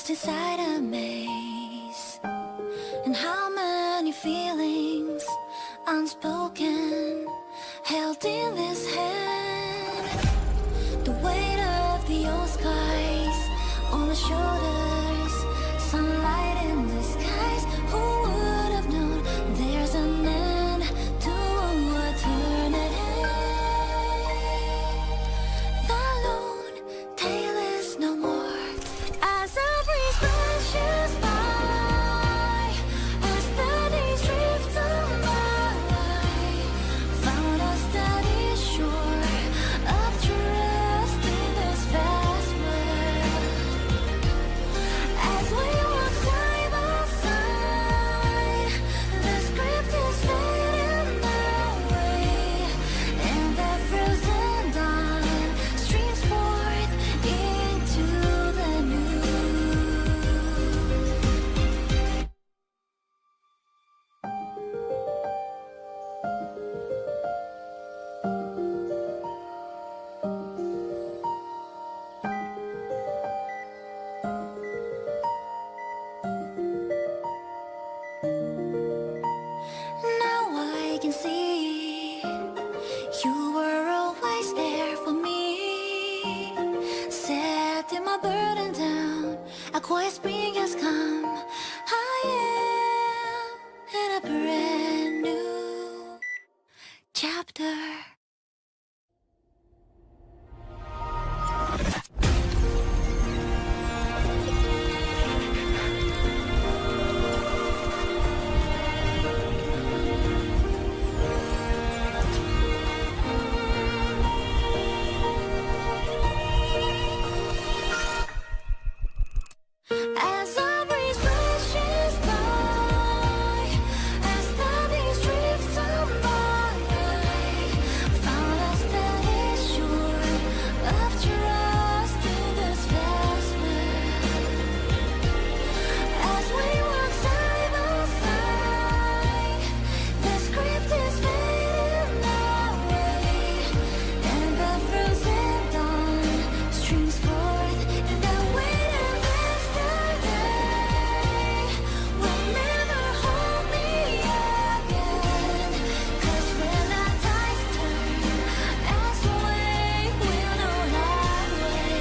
lost inside a maze, and how many feelings unspoken held in this hand. The weight of the old skies on the shoulders, sunlight in the skies. Who would have known there's an end to eternity? The lone tale is no more as a breeze brushes by, as the days drift on by. Found a steady shore of trust in this vast world. As we walk side by side, the script is fading away, and the frozen dawn streams forth into the new. Now I can see you were always there for me. Setting my burden down, a quiet spring has come. I am in a brand new chapter. As a breeze brushes by, as the days drift on by, found a steady shore of trust in this vast world. As we walk side by side, the script is fading away, and the frozen dawn streams forth in the weight of yesterday. Will never hold me again, 'cause when the tides turn and sway, we'll know that way.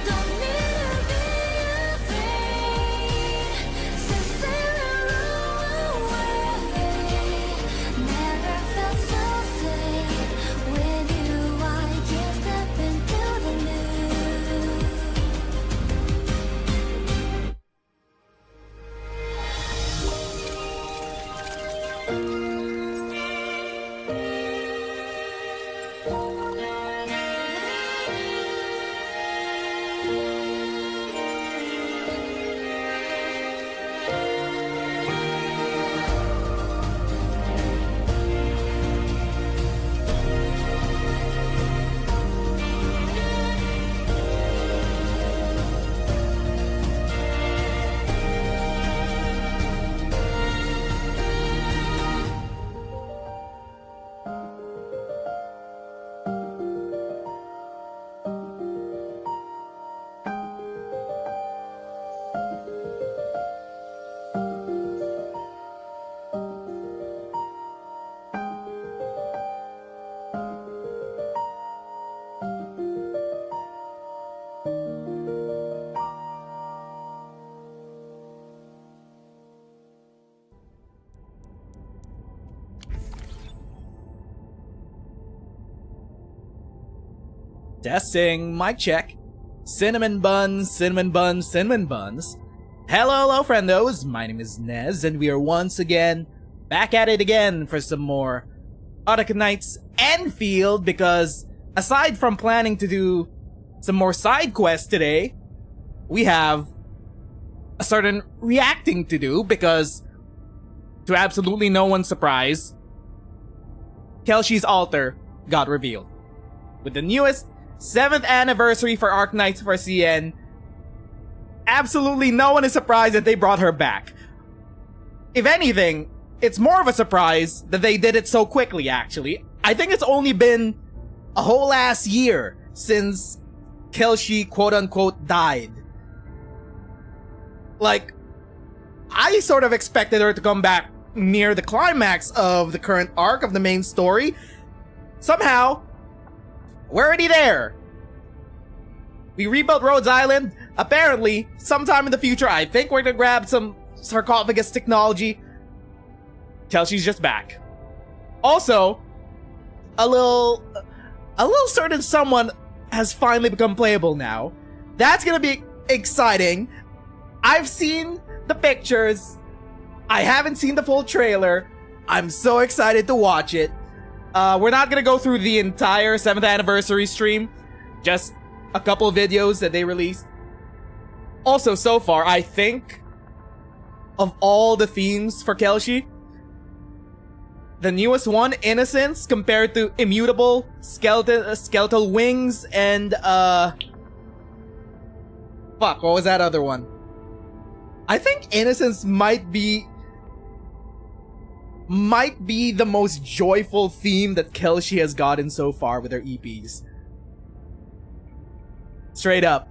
Don't need to be afraid, so sail away. Never felt so safe with you. I can step into the new. Testing, mic check. Cinnamon buns, cinnamon buns, cinnamon buns. Hello, friendos. My name is Nez, and we are once again back at it again for some more Arknights Endfield, because aside from planning to do some more side quests today, we have a certain reacting to do, because to absolutely no one's surprise, Kelshi's altar got revealed. With the newest 7th anniversary for Arknights for CN, absolutely no one is surprised that they brought her back. If anything, it's more of a surprise that they did it so quickly, actually. I think it's only been a whole last year since Kelshi quote-unquote died Like, I sort of expected her to come back near the climax of the current arc of the main story. Somehow, we're already there. We rebuilt Rhodes Island. Apparently, sometime in the future, I think we're gonna grab some sarcophagus technology. Kelsey's just back. Also, a little certain someone has finally become playable now. That's gonna be exciting. I've seen the pictures. I haven't seen the full trailer. I'm so excited to watch it. We're not gonna go through the entire 7th anniversary stream. Just a couple of videos that they released. Also, so far, I think of all the themes for Kelshi, the newest one, Innocence, compared to Immutable, Skeletal Wings, and fuck, what was that other one? I think Innocence might be the most joyful theme that Kelshi has gotten so far with her EPs. Straight up.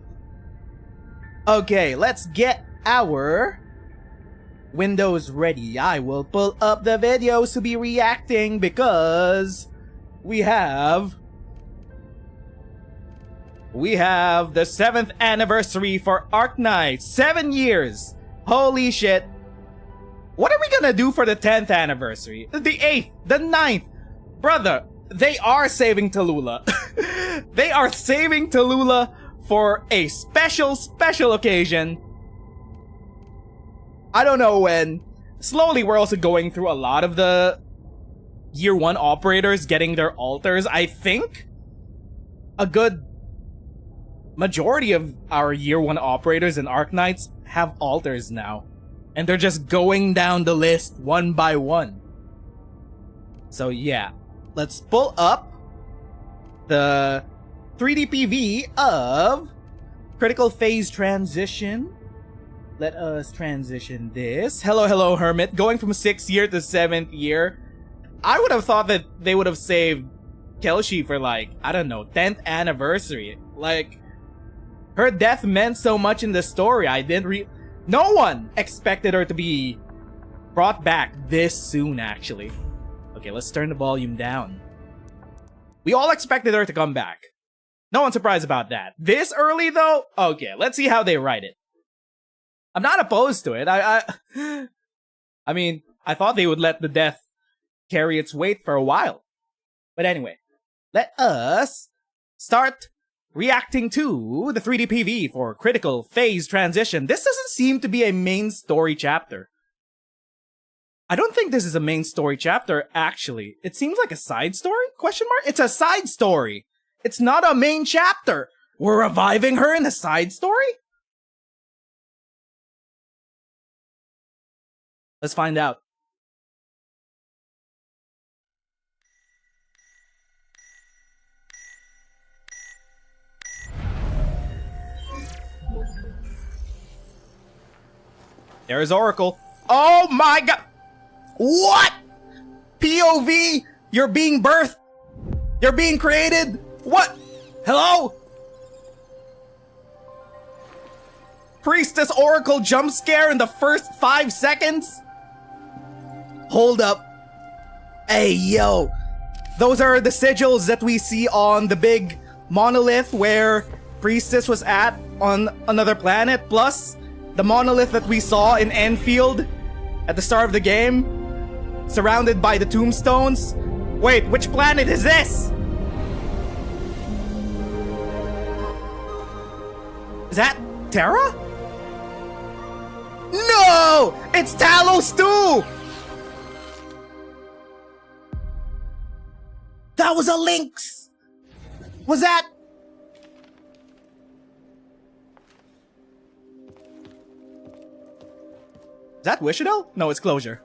Okay, let's get our windows ready. I will pull up the videos to be reacting because we have the 7th anniversary for Arknights. 7 years. Holy shit. What are we gonna do for the 10th anniversary? The 8th, the 9th. Brother, they are saving Tallulah. They are saving Tallulah for a special occasion. I don't know when. Slowly, we're also going through a lot of the Year 1 operators getting their altars. I think a good majority of our Year 1 operators and Arknights have altars now. And they're just going down the list one by one. So yeah, let's pull up the 3D PV of Critical Phase Transition. Let us transition this. Hello, Hermit. Going from 6th year to 7th year. I would have thought that they would have saved Kelshi for, like, I don't know, 10th anniversary. Like, her death meant so much in the story. No one expected her to be brought back this soon, actually. Okay, let's turn the volume down. We all expected her to come back. No one's surprised about that. This early, though? Okay, let's see how they write it. I'm not opposed to it. I mean, I thought they would let the death carry its weight for a while. But anyway, let us start reacting to the 3D PV for Critical Phase Transition. This doesn't seem to be a main story chapter. I don't think this is a main story chapter, actually. It seems like a side story? Question mark? It's a side story. It's not a main chapter. We're reviving her in a side story? Let's find out. There's Oracle. Oh my god! What? POV? You're being birthed? You're being created? What? Hello? Priestess Oracle jump scare in the first 5 seconds? Hold up. Hey, yo. Those are the sigils that we see on the big monolith where Priestess was at on another planet, plus the monolith that we saw in Endfield at the start of the game, surrounded by the tombstones. Wait, which planet is this? Is that Terra? No! It's Talos too! That was a lynx! Was that... Is that Wishadel? No, it's Closure.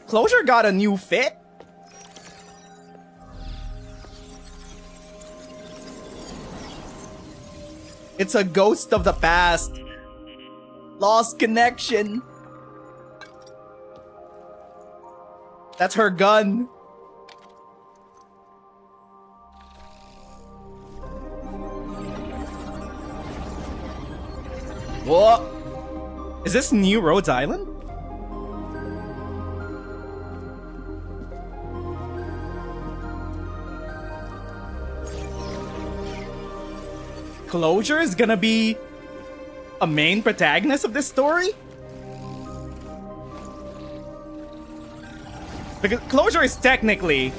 Closure got a new fit? It's a ghost of the past. Lost connection. That's her gun. Whoa! Is this new Rhodes Island? Closure is gonna be a main protagonist of this story? Because Closure is technically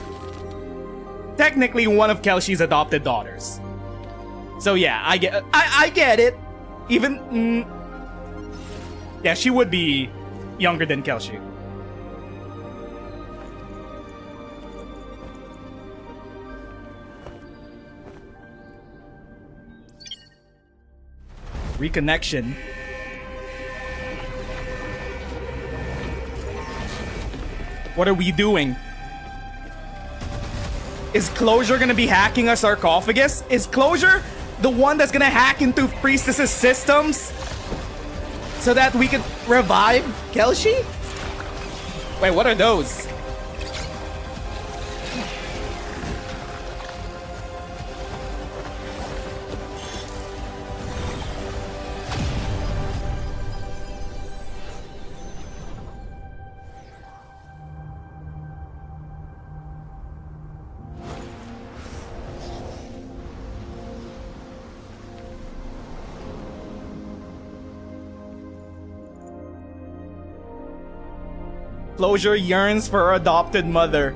one of Kelshi's adopted daughters. So yeah, I get it. Even yeah, she would be younger than Kelshi. Reconnection. What are we doing? Is Closure gonna be hacking a sarcophagus? Is Closure the one that's gonna hack into Priestess's systems so that we could revive Kelshi? Wait, what are those? Closure yearns for her adopted mother.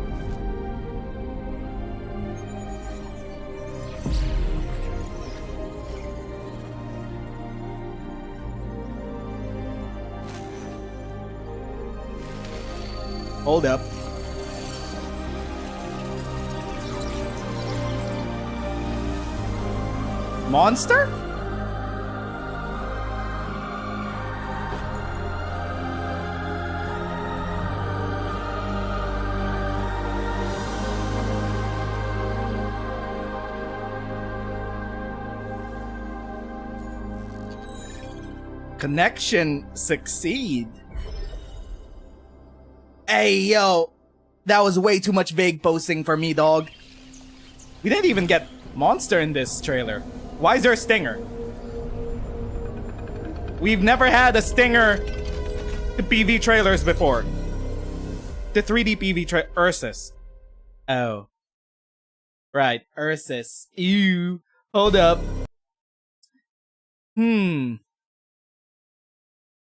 Hold up. Monster? Connection succeed. Hey, yo. That was way too much vague posting for me, dog. We didn't even get monster in this trailer. Why is there a stinger? We've never had a stinger to PV trailers before. The 3D PV Ursus. Oh. Right, Ursus. Ew. Hold up.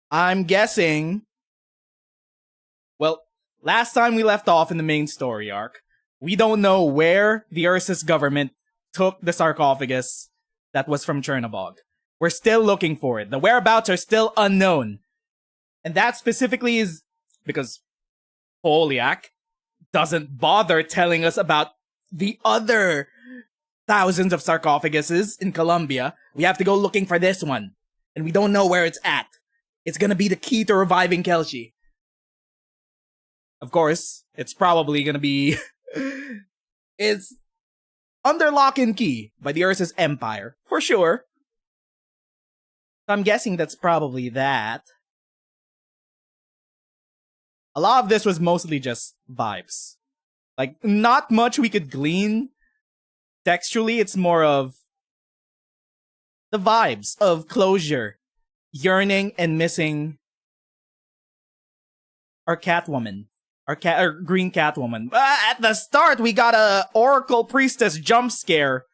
I'm guessing... Well, last time we left off in the main story arc, we don't know where the Ursus government took the sarcophagus that was from Chernobog. We're still looking for it. The whereabouts are still unknown. And that specifically is because Polyak doesn't bother telling us about the other thousands of sarcophaguses in Colombia. We have to go looking for this one. And we don't know where it's at. It's gonna be the key to reviving Kelshi. Of course, it's probably gonna be... it's under lock and key by the Ursus Empire, for sure. So I'm guessing that's probably that. A lot of this was mostly just vibes. Like, not much we could glean textually. It's more of the vibes of Closure, yearning and missing our Catwoman. Our green Catwoman. At the start, we got a Oracle Priestess jump scare.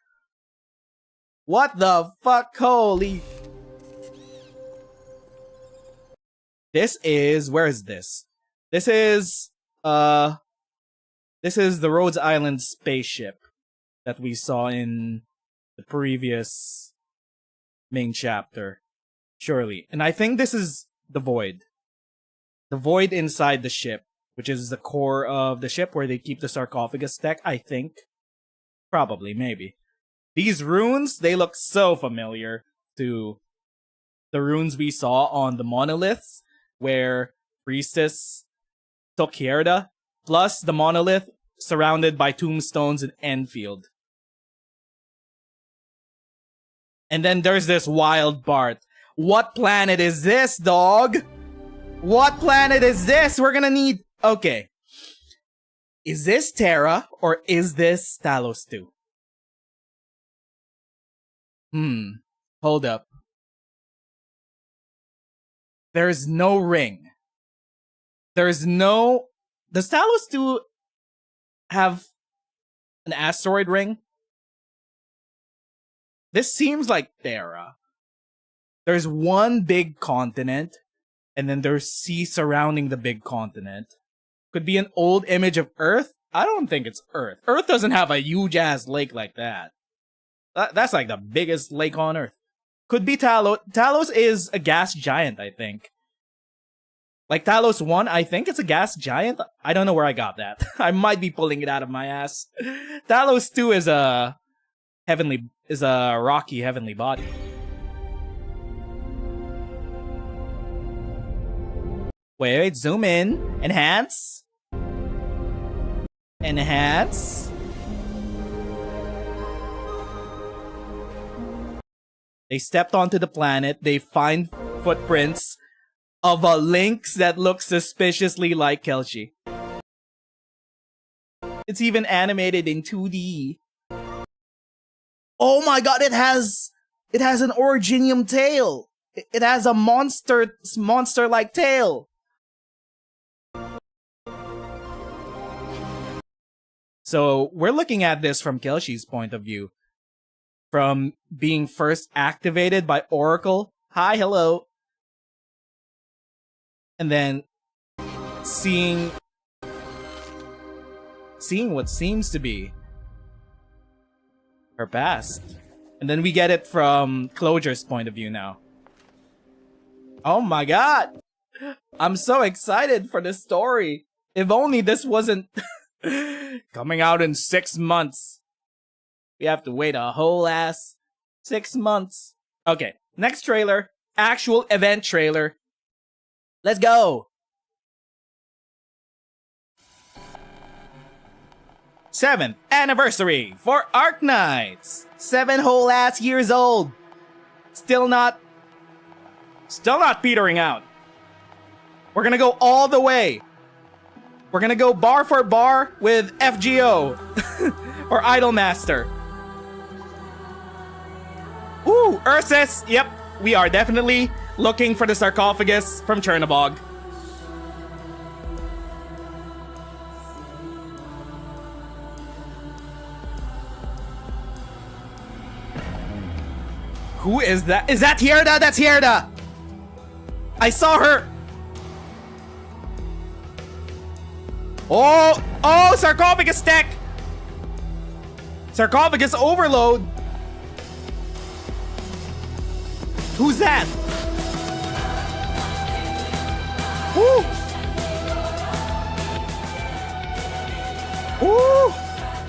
What the fuck? Holy... This is... Where is this? This is the Rhodes Island spaceship that we saw in the previous main chapter. Surely. And I think this is the Void. The Void inside the ship, which is the core of the ship where they keep the sarcophagus tech, I think. Probably, maybe. These runes, they look so familiar to the runes we saw on the monoliths, where Priestess took Hierda, plus the monolith surrounded by tombstones in Endfield. And then there's this wild part. What planet is this, dog? What planet is this? We're gonna need... Okay. Is this Terra, or is this Talos 2? Hold up. There's no ring. There's no... Does Talos 2 have an asteroid ring? This seems like Terra. There's one big continent, and then there's sea surrounding the big continent. Could be an old image of Earth? I don't think it's Earth. Earth doesn't have a huge-ass lake like that. That's like the biggest lake on Earth. Could be Talos. Talos is a gas giant, I think. Like Talos 1, I think it's a gas giant. I don't know where I got that. I might be pulling it out of my ass. Talos 2 is a rocky heavenly body. Wait, zoom in. Enhance. Enhance. They stepped onto the planet. They find footprints of a lynx that looks suspiciously like KAL'TSIT. It's even animated in 2D. Oh my god, it has an originium tail. It has a monster-like tail. So we're looking at this from KAL'TSIT's point of view. From being first activated by Oracle. Hi, hello. And then seeing what seems to be her past. And then we get it from Closure's point of view now. Oh my god! I'm so excited for this story. If only this wasn't coming out in 6 months. We have to wait a whole ass 6 months. Okay, next trailer. Actual event trailer. Let's go! 7th anniversary for Arknights. 7 whole ass years old. Still not petering out. We're gonna go all the way. We're gonna go bar for bar with FGO or Idolmaster. Ooh, Ursus. Yep, we are definitely looking for the sarcophagus from Chernobog. Who is that? Is that Hierda? That's Hierda! I saw her! Oh, sarcophagus tech! Sarcophagus overload! Who's that? Woo! Woo!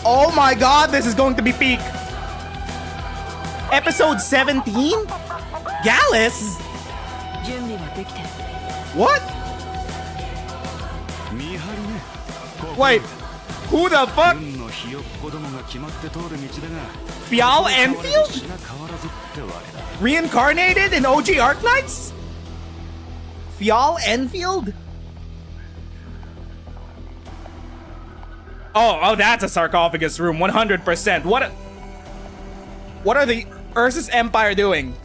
Oh my god, this is going to be peak! Episode 17? Gallus? What? Wait, who the fuck? Fial Endfield? Reincarnated in OG Arknights? Fial Endfield? Oh, that's a sarcophagus room, 100%. What are the Ursus Empire doing?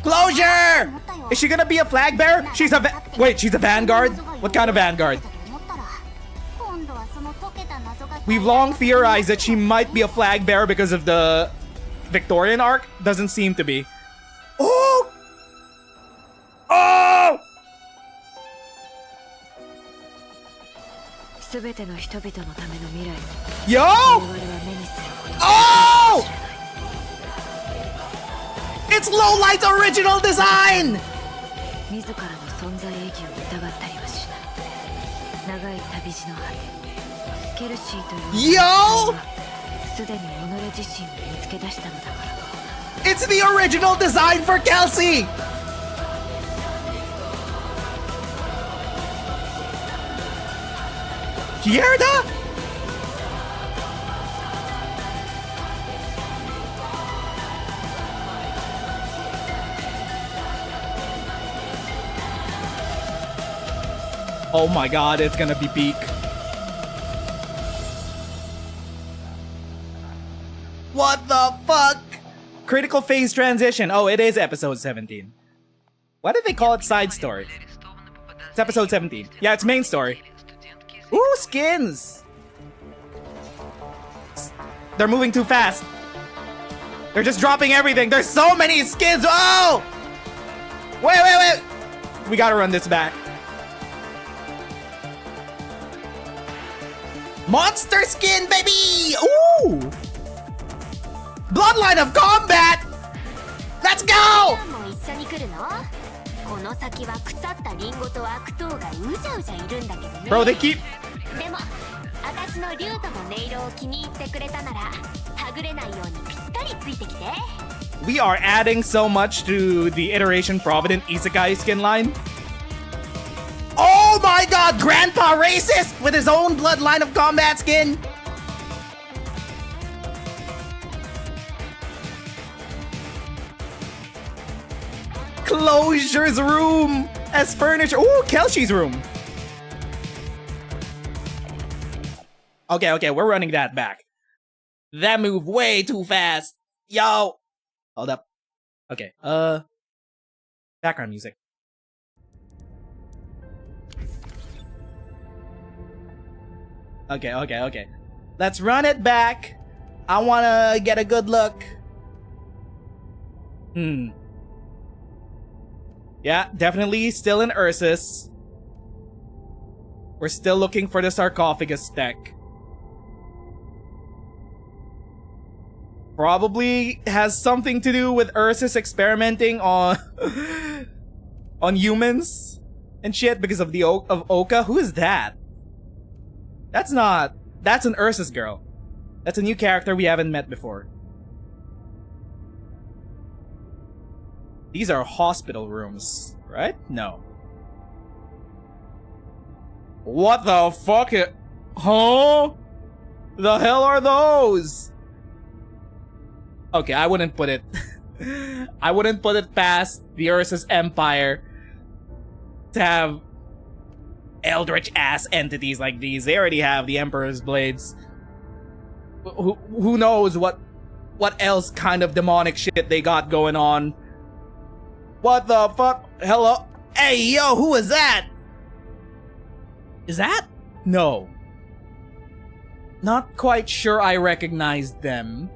Closure! Is she gonna be a flag bearer? She's a vanguard? What kind of vanguard? We've long theorized that she might be a flag bearer because of the Victorian arc. Doesn't seem to be. Oh! Oh! Yo! Oh! It's Lowlight's original design! Yo! It's the original design for KAL'TSIT! Hierda? Oh my god, it's gonna be peak. What the fuck? Critical phase transition. Oh, it is episode 17. Why did they call it side story? It's episode 17. Yeah, it's main story. Ooh, skins! They're moving too fast. They're just dropping everything. There's so many skins. Oh! Wait. We gotta run this back. Monster skin, baby! Ooh! Bloodline of combat! Let's go! Bro, they keep... We are adding so much to the Iteration Provident Isekai skin line. Oh my god, Grandpa Racist with his own bloodline of combat skin. Closure's room as furniture. Ooh, Kelsey's room. Okay, we're running that back. That moved way too fast. Yo. Hold up. Okay, background music. Okay. Let's run it back. I wanna get a good look. Yeah, definitely still in Ursus. We're still looking for the sarcophagus tech. Probably has something to do with Ursus experimenting on on humans and shit because of the of Oka. Who is that? That's an Ursus girl. That's a new character we haven't met before. These are hospital rooms, right? No. What the fuck? Huh? The hell are those? Okay, I wouldn't put it... I wouldn't put it past the Ursus Empire to have eldritch-ass entities like these. They already have the Emperor's Blades. Who knows what else kind of demonic shit they got going on. What the fuck? Hello? Hey, yo, who is that? Is that? No. Not quite sure I recognized them.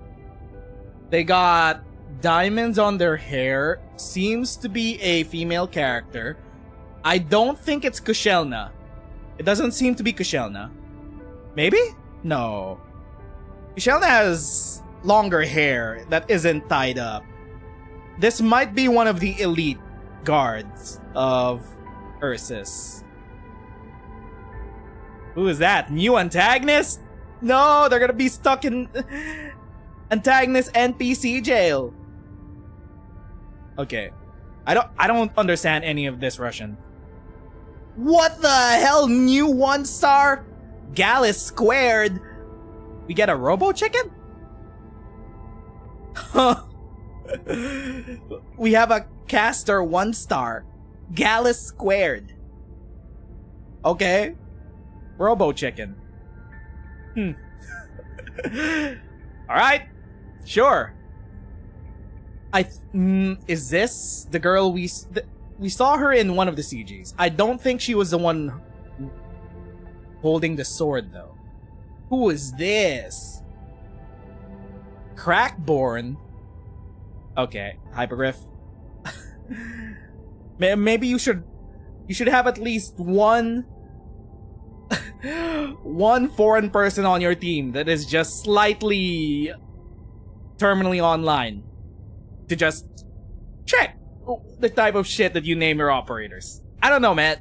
They got diamonds on their hair. Seems to be a female character. I don't think it's Kushelna. It doesn't seem to be Kushelna. Maybe? No. Kushelna has longer hair that isn't tied up. This might be one of the elite guards of Ursus. Who is that? New antagonist? No, they're gonna be stuck in antagonist NPC jail. Okay. I don't understand any of this Russian. What the hell? New 1-star? Gallus squared. We get a robo chicken? Huh. We have a caster 1-star. Gallus squared. Okay. Robo chicken. Alright. Sure. Is this the girl we saw her in one of the CGs? I don't think she was the one holding the sword though. Who is this? Crackborn? Okay, Hypergriff. Maybe you should have at least one foreign person on your team that is just slightly terminally online to just check the type of shit that you name your operators. I don't know, man.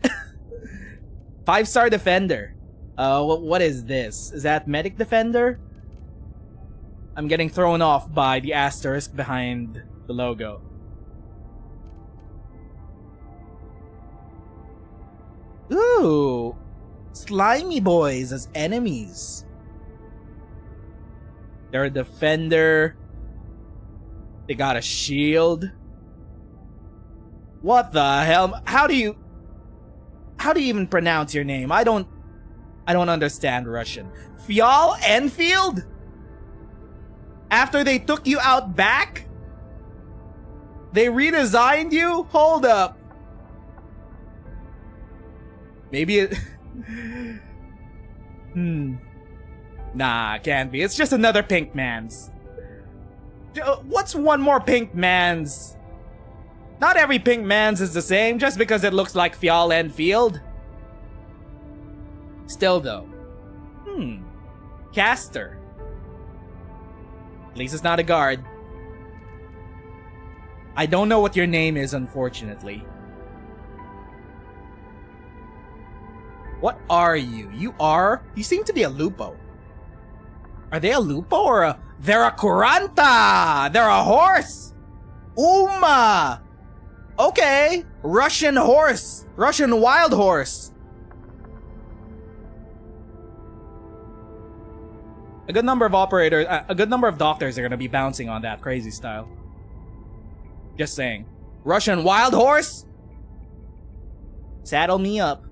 5-star defender. What is this? Is that medic defender? I'm getting thrown off by the asterisk behind the logo. Ooh, slimy boys as enemies. They're a defender. They got a shield. What the hell? How do you even pronounce your name? I don't understand Russian. Fjall Enfield? After they took you out back? They redesigned you? Hold up. Maybe it... Nah, can't be. It's just another pink man's. What's one more pink man's? Not every pink man's is the same just because it looks like Fjall Endfield. Still though. Caster. At least it's not a guard. I don't know what your name is, unfortunately. What are you? You seem to be a Lupo. Are they a Lupo or a... They're a Kuranta! They're a horse! Uma! Okay. Russian horse. Russian wild horse. A good number of doctors are gonna be bouncing on that crazy style. Just saying. Russian wild horse? Saddle me up.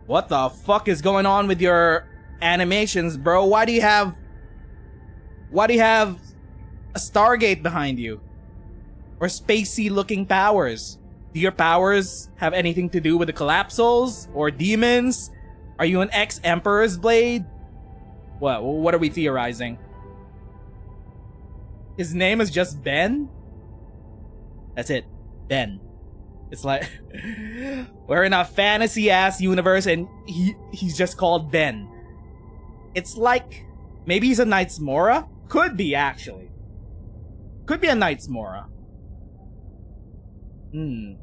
What the fuck is going on with your animations, bro? Why do you have a Stargate behind you? Or spacey looking powers? Do your powers have anything to do with the Collapsals? Or demons? Are you an ex-Emperor's blade? What are we theorizing? His name is just Ben? That's it. Ben. It's like... we're in a fantasy-ass universe and he's just called Ben. It's like... maybe he's a Knight's Mora? Could be, actually. Could be a Knight's Mora. The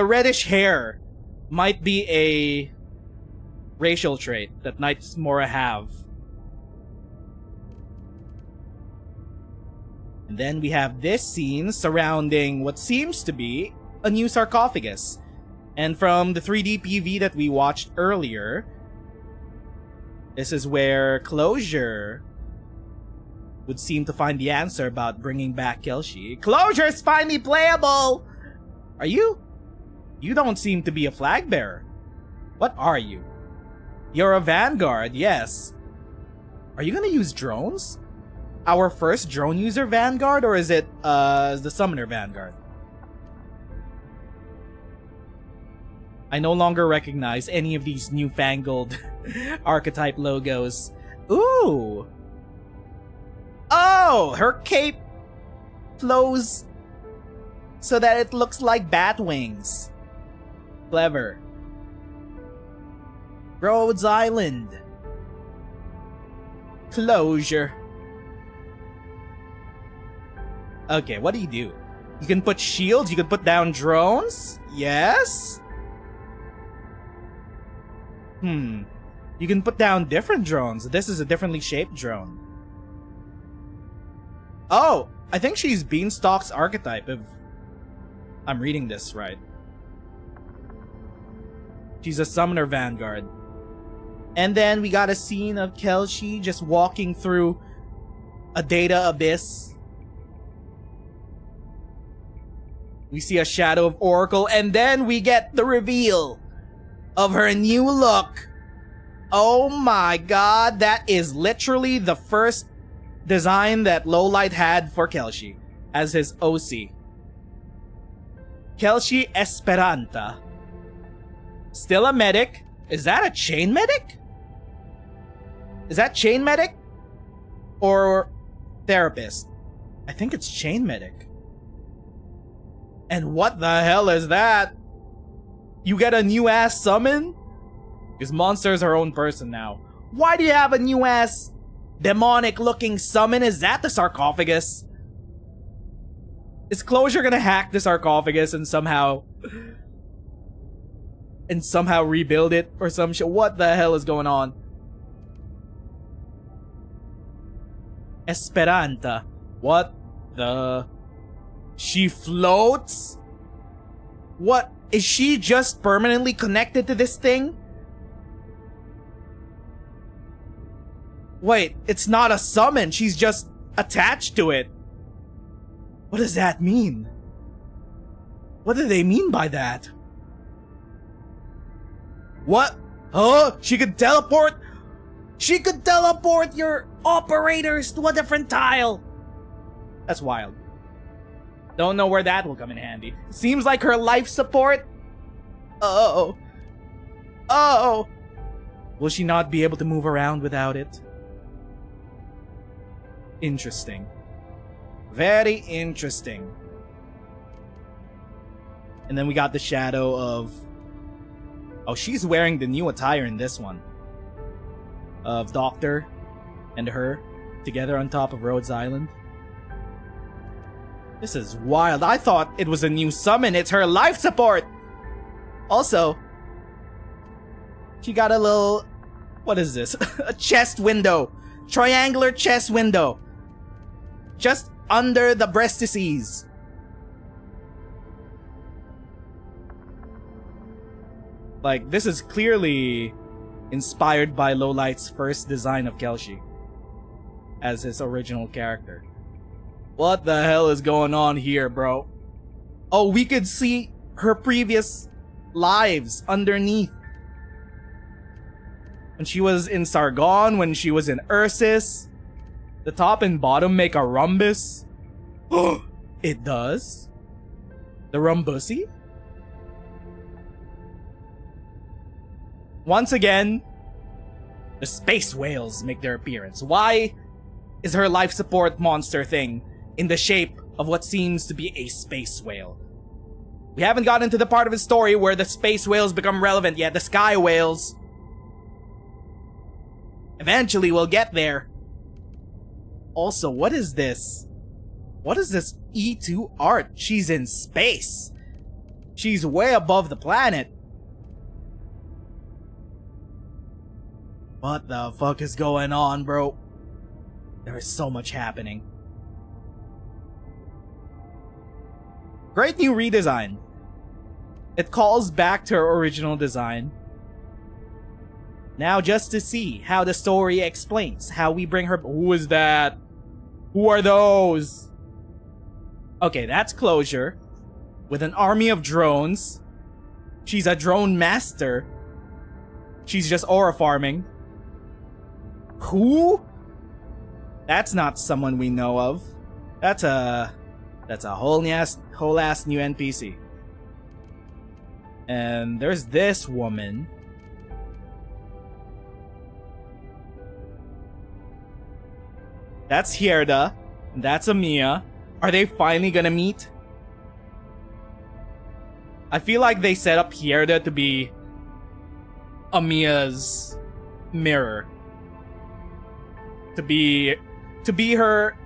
reddish hair might be a racial trait that Knight's Mora have. And then we have this scene surrounding what seems to be a new sarcophagus. And from the 3D PV that we watched earlier, this is where Closure would seem to find the answer about bringing back Kelshi. Closure's finally playable! Are you? You don't seem to be a flag bearer. What are you? You're a vanguard, yes. Are you gonna use drones? Our first drone user vanguard, or is it the summoner vanguard? I no longer recognize any of these newfangled archetype logos. Ooh! Oh! Her cape flows so that it looks like bat wings. Clever. Rhodes Island. Closure. Okay, what do? You can put shields, you can put down drones? Yes? You can put down different drones. This is a differently shaped drone. Oh! I think she's Beanstalk's archetype, if I'm reading this right. She's a summoner vanguard. And then we got a scene of Kelshi just walking through a data abyss. We see a shadow of Oracle, and then we get the reveal of her new look. Oh my god, that is literally the first design that Lowlight had for Kelshi as his OC. Kelshi Esperanta. Still a medic. Is that a chain medic? Is that chain medic? Or therapist? I think it's chain medic. And what the hell is that? You get a new ass summon? Because Monster is her own person now. Why do you have a new ass demonic looking summon? Is that the sarcophagus? Is Closure gonna hack the sarcophagus and somehow rebuild it or some shit? What the hell is going on? Esperanta. What the... She floats? What? Is she just permanently connected to this thing? Wait, it's not a summon. She's just attached to it. What does that mean? What do they mean by that? What? Huh? She could teleport? She could teleport your operators to a different tile. That's wild. Don't know where that will come in handy. Seems like her life support Oh. Oh. Will she not be able to move around without it? Interesting. Very interesting. And then we got the shadow of... Oh, she's wearing the new attire in this one. Of Doctor and her together on top of Rhodes Island. This is wild. I thought it was a new summon. It's her life support! Also, she got a little... What is this? A chest window. Triangular chest window. Just under the breastices. Like, this is clearly inspired by Lowlight's first design of Kelshi as his original character. What the hell is going on here, bro? Oh, we could see her previous lives underneath. When she was in Sargon, when she was in Ursus. The top and bottom make a rhombus. Oh, it does? The rhombussy? Once again, the space whales make their appearance. Why is her life support monster thing in the shape of what seems to be a space whale? We haven't gotten to the part of the story where the space whales become relevant yet. The sky whales. Eventually we'll get there. Also, what is this? What is this E2 art? She's in space. She's way above the planet. What the fuck is going on, bro? There is so much happening. Great new redesign. It calls back to her original design. Now just to see how the story explains how we bring her... Who is that? Who are those? Okay, that's Closure. With an army of drones. She's a drone master. She's just aura farming. Who? That's not someone we know of. That's a whole ass new NPC. And there's this woman. That's Hierda. That's Amiya. Are they finally gonna meet? I feel like they set up Hierda to be Amiya's mirror. To be her...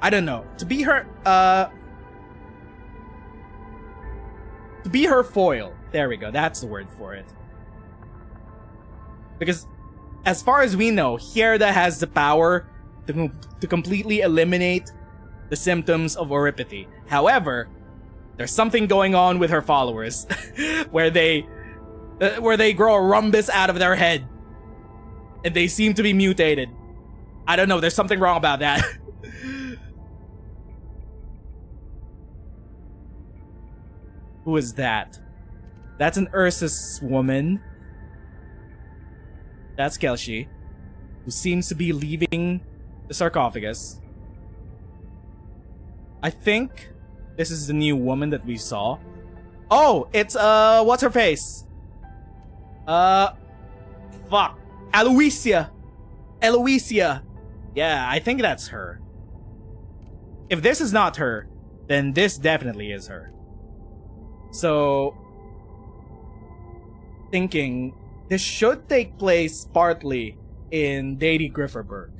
I don't know. To be her foil. There we go. That's the word for it. Because as far as we know, Hierda has the power to completely eliminate the symptoms of oropathy. However, there's something going on with her followers where they grow a rhombus out of their head and they seem to be mutated. I don't know, there's something wrong about that. Who is that? That's an Ursus woman. That's Kelshi, who seems to be leaving the sarcophagus. I think this is the new woman that we saw. Oh, it's, what's her face? Fuck. Aloysia. Eloisia. Yeah, I think that's her. If this is not her, then this definitely is her. So, thinking this should take place partly in Deity Grifferberg.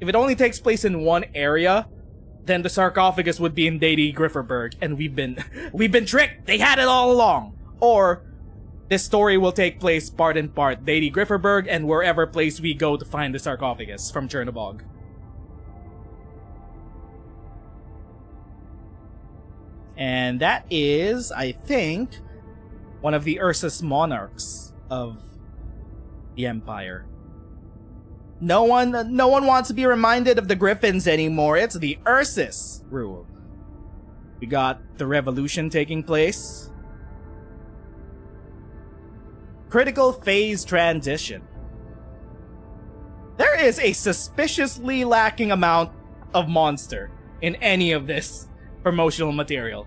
If it only takes place in one area, then the sarcophagus would be in Deity Grifferberg, and we've been tricked. They had it all along. Or this story will take place part and part, Deity Grifferberg and wherever place we go to find the sarcophagus from Chernobog. And that is, I think, one of the Ursus monarchs of the Empire. No one wants to be reminded of the Griffins anymore. It's the Ursus rule. We got the revolution taking place. Critical phase transition. There is a suspiciously lacking amount of monster in any of this promotional material.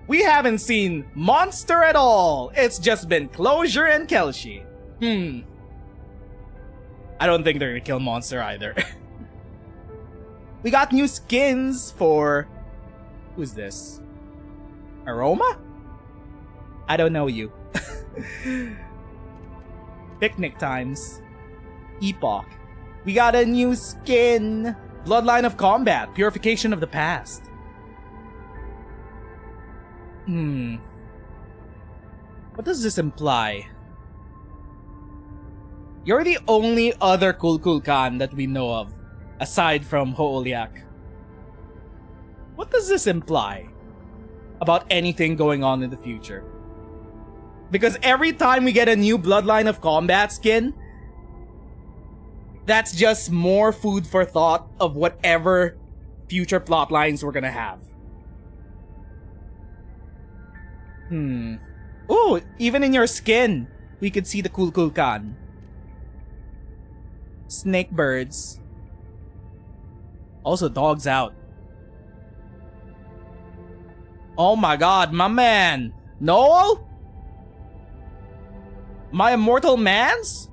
We haven't seen Monster at all. It's just been Closure and Kelshi. I don't think they're gonna kill Monster either. We got new skins for... Who's this? Aroma? I don't know you. Picnic Times. Epoch. We got a new skin. Bloodline of Combat. Purification of the Past. What does this imply? You're the only other Kulkulkan that we know of, aside from Ho'oliak. What does this imply about anything going on in the future? Because every time we get a new Bloodline of Combat skin, that's just more food for thought of whatever future plotlines we're gonna have. Ooh, even in your skin, we could see the Kulkulkan. Snake birds. Also, dogs out. Oh my god, my man! Noel? My immortal mans?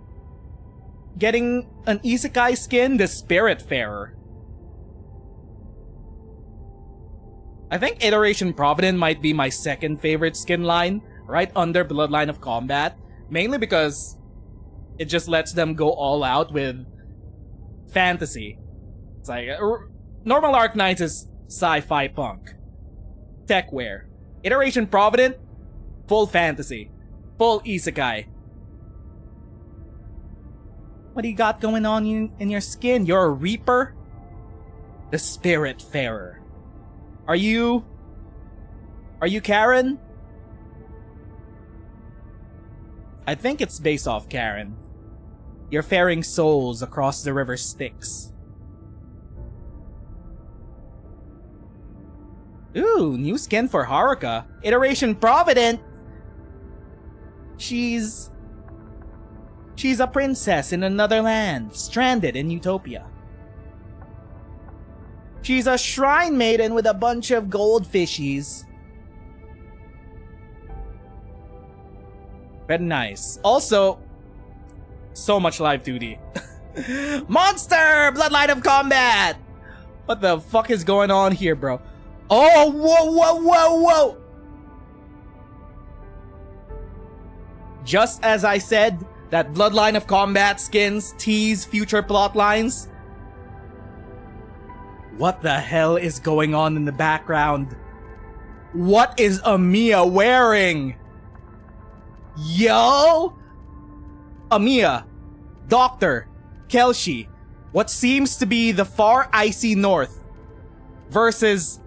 Getting an isekai skin, the Spiritfarer. I think Iteration Provident might be my second favorite skin line, right under Bloodline of Combat. Mainly because it just lets them go all out with fantasy. It's like, normal Arknights is sci-fi punk. Techwear. Iteration Provident, full fantasy. Full isekai. What do you got going on in your skin? You're a Reaper? The Spiritfarer. Are you Karen? I think it's based off Karen. You're ferrying souls across the river Styx. Ooh, new skin for Haruka. Iteration Provident. She's a princess in another land, stranded in Utopia. She's a shrine maiden with a bunch of goldfishies. Very nice. Also, so much live duty. Monster! Bloodline of Combat! What the fuck is going on here, bro? Oh, whoa! Just as I said that Bloodline of Combat skins tease future plotlines, what the hell is going on in the background? What is Amiya wearing? Yo! Amiya, Doctor, Kelshi, what seems to be the far icy north versus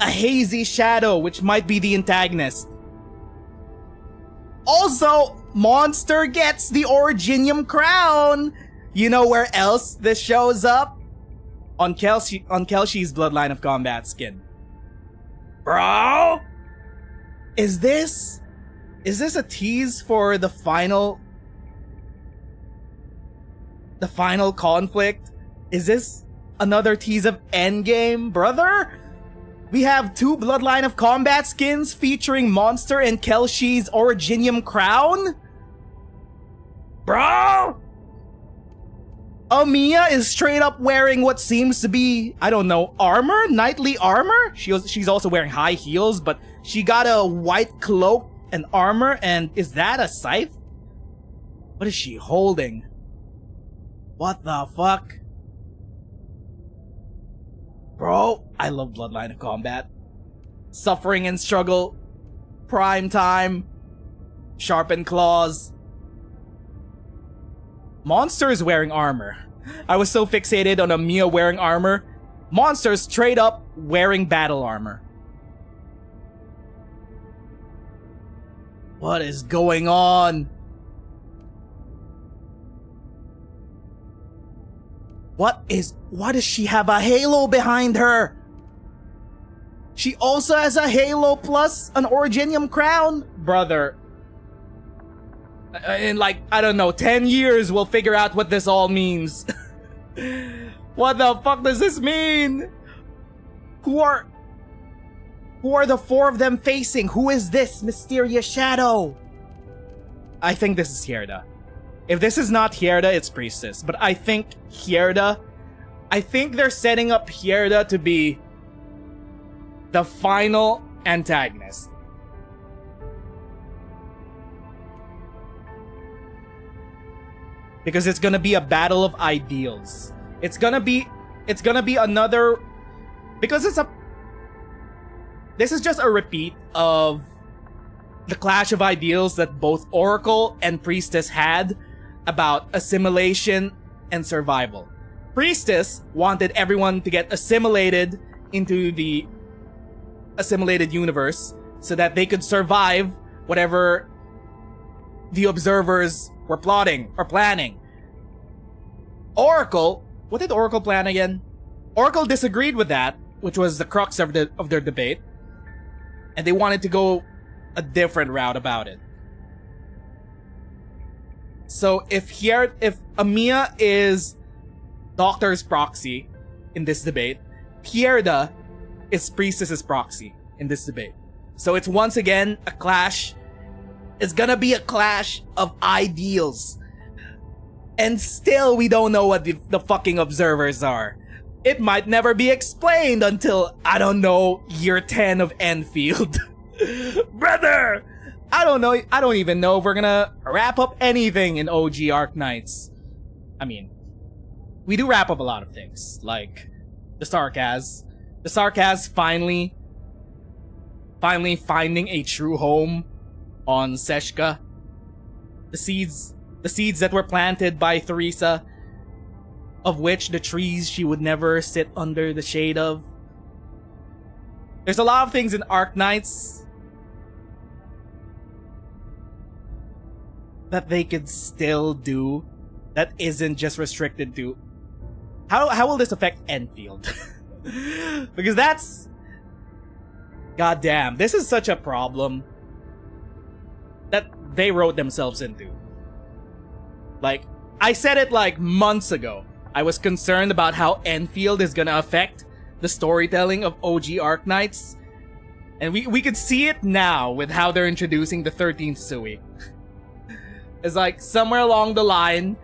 a hazy shadow, which might be the antagonist. Also, Monster gets the Originium crown. You know where else this shows up? On Kelshi's Bloodline of Combat skin. Bro! Is this a tease for the final conflict? Is this another tease of Endgame, brother? We have two Bloodline of Combat skins featuring Monster and Kelshi's Originium crown? Bro! Amiya is straight up wearing what seems to be, I don't know, armor? Knightly armor? She's also wearing high heels, but she got a white cloak and armor, and is that a scythe? What is she holding? What the fuck? Bro, I love Bloodline of Combat. Suffering and struggle. Prime time. Sharpened claws. Monster is wearing armor. I was so fixated on Amiya wearing armor. Monster's straight up wearing battle armor. What is going on? Why does she have a halo behind her? She also has a halo plus an Originium crown? Brother. In like, I don't know, 10 years we'll figure out what this all means. What the fuck does this mean? Who are Who are the four of them facing? Who is this mysterious shadow? I think this is Hierda. If this is not Hierda, it's Priestess. But I think Hierda... I think they're setting up Hierda to be the final antagonist. Because it's gonna be a battle of ideals. It's gonna be another... Because this is just a repeat of the clash of ideals that both Oracle and Priestess had about assimilation and survival. Priestess wanted everyone to get assimilated into the assimilated universe so that they could survive whatever the observers were plotting or planning. Oracle, what did Oracle plan again? Oracle disagreed with that, which was the crux of their debate, and they wanted to go a different route about it. So if Amiya is Doctor's proxy in this debate, Hierda is Priestess's proxy in this debate. So it's once again a clash. It's gonna be a clash of ideals. And still we don't know what the fucking observers are. It might never be explained until, I don't know, year 10 of Endfield. Brother! I don't know, I don't even know if we're gonna wrap up anything in OG Arknights. I mean, we do wrap up a lot of things, like the Sarkaz. The Sarkaz finally finding a true home on Seshka. The seeds that were planted by Theresa, of which the trees she would never sit under the shade of. There's a lot of things in Arknights that they could still do that isn't just restricted to... How will this affect Endfield? Because that's... Goddamn, this is such a problem that they wrote themselves into. Like, I said it like months ago. I was concerned about how Endfield is gonna affect the storytelling of OG Arknights. And we could see it now with how they're introducing the 13th Sui. It's like somewhere along the line,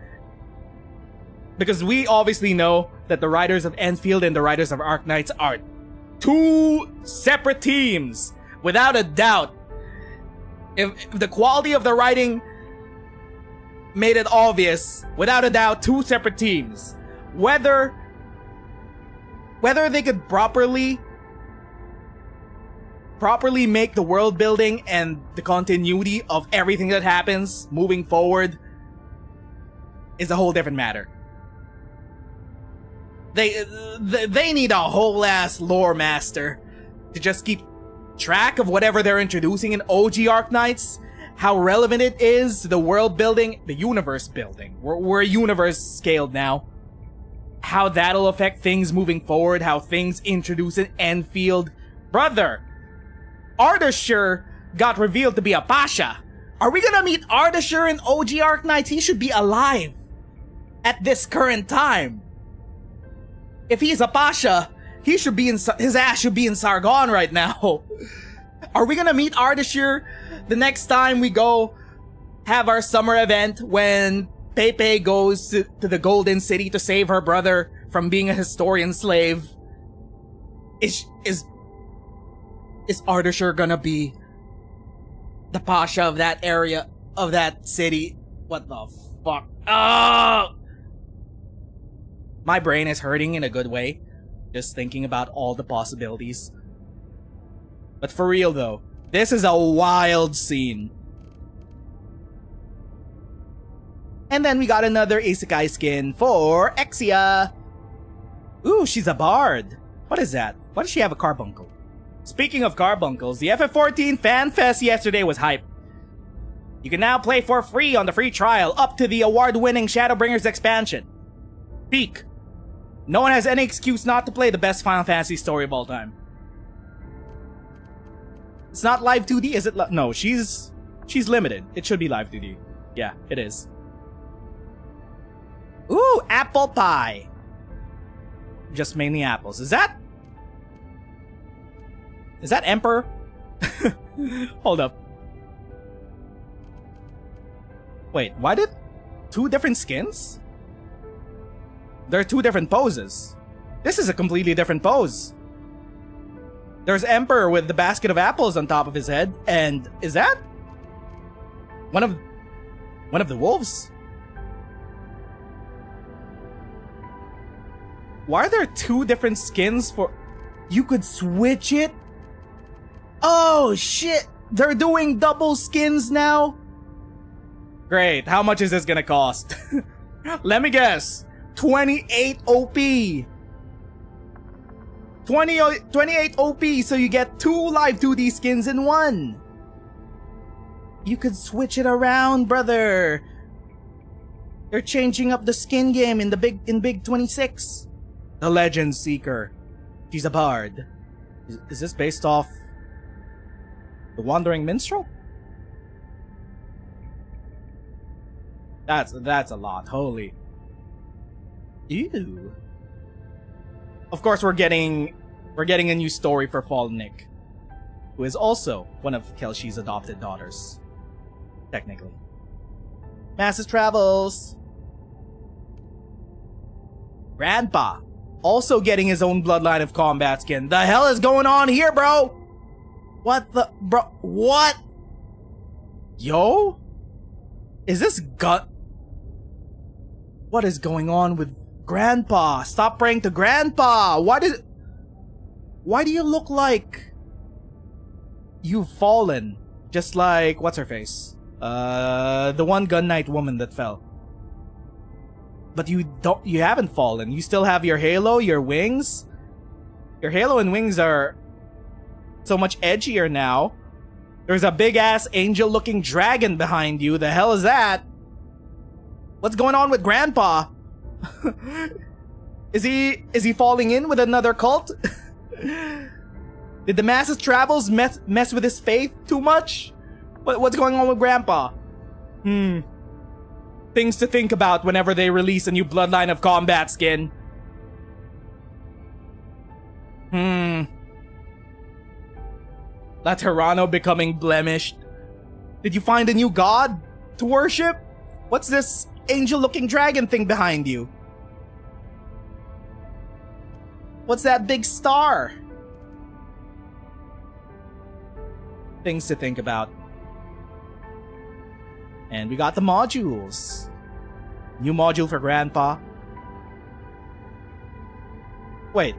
because we obviously know that the writers of Endfield and the writers of Arknights are two separate teams, without a doubt. If the quality of the writing made it obvious, without a doubt, two separate teams. Whether they could properly make the world building and the continuity of everything that happens moving forward is a whole different matter. They need a whole ass lore master to just keep track of whatever they're introducing in OG Arknights, how relevant it is to the world building, the universe building. We're a universe scaled now. How that'll affect things moving forward, how things introduced in Endfield. Brother, Ardashir got revealed to be a Pasha. Are we gonna meet Ardashir in OG Arknights? He should be alive at this current time. If he's a Pasha, he should be his ass should be in Sargon right now. Are we gonna meet Ardashir the next time we go have our summer event when Pepe goes to the Golden City to save her brother from being a historian slave? Is Ardashir gonna be the Pasha of that area, of that city? What the fuck? Oh! My brain is hurting in a good way, just thinking about all the possibilities. But for real though, this is a wild scene. And then we got another isekai skin for Exia. Ooh, she's a bard. What is that? Why does she have a carbuncle? Speaking of carbuncles, the FF14 Fan Fest yesterday was hype. You can now play for free on the free trial up to the award-winning Shadowbringers expansion. Peak. No one has any excuse not to play the best Final Fantasy story of all time. It's not live 2D, is it? No, she's limited. It should be live 2D. Yeah, it is. Ooh, apple pie. Just mainly apples. Is that Is that Emperor? Hold up. Wait, why did... 2 different skins? There are 2 different poses. This is a completely different pose. There's Emperor with the basket of apples on top of his head, and is that one of the wolves? Why are there 2 different skins for... You could switch it? Oh shit! They're doing double skins now? Great, how much is this gonna cost? Let me guess. 28 OP. 28 OP, so you get 2 live 2D skins in 1. You could switch it around, brother. They're changing up the skin game in Big 26. The Legend Seeker. She's a bard. Is this based off the Wandering Minstrel? That's a lot. Holy. Ew. Of course, we're getting a new story for Fallen Nick, who is also one of Kelshi's adopted daughters, technically. Massive travels. Grandpa, also getting his own bloodline of combat skin. The hell is going on here, bro? What the... Bro, what? Yo? Is this gut? What is going on with Grandpa? Stop praying to Grandpa! Why do you look like you've fallen? Just like, what's her face? The one Gun Knight woman that fell. But you haven't fallen. You still have your halo, your wings. Your halo and wings are so much edgier now. There's a big ass angel looking dragon behind you. The hell is that? What's going on with Grandpa? Is he falling in with another cult? Did the masses travels mess with his faith too much? What's going on with Grandpa? Things to think about whenever they release a new Bloodline of Combat skin. Laterano becoming blemished. Did you find a new god to worship? What's this angel-looking dragon thing behind you? What's that big star? Things to think about. And we got the modules. New module for Grandpa. Wait.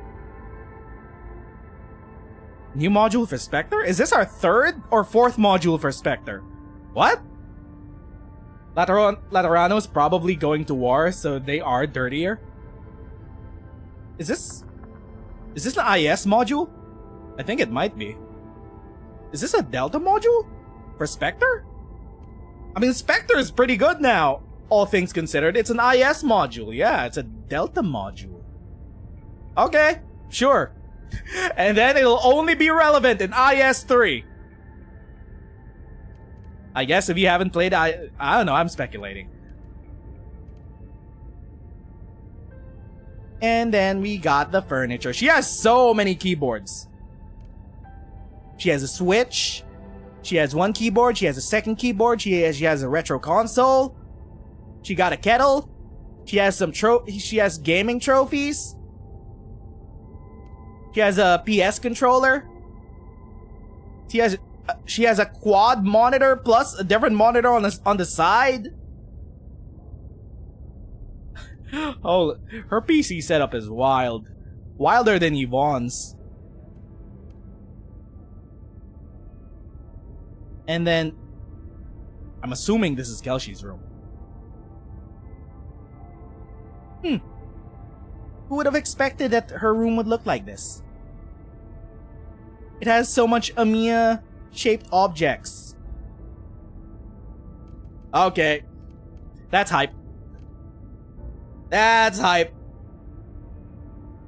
New module for Spectre? Is this our 3rd or 4th module for Spectre? What? Laterano's probably going to war, so they are dirtier. Is this an IS module? I think it might be. Is this a Delta module? For Spectre? I mean, Spectre is pretty good now, all things considered. It's an IS module. Yeah, it's a Delta module. Okay, sure. And then it'll only be relevant in IS-3. I guess if you haven't played, I don't know, I'm speculating. And then we got the furniture. She has so many keyboards. She has a Switch. She has 1 keyboard. She has a 2nd keyboard. She has a retro console. She got a kettle. She has she has gaming trophies. She has a PS controller. She has a quad monitor plus a different monitor on the side. Oh, her PC setup is wild. Wilder than Yvonne's. And then, I'm assuming this is Kelshi's room. Who would have expected that her room would look like this? It has so much Amiya-shaped objects. Okay. That's hype. That's hype.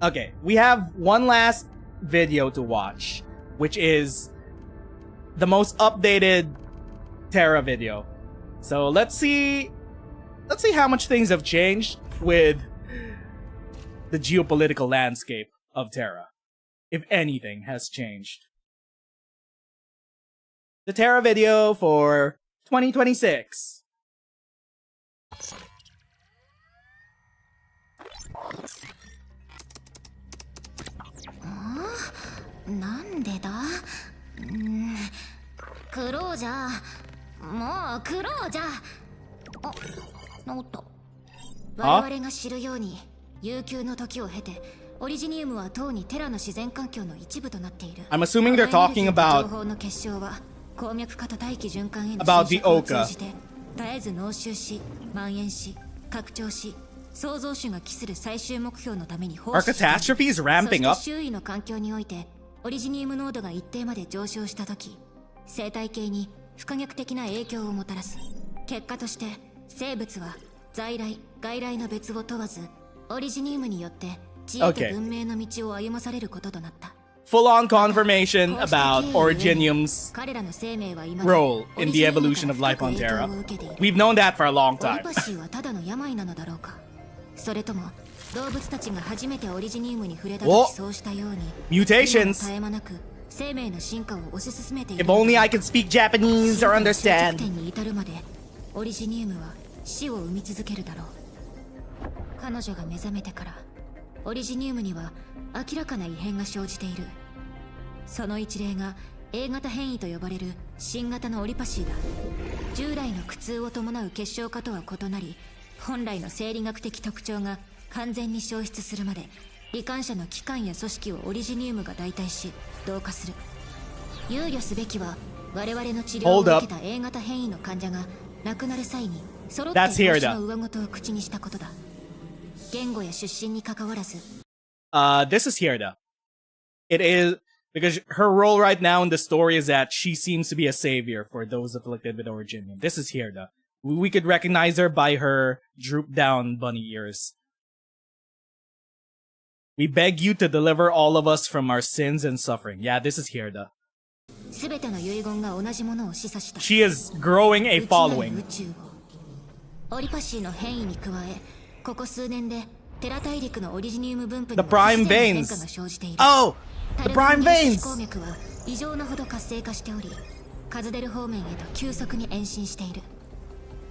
Okay, we have one last video to watch, which is the most updated Terra video. So let's see how much things have changed with the geopolitical landscape of Terra, if anything has changed. the Terra video for 2026. なんでだクロージャーもうクロージャーあ、治った我々が知るように悠久の時を経てオリジニウムはとうにテラの自然環境の一部となっている I'm assuming they're talking 情報の結晶は鉱脈化と大気循環への about the 侵食を Oka 通じて絶えず濃集し蔓延し拡張し創造主が期する最終目標のために放 Our 出している catastrophe is そ ramping して up. 周囲の環境においてオリジニウム濃度が一定まで上昇した時生態系に不可逆的な影響をもたらす結果として生物は在来外来の別を問わずオリジニウムによって知恵と文明の道を歩まされることとなった Full-on confirmation about Originium's 彼らの生命は未だ role in the evolution of life on Terra. We've known that for a long オリ time. パシーはただの病なのだろうかそれとも動物たちが初めてオリジニウムに触れた時そうしたように Mutations. 絶え間なく生命の進化を推し進めている If only I could speak Japanese or 終着 understand. 点に至るまでオリジニウムは死を生み続けるだろう彼女が目覚めてからオリジニウムには明らかな異変が生じているその一例が A 型変異と呼ばれる新型のオリパシーだ従来の苦痛を伴う結晶化とは異なり本来の生理学的特徴が完全に消失するまで罹患者の器官や組織をオリジニウムが代替し同化する憂慮すべきは我々の治療を受けた A 型変異の患者が亡くなる際に揃って腰の上ごとを口にしたことだ言語や出身に関わらず This is Hierda. It is because her role right now in the story is that she seems to be a savior for those afflicted with Originium. This is Hierda. We could recognize her by her drooped down bunny ears. We beg you to deliver all of us from our sins and suffering. Yeah, this is Hierda. 全ての遺言が同じものを示唆した She is growing a 宇 following. 宙をオリパシーの変異に加えここ数年でテラ大陸のオリジニウム分布に The prime 不自然な変 veins. 化が生じている Oh! The タ prime ルガン原子 veins! 鉱脈は異常なほど活性化しておりカズデル方面へと急速に延伸している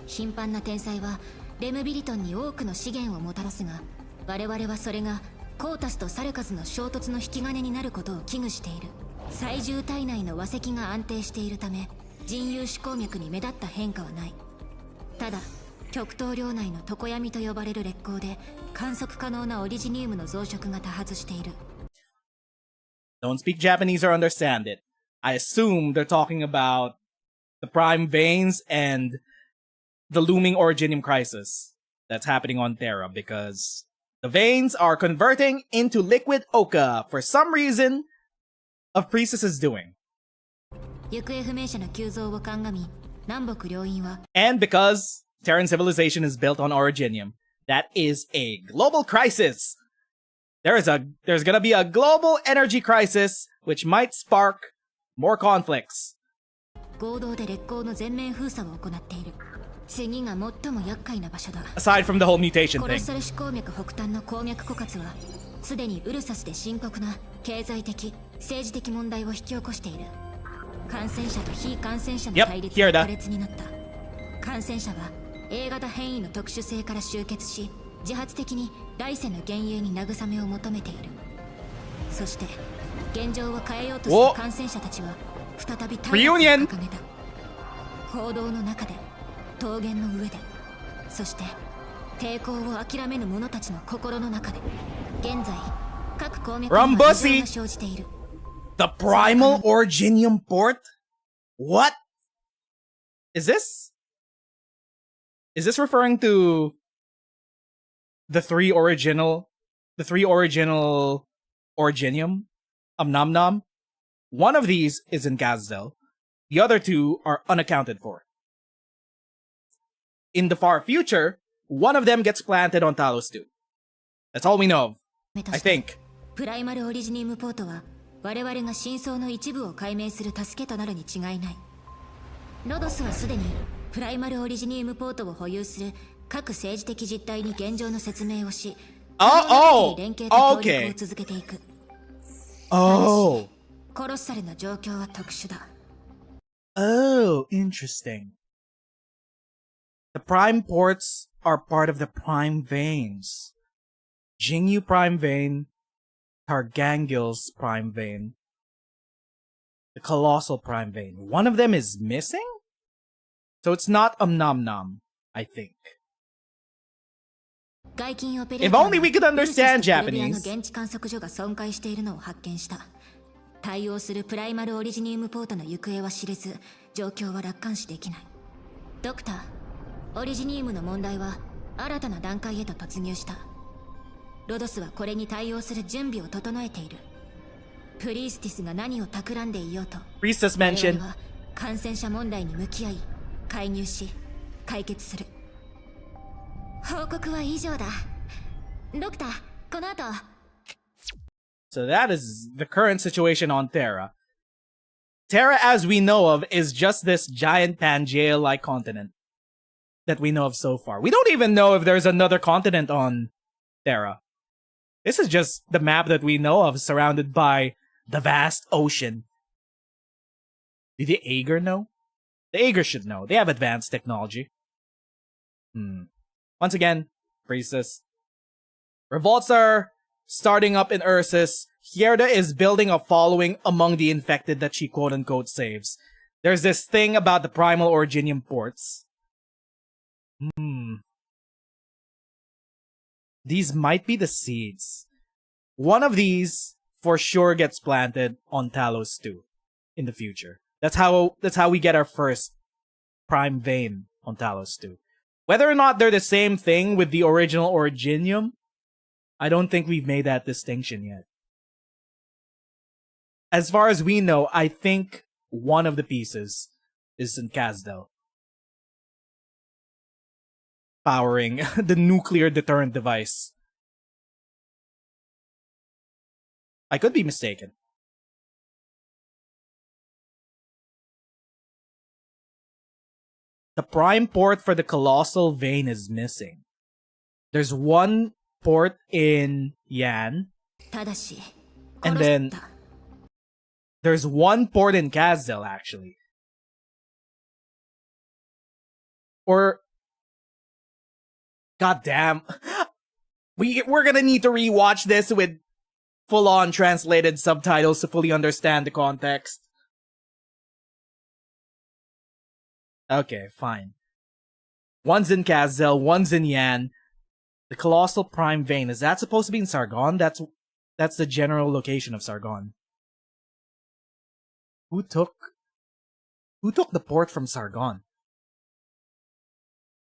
頻繁な天災はレムビリトンに多くの資源をもたらすが我々はそれがコータスとサルカズの衝突の引き金になることを危惧している最重体内の和石が安定しているため人有種鉱脈に目立った変化はないただ極東領内の常闇と呼ばれる劣行で観測可能なオリジニウムの増殖が多発している Don't speak Japanese or understand it. I assume they're talking about the prime veins and the looming Originium crisis that's happening on Terra because the veins are converting into liquid Oka for some reason of Priestess's doing. 行方不明者の急増を鑑み南北両院は And because Terran civilization is built on Originium, that is a global crisis. There's gonna be a global energy crisis which might spark more conflicts. 合同で劣行の全面封鎖を行っている次が最も厄介な場所だ Aside from the whole mutation コロッ thing. サル種鉱脈北端の鉱脈枯渇はすでにウルサスで深刻な経済的政治的問題を引き起こしている感染者と非感染者の対立が苛烈になった感染者は A 型変異の特殊性から集結し自発的に来世の幻影に慰めを求めているそして現状を変えようとする感染者たちは再び対立を掲げた行動の中で桃源の上でそして抵抗を諦めぬ者たちの心の中で現在各鉱脈には異常が生じている The primal Originium port? What? Is this referring to the three original Originium? Nom Nom? One of these is in Gazdel. The other two are unaccounted for. In the far future, one of them gets planted on Talos 2. That's all we know of, I think. プライマルオリジニウムポートは我々が真相の一部を解明する助けとなるに違いないロドスはすでにプライマルオリジニウムポートを保有する各政治的実態に現状の説明をし連携と協力を続けていくコロッサルの状況は特殊だ Oh, interesting. The prime ports are part of the prime veins. Jingyu prime vein, Targangil's prime vein, the colossal prime vein. One of them is missing? So it's not Nom, I think. If only we could understand Japanese. 対応するプライマルオリジニウムポートの行方は知れず、状況は楽観視できない。ドクター、オリジニウムの問題は新たな段階へと突入した。ロドスはこれに対応する準備を整えている。プリースティスが何を企んでいようと、Priestess mentioned 我々は感染者問題に向き合い、介入し、解決する。報告は以上だ。ドクター、この後。So that is the current situation on Terra. Terra, as we know of, is just this giant Pangea-like continent that we know of so far. We don't even know if there's another continent on Terra. This is just the map that we know of, surrounded by the vast ocean. Do the Aegir know? The Aegir should know. They have advanced technology. Once again, Priestess. Revolts are starting up in Ursus. Hierda is building a following among the infected that she quote-unquote saves. There's this thing about the primal Originium ports. These might be the seeds. One of these for sure gets planted on Talos 2 in the future. That's how we get our first prime vein on Talos 2. Whether or not they're the same thing with the original Originium, I don't think we've made that distinction yet. As far as we know, I think one of the pieces is in Kazdel, powering the nuclear deterrent device. I could be mistaken. The prime port for the colossal vein is missing. There's one port in Yan, and then there's one port in Kazdel, actually. Or, goddamn, we're gonna need to rewatch this with full-on translated subtitles to fully understand the context. Okay, fine. One's in Kazdel, one's in Yan. The colossal prime vein, is that supposed to be in Sargon? That's the general location of Sargon. Who took the port from Sargon?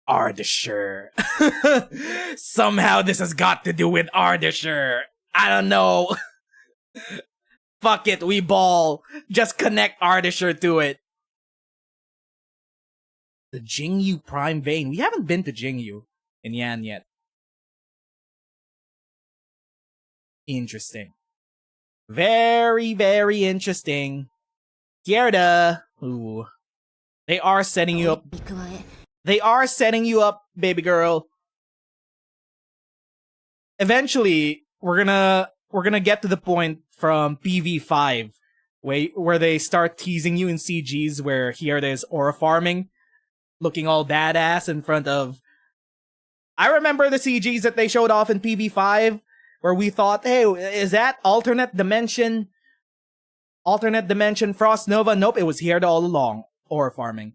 Ardashir. Somehow this has got to do with Ardashir. I don't know. Fuck it, we ball. Just connect Ardashir to it. The Jingyu prime vein. We haven't been to Jingyu in Yan yet. Interesting. Very, very interesting. Hierda. Ooh. They are setting you up. They are setting you up, baby girl. Eventually, we're gonna get to the point from PV5 where they start teasing you in CGs where Hierda is aura farming, looking all badass in front of... I remember the CGs that they showed off in PV5 where we thought, hey, is that alternate dimension Frost Nova? Nope, it was Hierda all along, aura farming.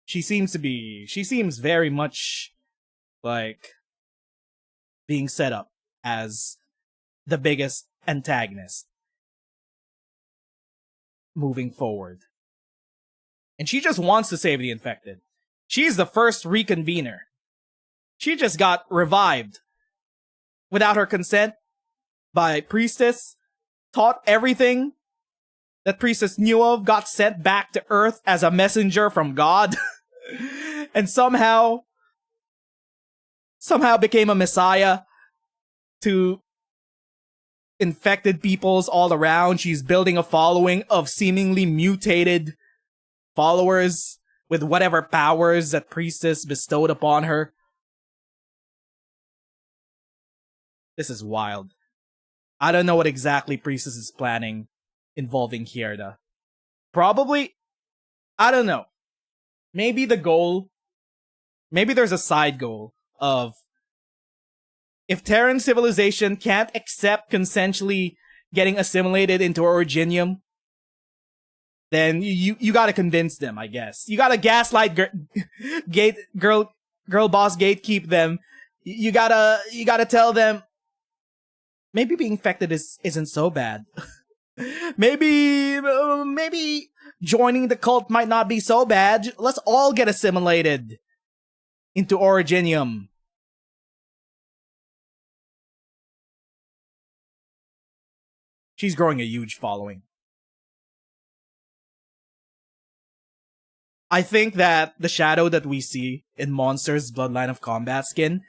She seems very much like being set up as the biggest antagonist moving forward. And she just wants to save the infected. She's the first reconvener. She just got revived without her consent by Priestess, taught everything that Priestess knew of, got sent back to Earth as a messenger from God, and somehow became a messiah to infected peoples all around. She's building a following of seemingly mutated followers with whatever powers that Priestess bestowed upon her. This is wild. I don't know what exactly Priestess is planning involving Hierda. Probably I don't know. Maybe the goal, maybe there's a side goal of if Terran civilization can't accept consensually getting assimilated into Originium, then you gotta convince them, I guess. You gotta gaslight girl boss gatekeep them. You gotta tell them maybe being infected isn't so bad. maybe joining the cult might not be so bad. Let's all get assimilated into Originium. She's growing a huge following. I think that the shadow that we see in Monster's Bloodline of Combat skin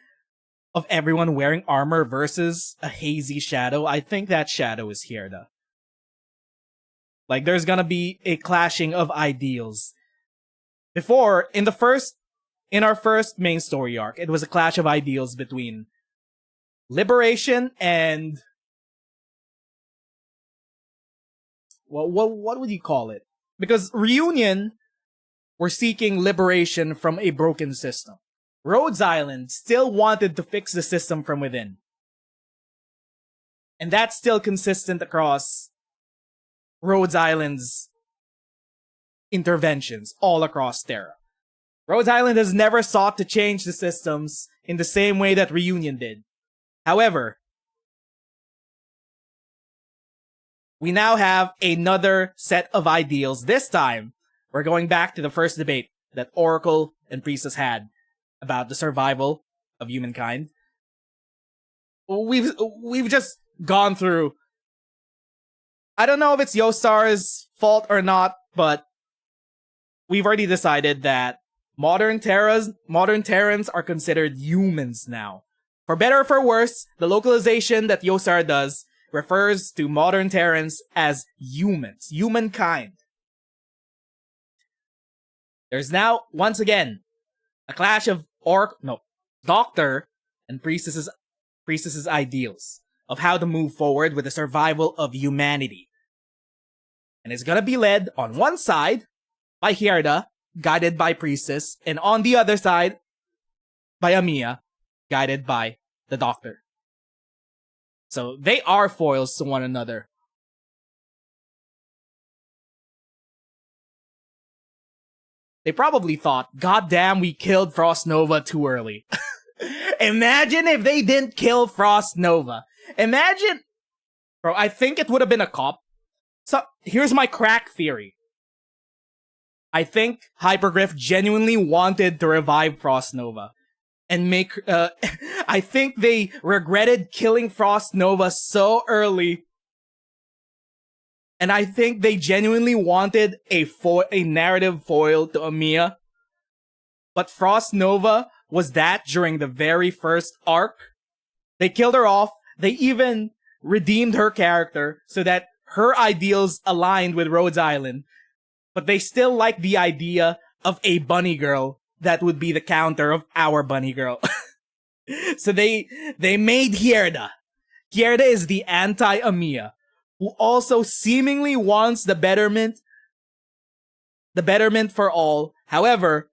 of everyone wearing armor versus a hazy shadow, I think that shadow is Hierda. Like, there's gonna be a clashing of ideals. Before, in our first main story arc, it was a clash of ideals between liberation and what would you call it? Because Reunion were seeking liberation from a broken system. Rhodes Island still wanted to fix the system from within. And that's still consistent across Rhodes Island's interventions all across Terra. Rhodes Island has never sought to change the systems in the same way that Reunion did. However, we now have another set of ideals. This time, we're going back to the first debate that Oracle and Priestess had about the survival of humankind. We've just gone through. I don't know if it's Yostar's fault or not, but we've already decided that modern Terrans are considered humans now. For better or for worse, the localization that Yostar does refers to modern Terrans as humans, humankind. There's now, once again, a clash of Doctor and Priestess's ideals of how to move forward with the survival of humanity. And it's gonna be led on one side by Hierda, guided by Priestess, and on the other side by Amiya, guided by the Doctor. So they are foils to one another. They probably thought, God damn, we killed Frost Nova too early. Imagine if they didn't kill Frost Nova. Imagine... Bro, I think it would have been a cop. So, here's my crack theory. I think Hypergriff genuinely wanted to revive Frost Nova. And make... I think they regretted killing Frost Nova so early. And I think they genuinely wanted a narrative foil to Amiya. But Frost Nova was that during the very first arc. They killed her off. They even redeemed her character so that her ideals aligned with Rhodes Island. But they still liked the idea of a bunny girl that would be the counter of our bunny girl. So they made Hierda. Hierda is the anti-Amiya, who also seemingly wants the betterment for all. However,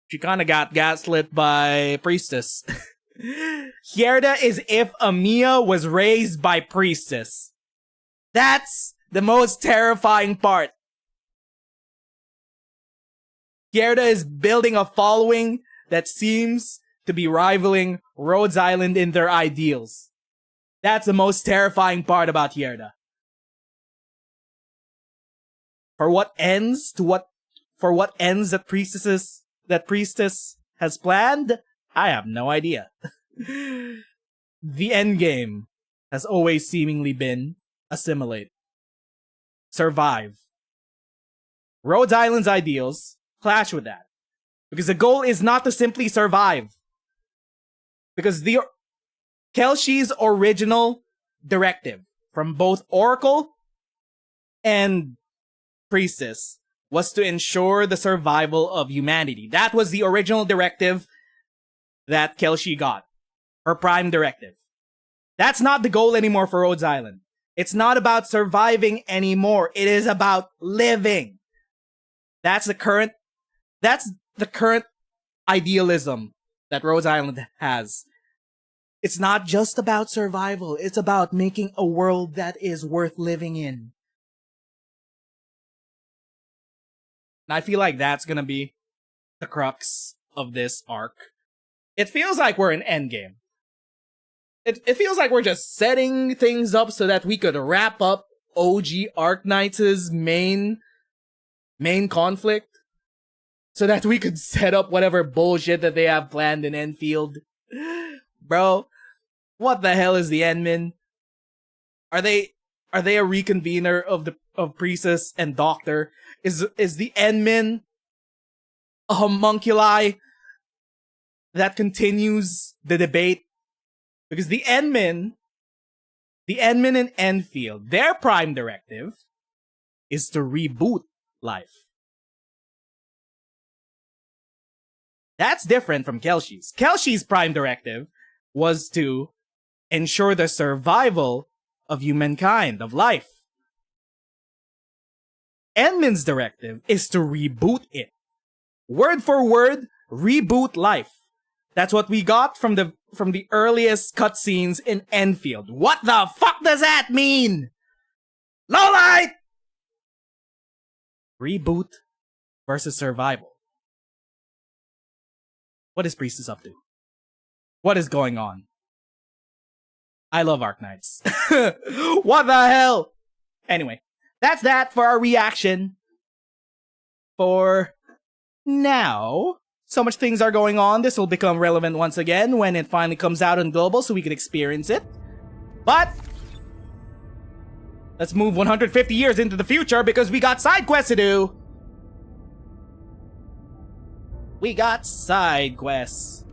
she kind of got gaslit by Priestess. Hierda is if Amiya was raised by Priestess. That's the most terrifying part. Hierda is building a following that seems to be rivaling Rhodes Island in their ideals. That's the most terrifying part about Hierda. For what ends that Priestess has planned, I have no idea. The end game has always seemingly been assimilate, survive. Rhodes Island's ideals clash with that, because the goal is not to simply survive. Because Kelshi's original directive from both Oracle and Priestess was to ensure the survival of humanity. That was the original directive that Kelshi got. Her prime directive. That's not the goal anymore for Rhodes Island. It's not about surviving anymore. It is about living. That's the current idealism that Rhodes Island has. It's not just about survival, it's about making a world that is worth living in. And I feel like that's gonna be the crux of this arc. It feels like we're in Endgame. It feels like we're just setting things up so that we could wrap up OG Arknights' main conflict. So that we could set up whatever bullshit that they have planned in Enfield. Bro, what the hell is the Endmin? Are they a reconvener of Priestess and Doctor? Is the Endmin a homunculi that continues the debate? Because the Endmin in Enfield, their prime directive is to reboot life. That's different from Kelshi's. Kelshi's prime directive was to ensure the survival of humankind, of life. Endmin's directive is to reboot it. Word for word, reboot life. That's what we got from the earliest cutscenes in Enfield. What the fuck does that mean? Lowlight! Reboot versus survival. What is Priestess up to? What is going on? I love Arknights. What the hell? Anyway, that's that for our reaction. For now, so much things are going on. This will become relevant once again when it finally comes out on global so we can experience it. But let's move 150 years into the future because we got side quests to do. We got side quests.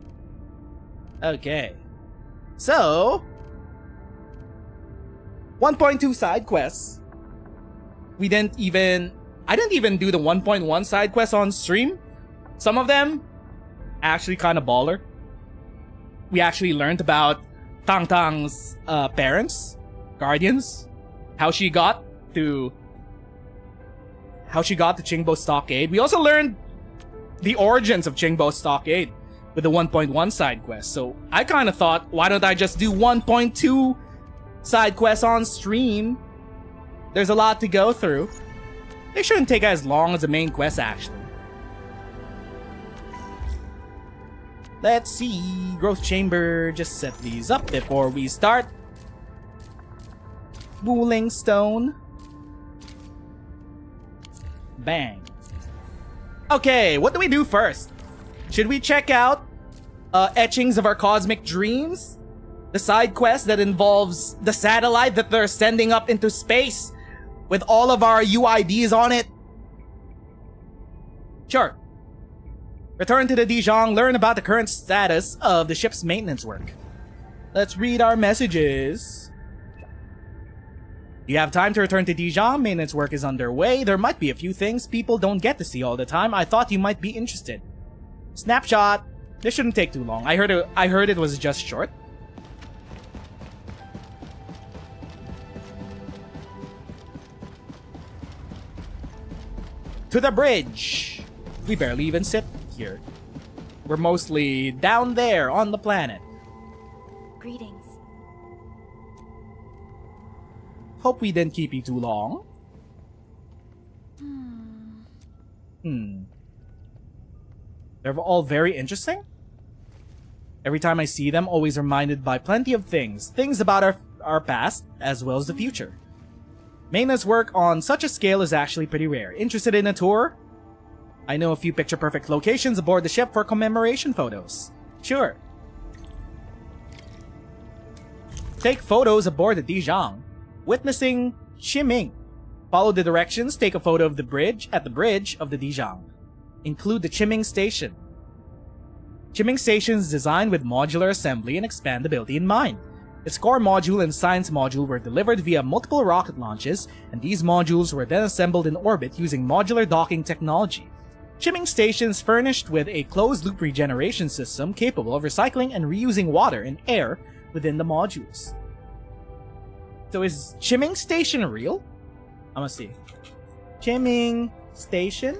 Okay. So 1.2 side quests. I didn't even do the 1.1 side quests on stream. Some of them actually kind of baller. We actually learned about Tang Tang's parents, guardians, how she got to Qingbo Stockade. We also learned the origins of Qingbo Stockade with the 1.1 side quest. So I kind of thought, why don't I just do 1.2 side quests on stream? There's a lot to go through. They shouldn't take as long as the main quest, actually. Let's see. Growth Chamber. Just set these up before we start. Booling Stone. Bang. Okay, what do we do first? Should we check out Etchings of Our Cosmic Dreams? The side quest that involves the satellite that they're sending up into space with all of our UIDs on it? Sure. Return to the Dijon, learn about the current status of the ship's maintenance work. Let's read our messages. You have time to return to Dijon, maintenance work is underway. There might be a few things people don't get to see all the time. I thought you might be interested. Snapshot. This shouldn't take too long. I heard it was just short. To the bridge. We barely even sit here. We're mostly down there on the planet. Greetings. Hope we didn't keep you too long. They're all very interesting. Every time I see them, always reminded by plenty of things. Things about our past, as well as the future. Maintenance work on such a scale is actually pretty rare. Interested in a tour? I know a few picture-perfect locations aboard the ship for commemoration photos. Sure. Take photos aboard the Dijon. Witnessing Chiming. Follow the directions, take a photo of the bridge of the Dijon. Include the Chiming Station. Chiming Station is designed with modular assembly and expandability in mind. Its core module and science module were delivered via multiple rocket launches, and these modules were then assembled in orbit using modular docking technology. Chiming Station is furnished with a closed-loop regeneration system capable of recycling and reusing water and air within the modules. So is Chiming Station real? I'm gonna see. Chiming Station?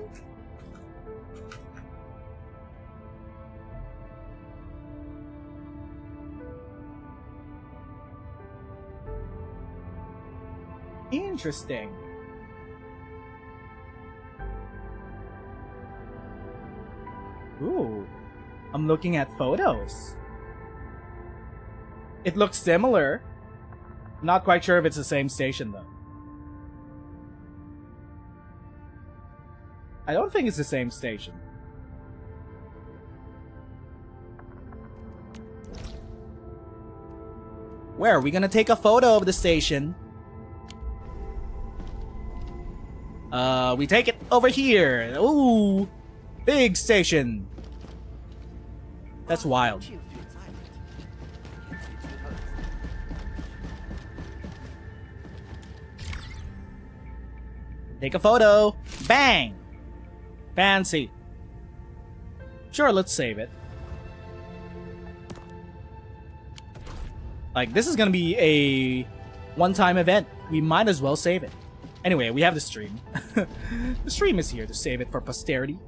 Interesting. Ooh. I'm looking at photos. It looks similar. Not quite sure if it's the same station though. I don't think it's the same station. Where are we gonna take a photo of the station? We take it over here. Ooh, big station. That's wild. Take a photo. Bang! Fancy. Sure, let's save it. Like, this is gonna be a one-time event. We might as well save it. Anyway, we have the stream. The stream is here to save it for posterity.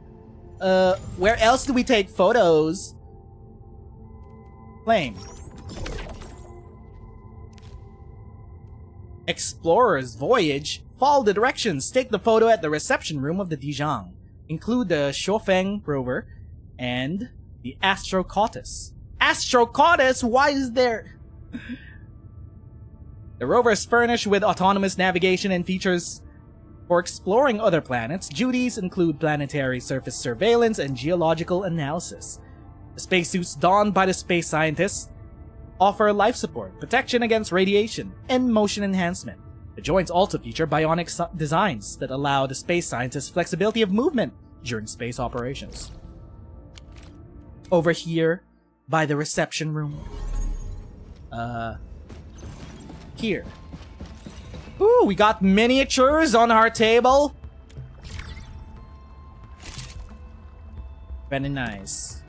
Where else do we take photos? Flame. Explorer's Voyage. Follow the directions. Take the photo at the reception room of the Dijon. Include the Shofeng rover and the Astrocotis. Astrocotis? Why is there... The rover is furnished with autonomous navigation and features for exploring other planets. Duties include planetary surface surveillance and geological analysis. The spacesuits donned by the space scientists offer life support, protection against radiation, and motion enhancement. The joints also feature bionic designs that allow the space scientists flexibility of movement during space operations. Over here, by the reception room. Here. Ooh, we got miniatures on our table. Very nice.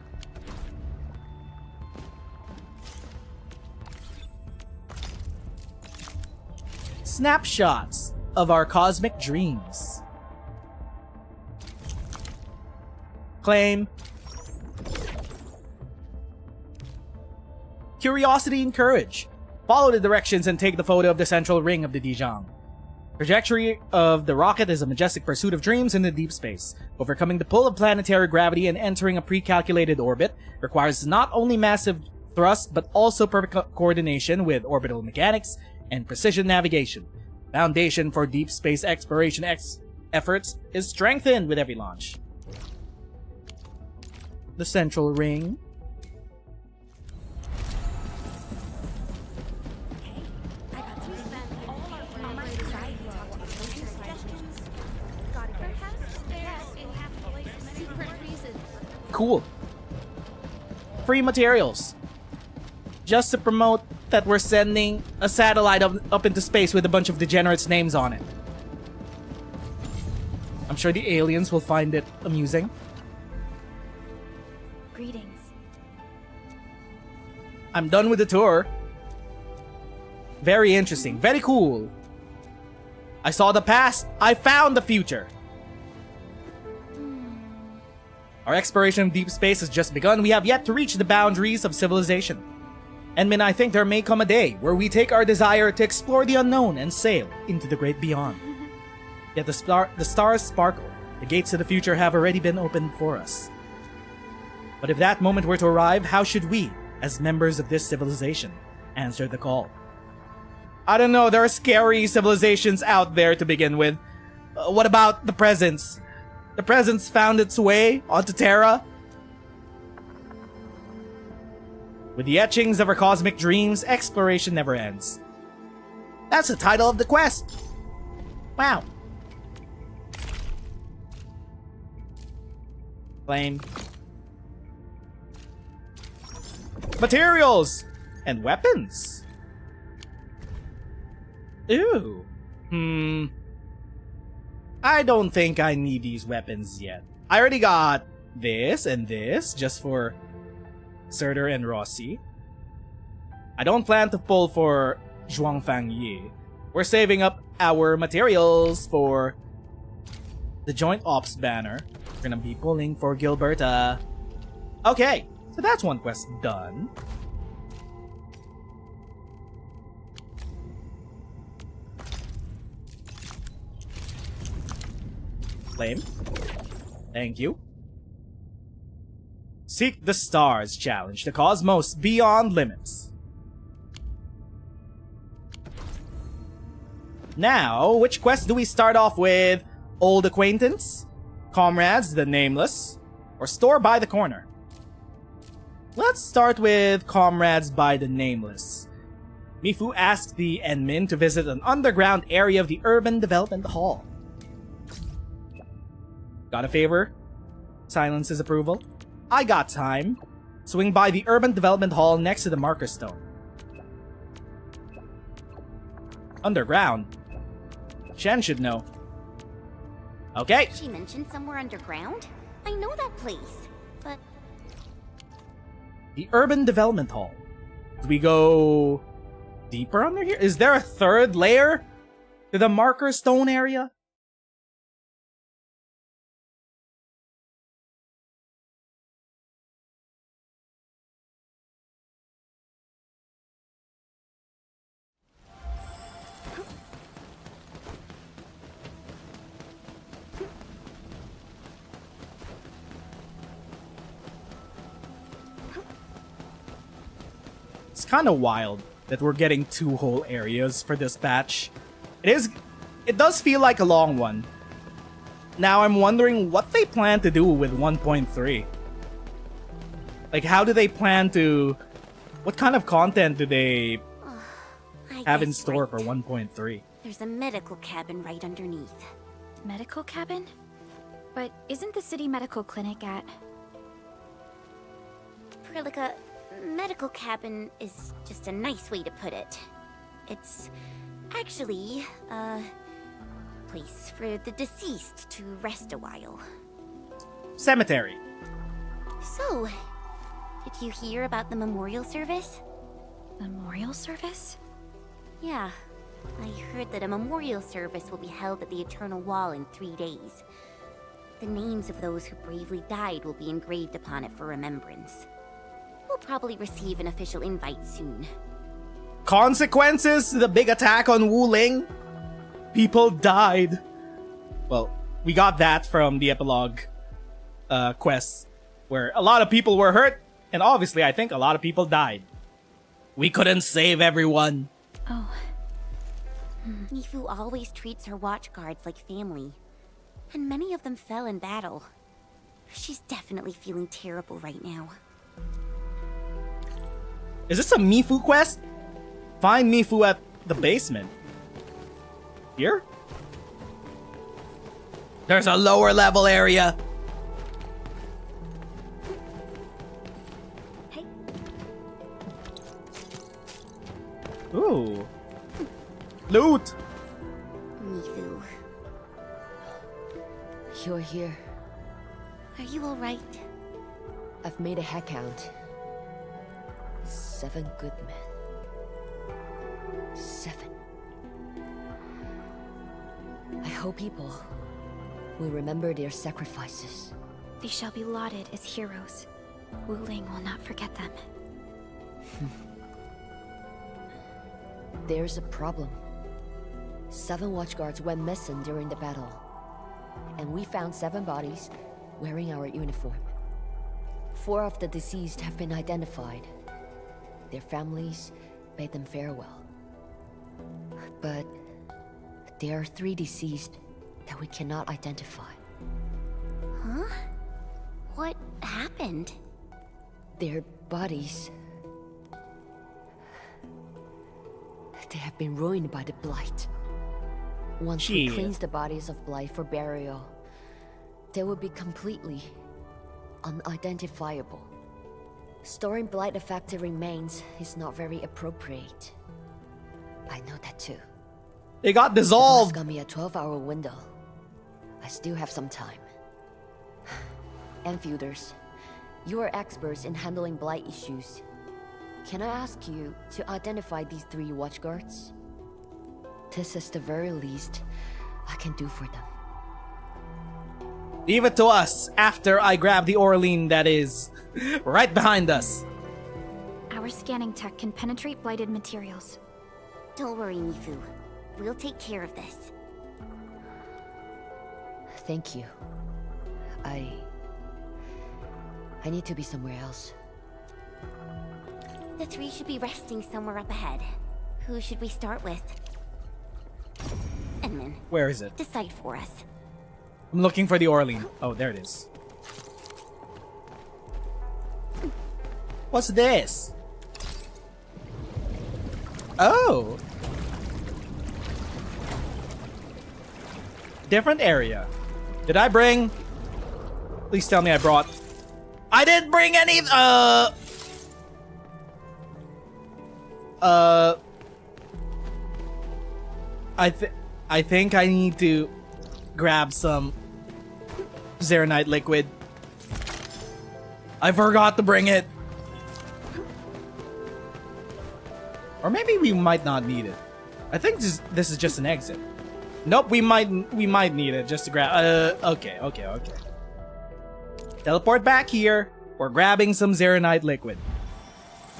Snapshots of our cosmic dreams. Claim. Curiosity and courage. Follow the directions and take the photo of the central ring of the Dijon. Trajectory of the rocket is a majestic pursuit of dreams in the deep space. Overcoming the pull of planetary gravity and entering a pre-calculated orbit requires not only massive thrust but also perfect coordination with orbital mechanics and precision navigation. Foundation for deep space exploration efforts is strengthened with every launch. The central ring. Cool. Free materials. Just to promote that we're sending a satellite up into space with a bunch of degenerates' names on it. I'm sure the aliens will find it amusing. Greetings. I'm done with the tour. Very interesting. Very cool. I saw the past. I found the future. Our exploration of deep space has just begun. We have yet to reach the boundaries of civilization. And I think there may come a day where we take our desire to explore the unknown and sail into the great beyond. Yet the stars sparkle. The gates to the future have already been opened for us. But if that moment were to arrive, how should we, as members of this civilization, answer the call? I don't know, there are scary civilizations out there to begin with. What about the presence? The presence found its way onto Terra. With the etchings of our cosmic dreams, exploration never ends. That's the title of the quest. Wow. Flame. Materials! And weapons. Ooh. I don't think I need these weapons yet. I already got this and this just for Surtur and Rossi. I don't plan to pull for Zhuangfang Yi. We're saving up our materials for the Joint Ops banner. We're gonna be pulling for Gilberta. Okay, so that's one quest done. Flame. Thank you. Seek the stars, challenge the cosmos beyond limits. Now, which quest do we start off with? Old acquaintance, comrades the nameless, or store by the corner? Let's start with comrades by the nameless. Mifu asked the Enmin to visit an underground area of the Urban Development Hall. Got a favor? Silence his approval. I got time. Swing by the Urban Development Hall next to the marker stone. Underground? Shen should know. Okay. She mentioned somewhere underground? I know that place, but... The Urban Development Hall. Do we go deeper under here? Is there a third layer to the marker stone area? It's kind of wild that we're getting 2 whole areas for this patch. It does feel like a long one. Now I'm wondering what they plan to do with 1.3. Like, how do they plan to... What kind of content do they have in store for 1.3? There's a medical cabin right underneath. Medical cabin? But isn't the city medical clinic at... Prilika, medical cabin is just a nice way to put it. It's actually a place for the deceased to rest a while. Cemetery. So, did you hear about the memorial service? Memorial service? Yeah, I heard that a memorial service will be held at the Eternal Wall in 3 days. The names of those who bravely died will be engraved upon it for remembrance. We'll probably receive an official invite soon. Consequences to the big attack on Wu Ling? People died. Well, we got that from the epilogue quests, where a lot of people were hurt, and obviously I think a lot of people died. We couldn't save everyone. Oh. Mifu always treats her watch guards like family, and many of them fell in battle. She's definitely feeling terrible right now. Is this a Mifu quest? Find Mifu at the basement. Here? There's a lower level area. Hey. Ooh. Loot. Mifu, You're here. are you alright? I've made a head count. 7 good men. 7. I hope people will remember their sacrifices. They shall be lauded as heroes. Wu Ling will not forget them. There's a problem. 7 watchguards went missing during the battle. And we found 7 bodies wearing our uniform. 4 of the deceased have been identified. Their families bade them farewell. But there are 3 deceased that we cannot identify. Huh? What happened? Their bodies... they have been ruined by the Blight. Once we cleanse the bodies of Blight for burial, they will be completely unidentifiable. Storing Blight-affected remains is not very appropriate. I know that too. They got The boss dissolved. got me a 12-hour window. I still have some time. Enfielders, you are experts in handling Blight issues. Can I ask you to identify these 3 watchguards? This is the very least I can do for them. Leave it to us after I grab the Orlean that is right behind us. Our scanning tech can penetrate blighted materials. Don't worry, Mifu. We'll take care of this. Thank you. I need to be somewhere else. The three should be resting somewhere up ahead. Who should we start with? Edmund, Where is it? decide for us. I'm looking for the Orlean. Oh, there it is. What's this? Oh! Different area. Did I bring... Please tell me I brought... I didn't bring any... I think I need to grab some Zeronite liquid. I forgot to bring it. Or maybe we might not need it. I think this is just an exit. Nope, we might need it just to grab. Okay. Teleport back here. We're grabbing some Zeronite liquid.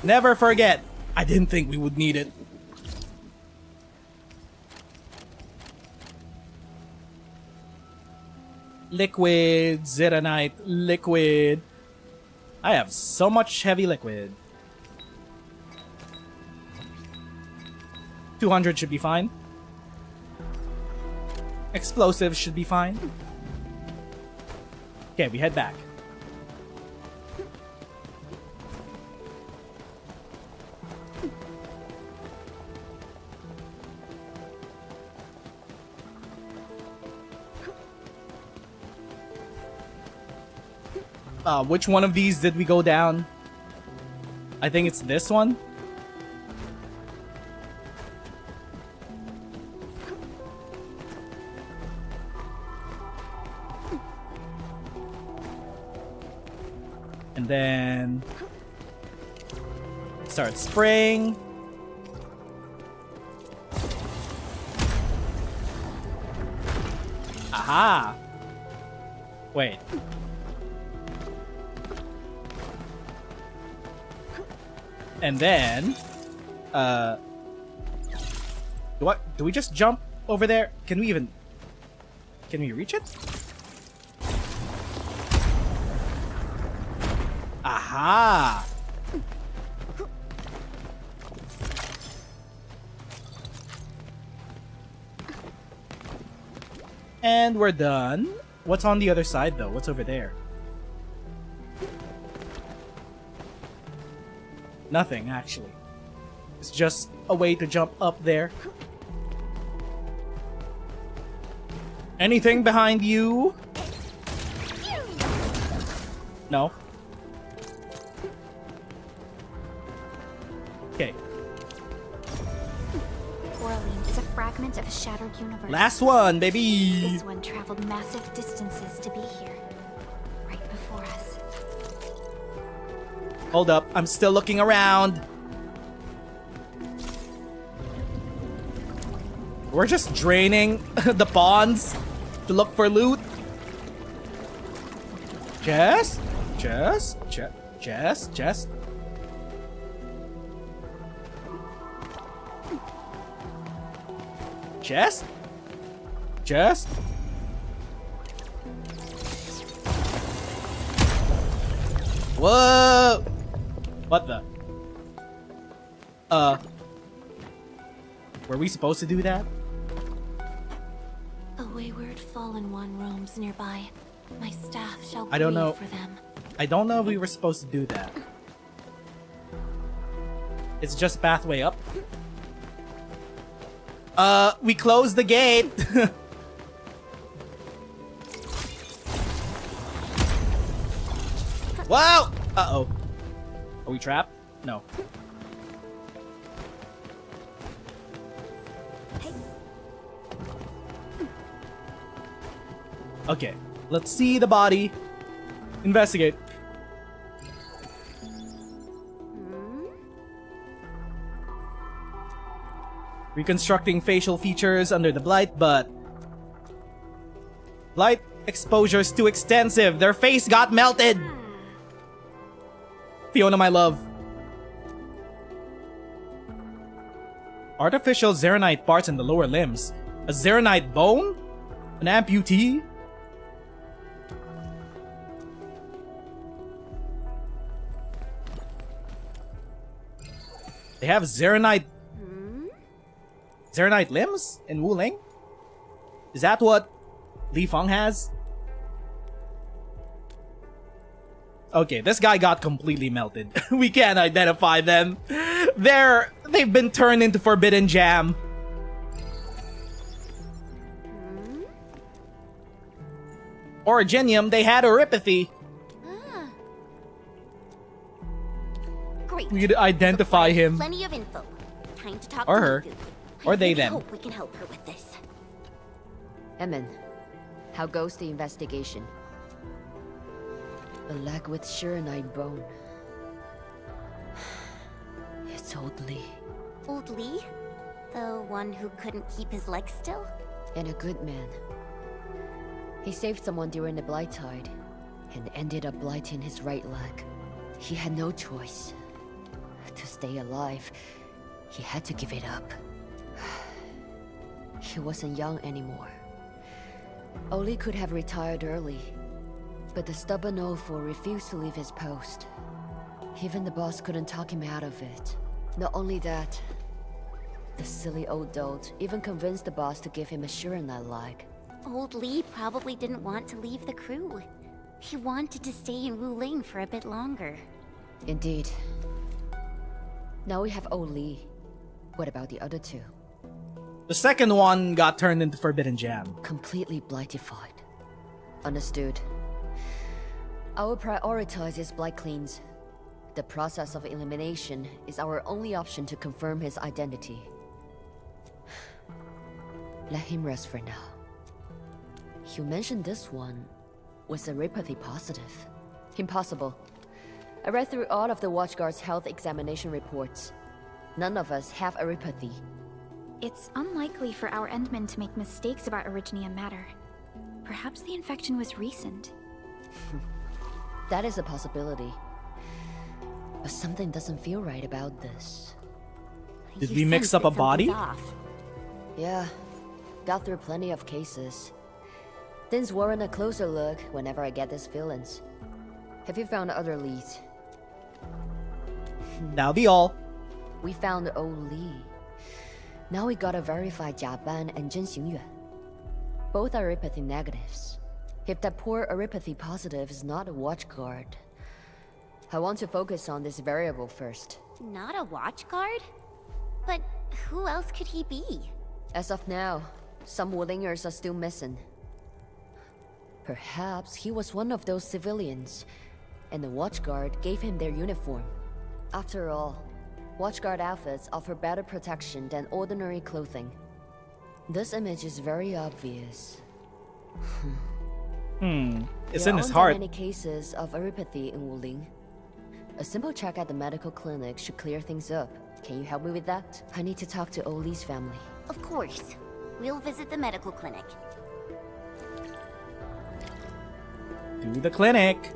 Never forget, I didn't think we would need it. Liquid, Zeronite, liquid. I have so much heavy liquid. 200 should be fine. Explosives should be fine. Okay, we head back. Which one of these did we go down? I think it's this one. And then start spraying. Aha! Wait. And then, do we just jump over there? Can we reach it? Aha! And we're done. What's on the other side though? What's over there? Nothing, actually. It's just a way to jump up there. Anything behind you? No. Okay. Orlean is a fragment of a shattered universe. Last one, baby! This one traveled massive distances to be here. Right before us. Hold up, I'm still looking around. We're just draining the ponds to look for loot. Chest? Chest? Chest? Chest? Chest? Chest? Whoa! What the? Were we supposed to do that? A wayward fallen one roams nearby. My staff shall I don't grieve know. for them. I don't know if we were supposed to do that. It's just pathway up. We closed the gate. Wow! Uh-oh. Are we trapped? No. Okay, let's see the body. Investigate. Reconstructing facial features under the blight, but blight exposure is too extensive. Their face got melted. Fiona, my love. Artificial Zeronite parts in the lower limbs. A Zeronite bone? An amputee? They have Zeronite limbs in Wuling? Is that what Li Feng has? Okay, this guy got completely melted. We can't identify them. They've been turned into forbidden jam. Originium, they had oropathy. Great. We could identify him. Plenty of info. Time to talk Or to her. Nezeru. Or I they really them. hope we can help her with this. Emin, how goes the investigation? A leg with Shiranite bone. It's old Lee. Old Lee? The one who couldn't keep his legs still? And a good man. He saved someone during the blight tide, and ended up blighting his right leg. He had no choice. To stay alive, he had to give it up. He wasn't young anymore. Oli could have retired early, but the stubborn Ofor refused to leave his post. Even the boss couldn't talk him out of it. Not only that, the silly old dolt even convinced the boss to give him a Shiranite leg. Old Lee probably didn't want to leave the crew. He wanted to stay in Wuling for a bit longer. Indeed. Now we have old Lee. What about the other two? The second one got turned into forbidden jam. Completely blightified. Understood. I will prioritize his blight cleans. The process of elimination is our only option to confirm his identity. Let him rest for now. You mentioned this one was oropathy positive. Impossible. I read through all of the Watchguard's health examination reports. None of us have oropathy. It's unlikely for our Endmen to make mistakes about originium matter. Perhaps the infection was recent. That is a possibility. But something doesn't feel right about this. Did You we mix sense up that a body? something's off. Yeah, got through plenty of cases. Things warrant a closer look whenever I get these feelings. Have you found other leads? That'll be all. We found old Lee. Now we gotta verify Jia Ban and Zhen Xingyue. Both are oropathy negatives. If that poor oropathy positive is not a watchguard, I want to focus on this variable first. Not a watchguard? But who else could he be? As of now, some Wulingers are still missing. Perhaps he was one of those civilians, and the watchguard gave him their uniform. After all, watchguard outfits offer better protection than ordinary clothing. This image is very obvious. It's in his There heart. aren't many cases of oropathy in Wuling. A simple check at the medical clinic should clear things up. Can you help me with that? I need to talk to Oli's family. Of course. We'll visit the medical clinic. To the clinic.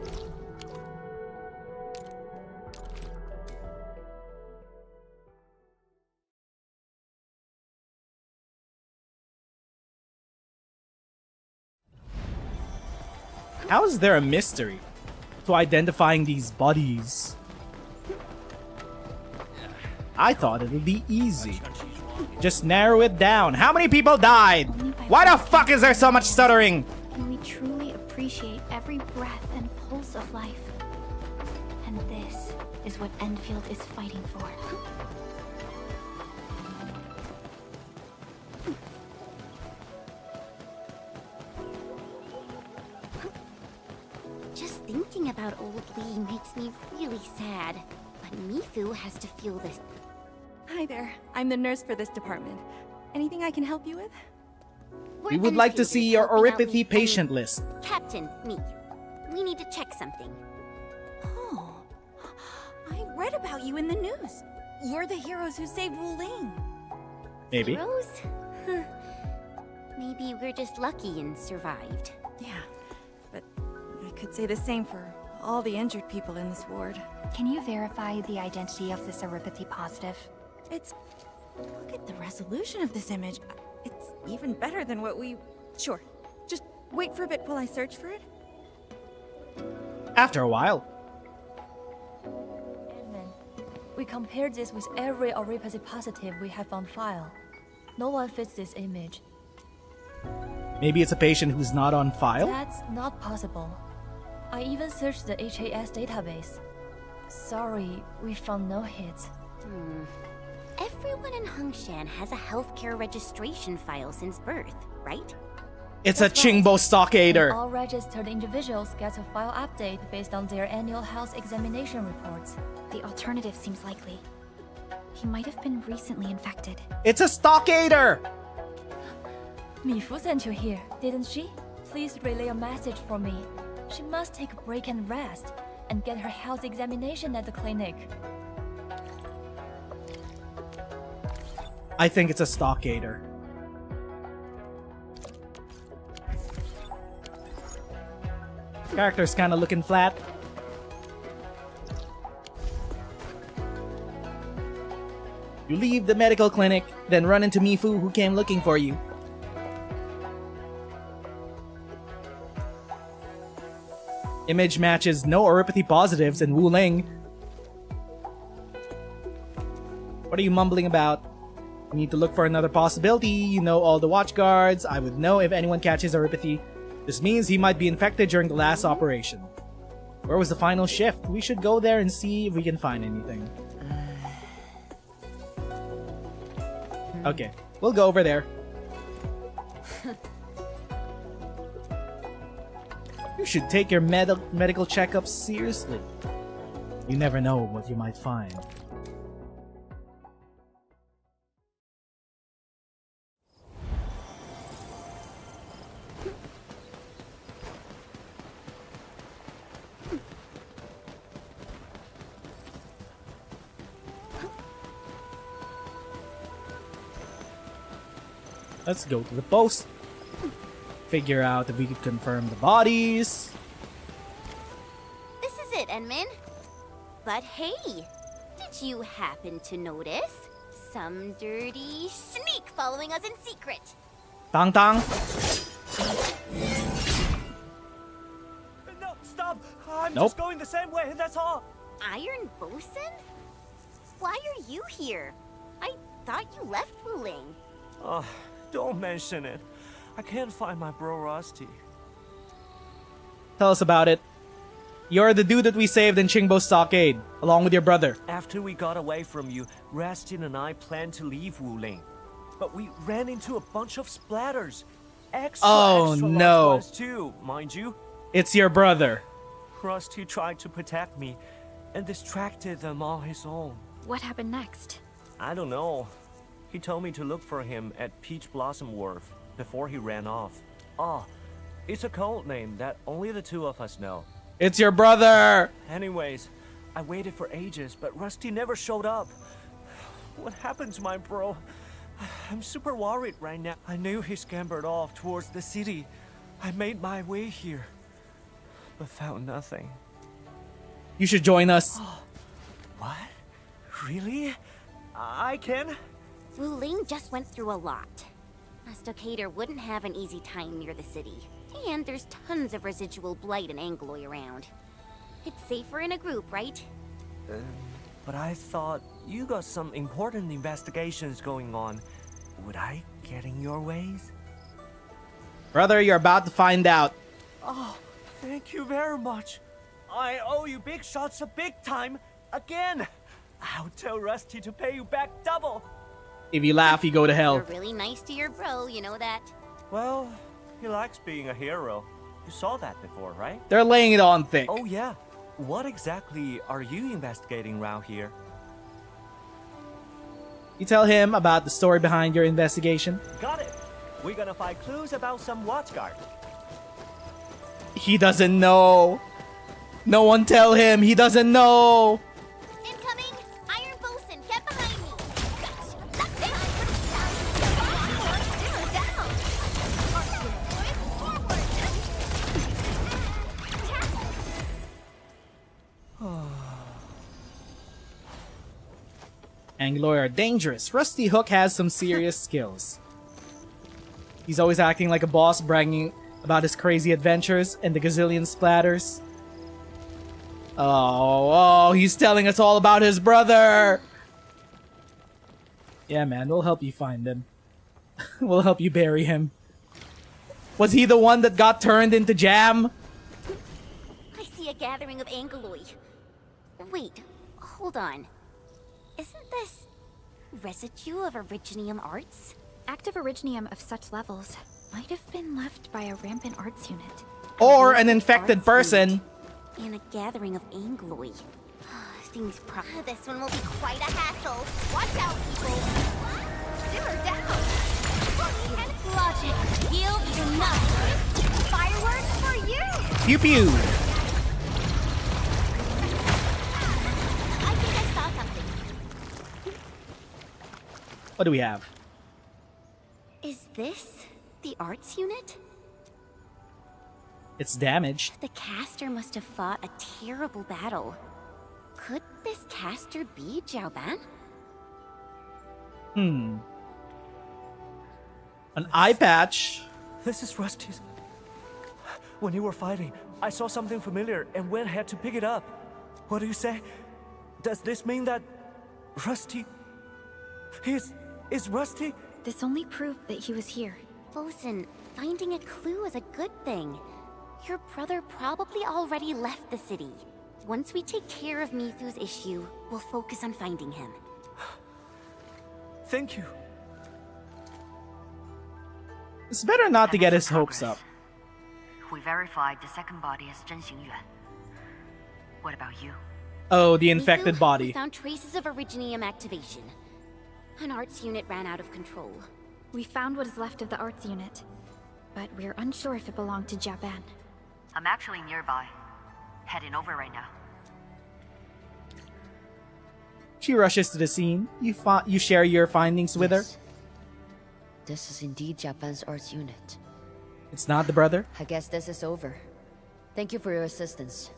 How is there a mystery to identifying these bodies? I thought it would be easy. Just narrow it down. How many people died? Why the fuck is there so much stuttering? And we truly appreciate every breath and pulse of life. And this is what Endfield is fighting for. Just thinking about old Lee makes me really sad. But Mifu has to feel this. Hi there. I'm the nurse for this department. Anything I can help you with? We would like to see your oropathy patient list. Captain, me. We need to check something. Oh, I read about you in the news. You're the heroes who saved Wuling. Maybe. Heroes? Maybe we're just lucky and survived. Yeah, but I could say the same for all the injured people in this ward. Can you verify the identity of this oropathy positive? It's... Look at the resolution of this image. It's even better than what we... Sure. Just wait for a bit while I search for it. After a while. We compared this with every Oripathy positive we have on file. No one fits this image. Maybe it's a patient who's not on file? That's not possible. I even searched the HAS database. Sorry, we found no hits. Everyone in Hongshan has a healthcare registration file since birth, right? It's a That's right. Chingbo Stockader. All registered individuals get a file update based on their annual health examination reports. The alternative seems likely. He might have been recently infected. It's a Stockader! Mifu sent you here, didn't she? Please relay a message for me. She must take a break and rest, and get her health examination at the clinic. I think it's a Stockader. Character's kinda looking flat. You leave the medical clinic, then run into Mifu who came looking for you. Image matches no Oripathy positives in Wu Ling. What are you mumbling about? You need to look for another possibility. You know all the watch guards. I would know if anyone catches Oripathy. This means he might be infected during the last operation. Where was the final shift? We should go there and see if we can find anything. Okay, we'll go over there. You should take your medical checkups seriously. You never know what you might find. Let's go to the post. Figure out if we could confirm the bodies. This is it, Enmin. But hey, did you happen to notice some dirty sneak following us in secret? Tang Tang. No, stop! I'm Nope. just going the same way, that's all! Iron Bosun? Why are you here? I thought you left Wuling. Oh, don't mention it. I can't find my bro Rusty. Tell us about it. You're the dude that we saved in Chingbo Stockade, along with your brother. After we got away from you, Rastin and I planned to leave Wuling. But we ran into a bunch of splatters. Extra large no. ones too, mind you. It's your brother. Rusty tried to protect me and distracted them on his own. What happened next? I don't know. He told me to look for him at Peach Blossom Wharf before he ran off. Oh, it's a code name that only the two of us know. It's your brother! Anyways, I waited for ages, but Rusty never showed up. What happened to my bro? I'm super worried right now. I knew he scampered off towards the city. I made my way here, but found nothing. You should join us. What? Really? I can? Wuling just went through a lot. A stockader wouldn't have an easy time near the city. And there's tons of residual blight and angloy around. It's safer in a group, right? But I thought you got some important investigations going on. Would I get in your ways? Brother, you're about to find out. Oh, thank you very much. I owe you big shots of big time again. I'll tell Rusty to pay you back double. If you laugh, you go to hell. You're really nice to your bro, you know that? Well, he likes being a hero. You saw that before, right? They're laying it on thick. Oh yeah. What exactly are you investigating around here? You tell him about the story behind your investigation. Got it. We're gonna find clues about some watchguard. He doesn't know. No one tell him. He doesn't know. Incoming! Iron Bosun, get behind me! Angloy are dangerous. Rusty Hook has some serious skills. He's always acting like a boss, bragging about his crazy adventures and the gazillion splatters. Oh, he's telling us all about his brother. Yeah, man, we'll help you find him. We'll help you bury him. Was he the one that got turned into jam? I see a gathering of Angeloi. Wait, hold on. Isn't this residue of Originium arts? Active Originium of such levels might have been left by a rampant arts unit. Or an infected person. And a gathering of Angeloi. This one will be quite a hassle. Watch out, people. Simmer down. Logic yields to nothing. Fireworks for you. Pew pew. I think I saw something. What do we have? Is this the arts unit? It's damaged. The caster must have fought a terrible battle. Could this caster be Jiaoban? An eye patch. This is Rusty's. When you were fighting, I saw something familiar and went ahead to pick it up. What do you say? Does this mean that Rusty is Rusty? This only proved that he was here. Bosun, finding a clue is a good thing. Your brother probably already left the city. Once we take care of Mithu's issue, we'll focus on finding him. Thank you. It's better not to get his hopes up. We verified the second body as Zhen Xingyuan. What about you? Oh, the infected Mithu, body. We found traces of Originium activation. An arts unit ran out of control. We found what is left of the arts unit, but we're unsure if it belonged to Jiaoban. I'm actually nearby. Heading over right now. She rushes to the scene. You share your findings with her. This is indeed Japan's arts unit. It's not the brother. I guess this is over. Thank you for your assistance.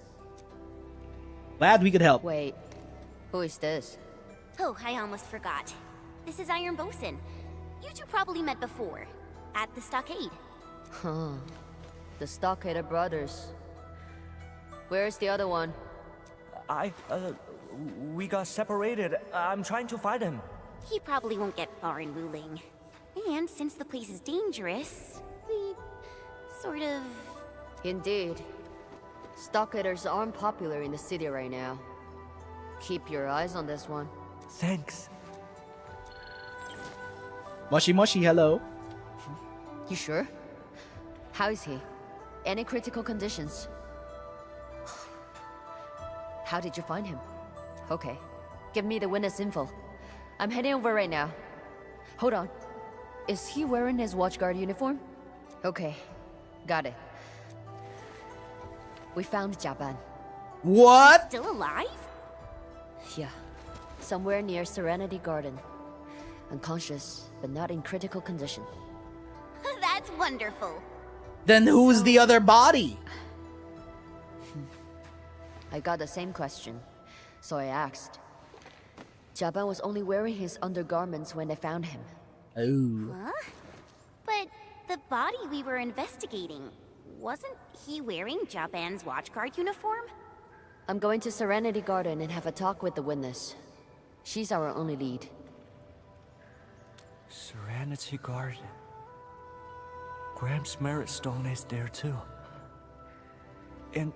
Glad we could help. Wait, who is this? Oh, I almost forgot. This is Iron Bosun. You two probably met before, at the stockade. Huh. The Stockade brothers. Where's the other one? We got separated. I'm trying to find him. He probably won't get far in Wuling. And since the place is dangerous, we sort of... Indeed. Stockaders aren't popular in the city right now. Keep your eyes on this one. Thanks. Moshi Moshi, hello. You sure? How is he? Any critical conditions? How did you find him? Okay. Give me the witness info. I'm heading over right now. Hold on. Is he wearing his watchguard uniform? Okay. Got it. We found Jiaoban. What? Still alive? Yeah. Somewhere near Serenity Garden. Unconscious, but not in critical condition. That's wonderful. Then who's the other body? I got the same question, so I asked. Jiaoban was only wearing his undergarments when they found him. Oh. Huh? But the body we were investigating, wasn't he wearing Jiaoban's watchguard uniform? I'm going to Serenity Garden and have a talk with the witness. She's our only lead. Serenity Garden. Graham's merit stone is there too. And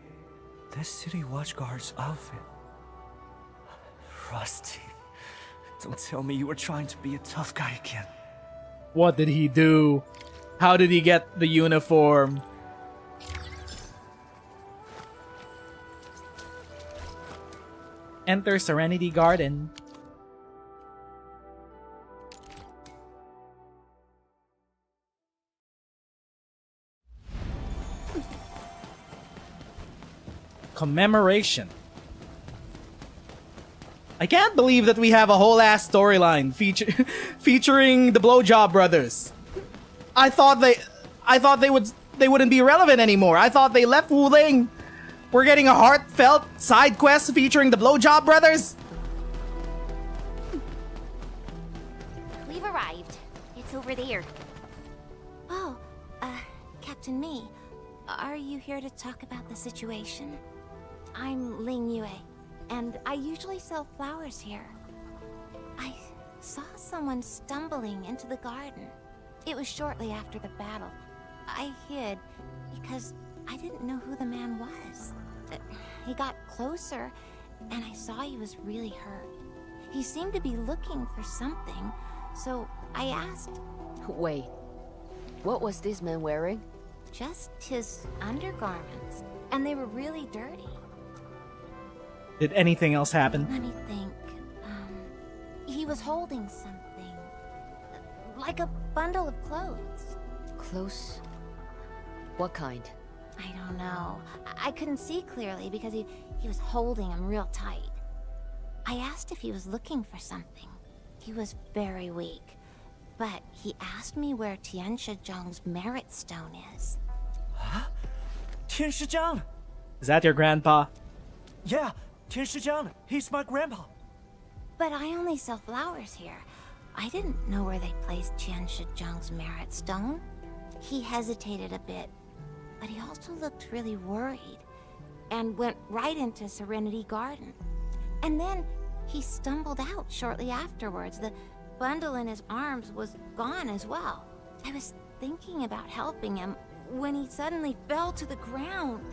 this city watchguard's outfit. Rusty. Don't tell me you were trying to be a tough guy again. What did he do? How did he get the uniform? Enter Serenity Garden. Commemoration. I can't believe that we have a whole ass storyline featuring the Blowjob brothers. I thought they wouldn't be relevant anymore. I thought they left Wuling. We're getting a heartfelt side quest featuring the Blowjob brothers. We've arrived. It's over there. Oh, Captain Me, are you here to talk about the situation? I'm Ling Yue, and I usually sell flowers here. I saw someone stumbling into the garden. It was shortly after the battle. I hid because I didn't know who the man was. He got closer, and I saw he was really hurt. He seemed to be looking for something, so I asked. Wait. What was this man wearing? Just his undergarments, and they were really dirty. Did anything else happen? Let me think. He was holding something. Like a bundle of clothes. Close? What kind? I don't know. I couldn't see clearly because he was holding them real tight. I asked if he was looking for something. He was very weak. But he asked me where Tian Shizhong's merit stone is. Huh? Tian Shizhong! Is that your grandpa? Yeah, Tian Shizhong. He's my grandpa. But I only sell flowers here. I didn't know where they placed Tian Shizhong's merit stone. He hesitated a bit, but he also looked really worried and went right into Serenity Garden. And then he stumbled out shortly afterwards. The bundle in his arms was gone as well. I was thinking about helping him when he suddenly fell to the ground.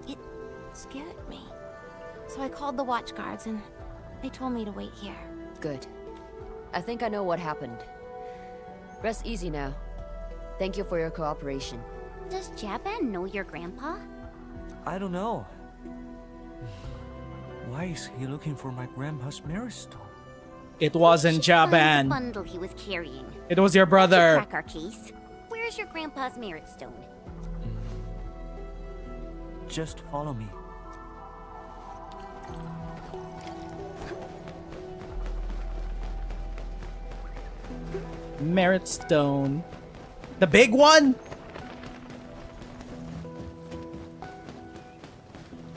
It scared me. So I called the watch guards and they told me to wait here. Good. I think I know what happened. Rest easy now. Thank you for your cooperation. Does Jaban know your grandpa? I don't know. Why is he looking for my grandpa's merit stone? It wasn't Find the Jaban. bundle he was carrying. It was your That should brother. crack our case. Where's your grandpa's merit stone? Just follow me. Merit stone. The big one?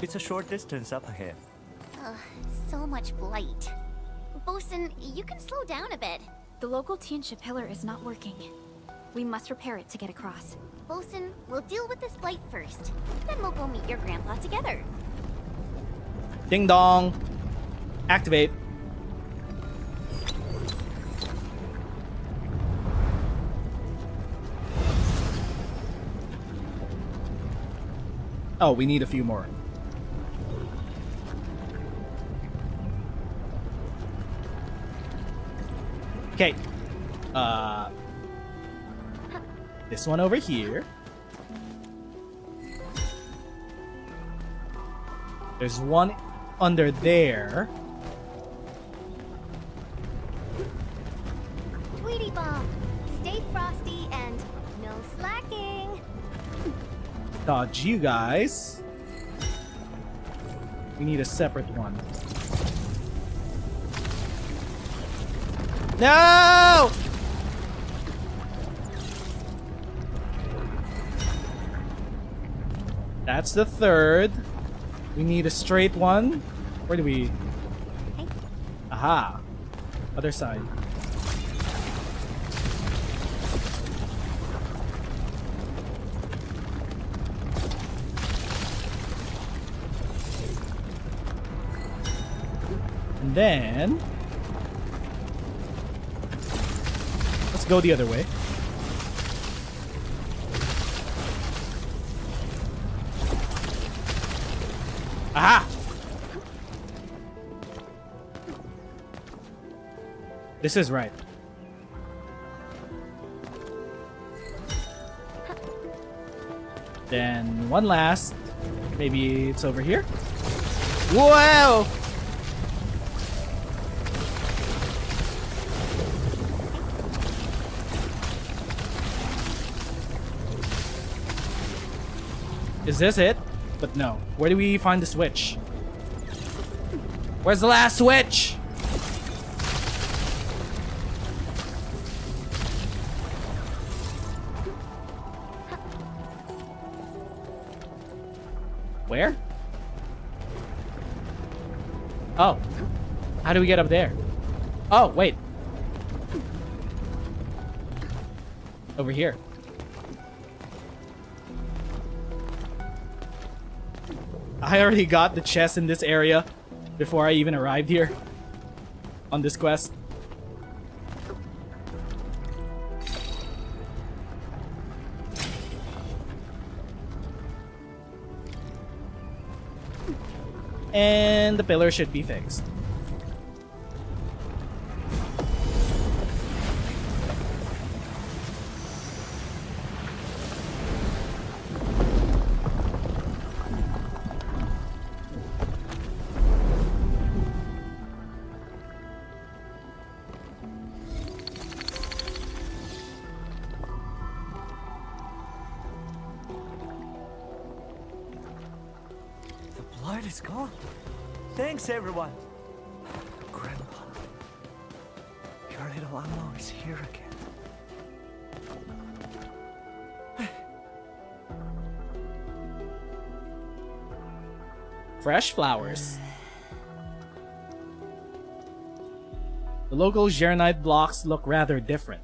It's a short distance up ahead. Ugh, so much blight. Bosun, you can slow down a bit. The local Tianxia pillar is not working. We must repair it to get across. Bosun, we'll deal with this blight first. Then we'll go meet your grandpa together. Ding dong. Activate. Oh, we need a few more. Okay. This one over here. There's one under there. Tweety Bomb, stay frosty and no slacking. Dodge you guys. We need a separate one. No! That's the third. We need a straight one. Where do we... Aha. Other side. And then... let's go the other way. Aha! This is right. Then one last. Maybe it's over here. Whoa! Is this it? But no. Where do we find the switch? Where's the last switch? Where? Oh. How do we get up there? Oh, wait. Over here. I already got the chest in this area before I even arrived here on this quest. And the pillar should be fixed. Blood is gone. Thanks, everyone. Grandpa, your little Amo is here again. Fresh flowers. The local Gernite blocks look rather different.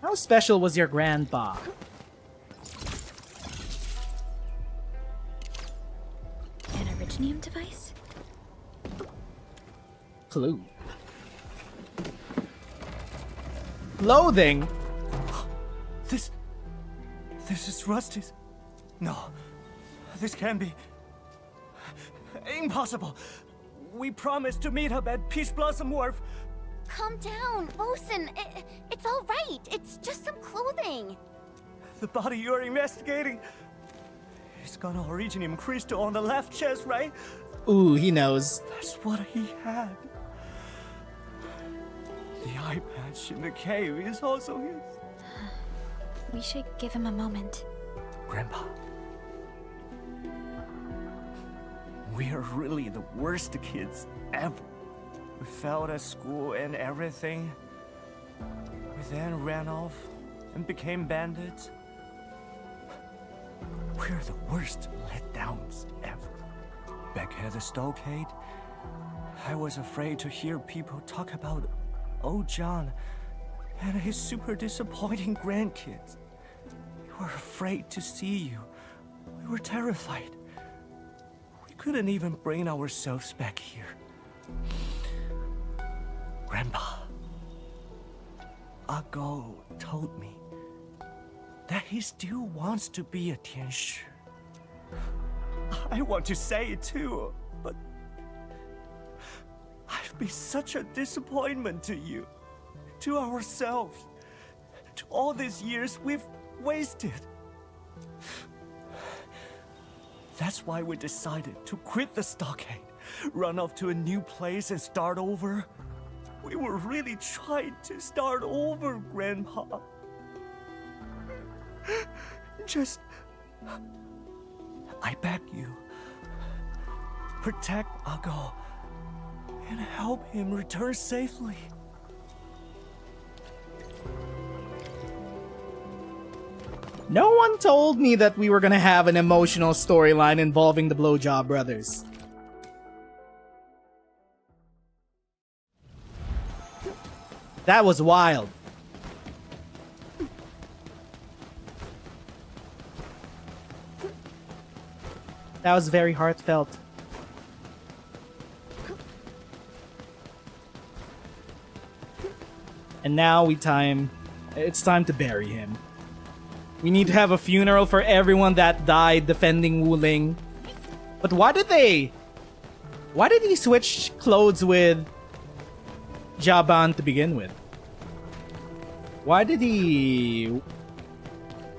How special was your grandpa? Name device? Clue. Clothing? This is Rusty's. No, this can't be. Impossible. We promised to meet up at Peach Blossom Wharf. Calm down, Bosun. It's all right. It's just some clothing. The body you're investigating. He's got an Originium crystal on the left chest, right? Ooh, he knows. That's what he had. The eye patch in the cave is also his. We should give him a moment. Grandpa. We are really the worst kids ever. We failed at school and everything. We then ran off and became bandits. We're the worst letdowns ever. Back at the stockade, I was afraid to hear people talk about old John and his super disappointing grandkids. We were afraid to see you. We were terrified. We couldn't even bring ourselves back here. Grandpa, Ago told me that he still wants to be a Tianshi. I want to say it too, but I've been such a disappointment to you, to ourselves, to all these years we've wasted. That's why we decided to quit the stockade, run off to a new place and start over. We were really trying to start over, Grandpa. Just... I beg you, protect Ago and help him return safely. No one told me that we were gonna have an emotional storyline involving the Blowjob brothers. That was wild. That was very heartfelt. And now it's time to bury him. We need to have a funeral for everyone that died defending Wuling. But why did he switch clothes with Jaban to begin with? Why did he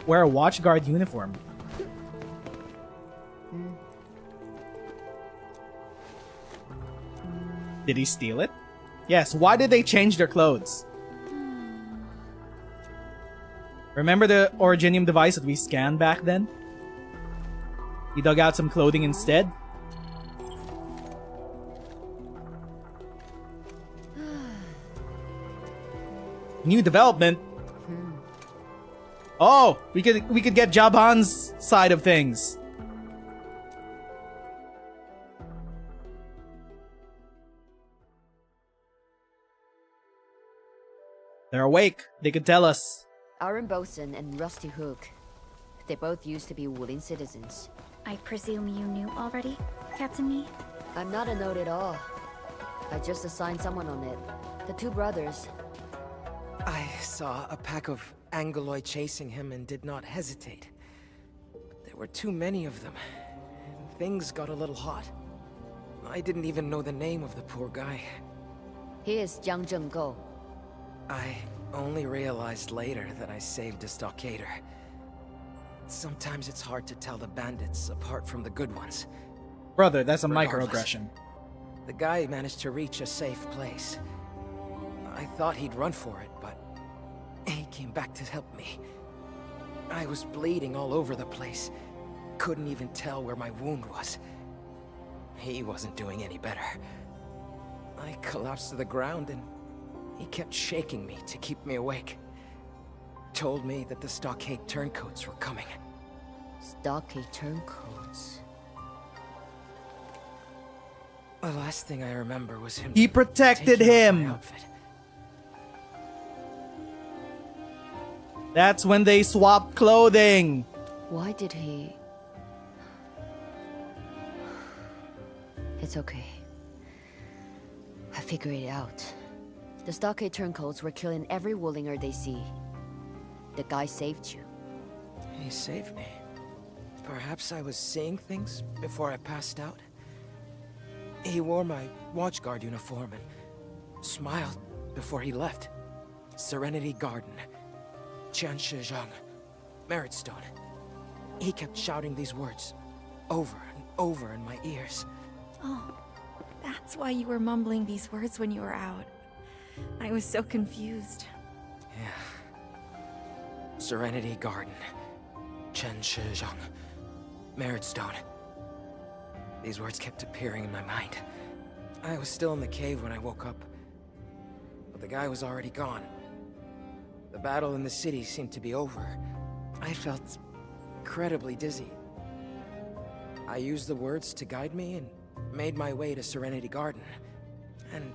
wear a watchguard uniform? Did he steal it? Yes, why did they change their clothes? Remember the Originium device that we scanned back then? He dug out some clothing instead? New development? Oh, we could get Jaban's side of things. They're awake. They could tell us. Aaron Bosun and Rusty Hook. They both used to be willing citizens. I presume you knew already, Captain Me? I'm not a note at all. I just assigned someone on it. The two brothers. I saw a pack of Angoloid chasing him and did not hesitate. But there were too many of them. Things got a little hot. I didn't even know the name of the poor guy. He is Jiang Zhenggo. I only realized later that I saved a stockader. Sometimes it's hard to tell the bandits apart from the good ones. Brother, that's a Regardless, microaggression. The guy managed to reach a safe place. I thought he'd run for it, but he came back to help me. I was bleeding all over the place. Couldn't even tell where my wound was. He wasn't doing any better. I collapsed to the ground and he kept shaking me to keep me awake. Told me that the stockade turncoats were coming. Stockade turncoats. The last thing I remember was him. He protected taking off him. my outfit. That's when they swapped clothing. Why did he... It's okay. I figured it out. The stockade turncoats were killing every Woolinger they see. The guy saved you. He saved me. Perhaps I was seeing things before I passed out. He wore my watchguard uniform and smiled before he left. Serenity Garden. Qianshizhang. Merit Stone. He kept shouting these words over and over in my ears. Oh, that's why you were mumbling these words when you were out. I was so confused. Yeah. Serenity Garden. Qianshizhang. Merit Stone. These words kept appearing in my mind. I was still in the cave when I woke up, but the guy was already gone. The battle in the city seemed to be over. I felt incredibly dizzy. I used the words to guide me and made my way to Serenity Garden. And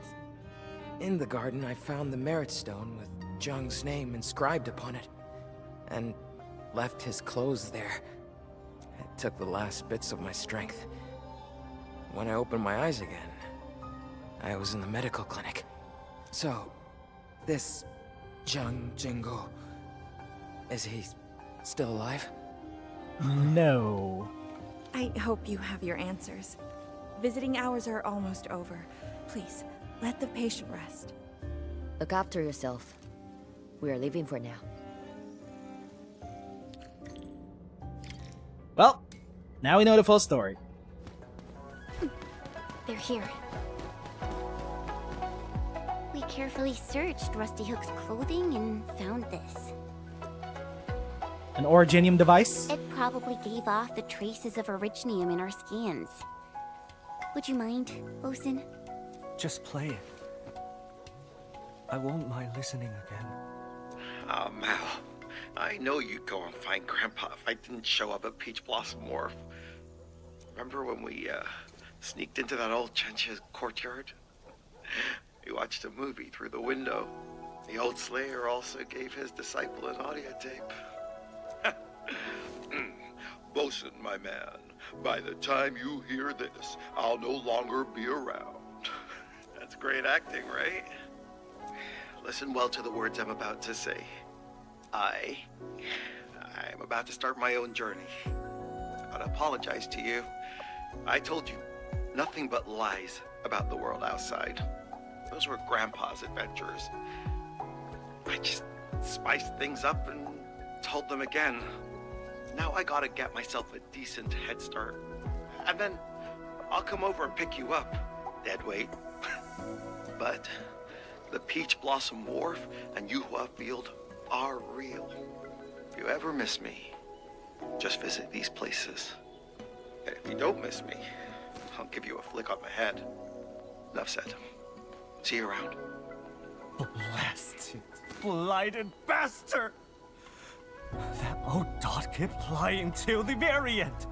in the garden, I found the Merit Stone with Zhang's name inscribed upon it, and left his clothes there. It took the last bits of my strength. When I opened my eyes again, I was in the medical clinic. So, this Jiang Zhenggo, is he still alive? No. I hope you have your answers. Visiting hours are almost over. Please, let the patient rest. Look after yourself. We are leaving for now. Well, now we know the full story. They're here. We carefully searched Rusty Hook's clothing and found this. An originium device? It probably gave off the traces of originium in our scans. Would you mind, Bosun? Just play it. I won't mind listening again. Ah, Mal. I know you'd go and find Grandpa if I didn't show up at Peach Blossom Wharf. Remember when we, sneaked into that old Chencha's courtyard? We watched a movie through the window. The old slayer also gave his disciple an audio tape. Bosun, my man, by the time you hear this, I'll no longer be around. That's great acting, right? Listen well to the words I'm about to say. I'm about to start my own journey. I'd apologize to you. I told you nothing but lies about the world outside. Those were Grandpa's adventures. I just spiced things up and told them again. Now I gotta get myself a decent head start. And then I'll come over and pick you up, dead weight. But the Peach Blossom Wharf and Yuhua Field are real. If you ever miss me, just visit these places. And if you don't miss me, I'll give you a flick on the head. Enough said. See you around. Blasted, blighted bastard! That old dot kept lying till the very end.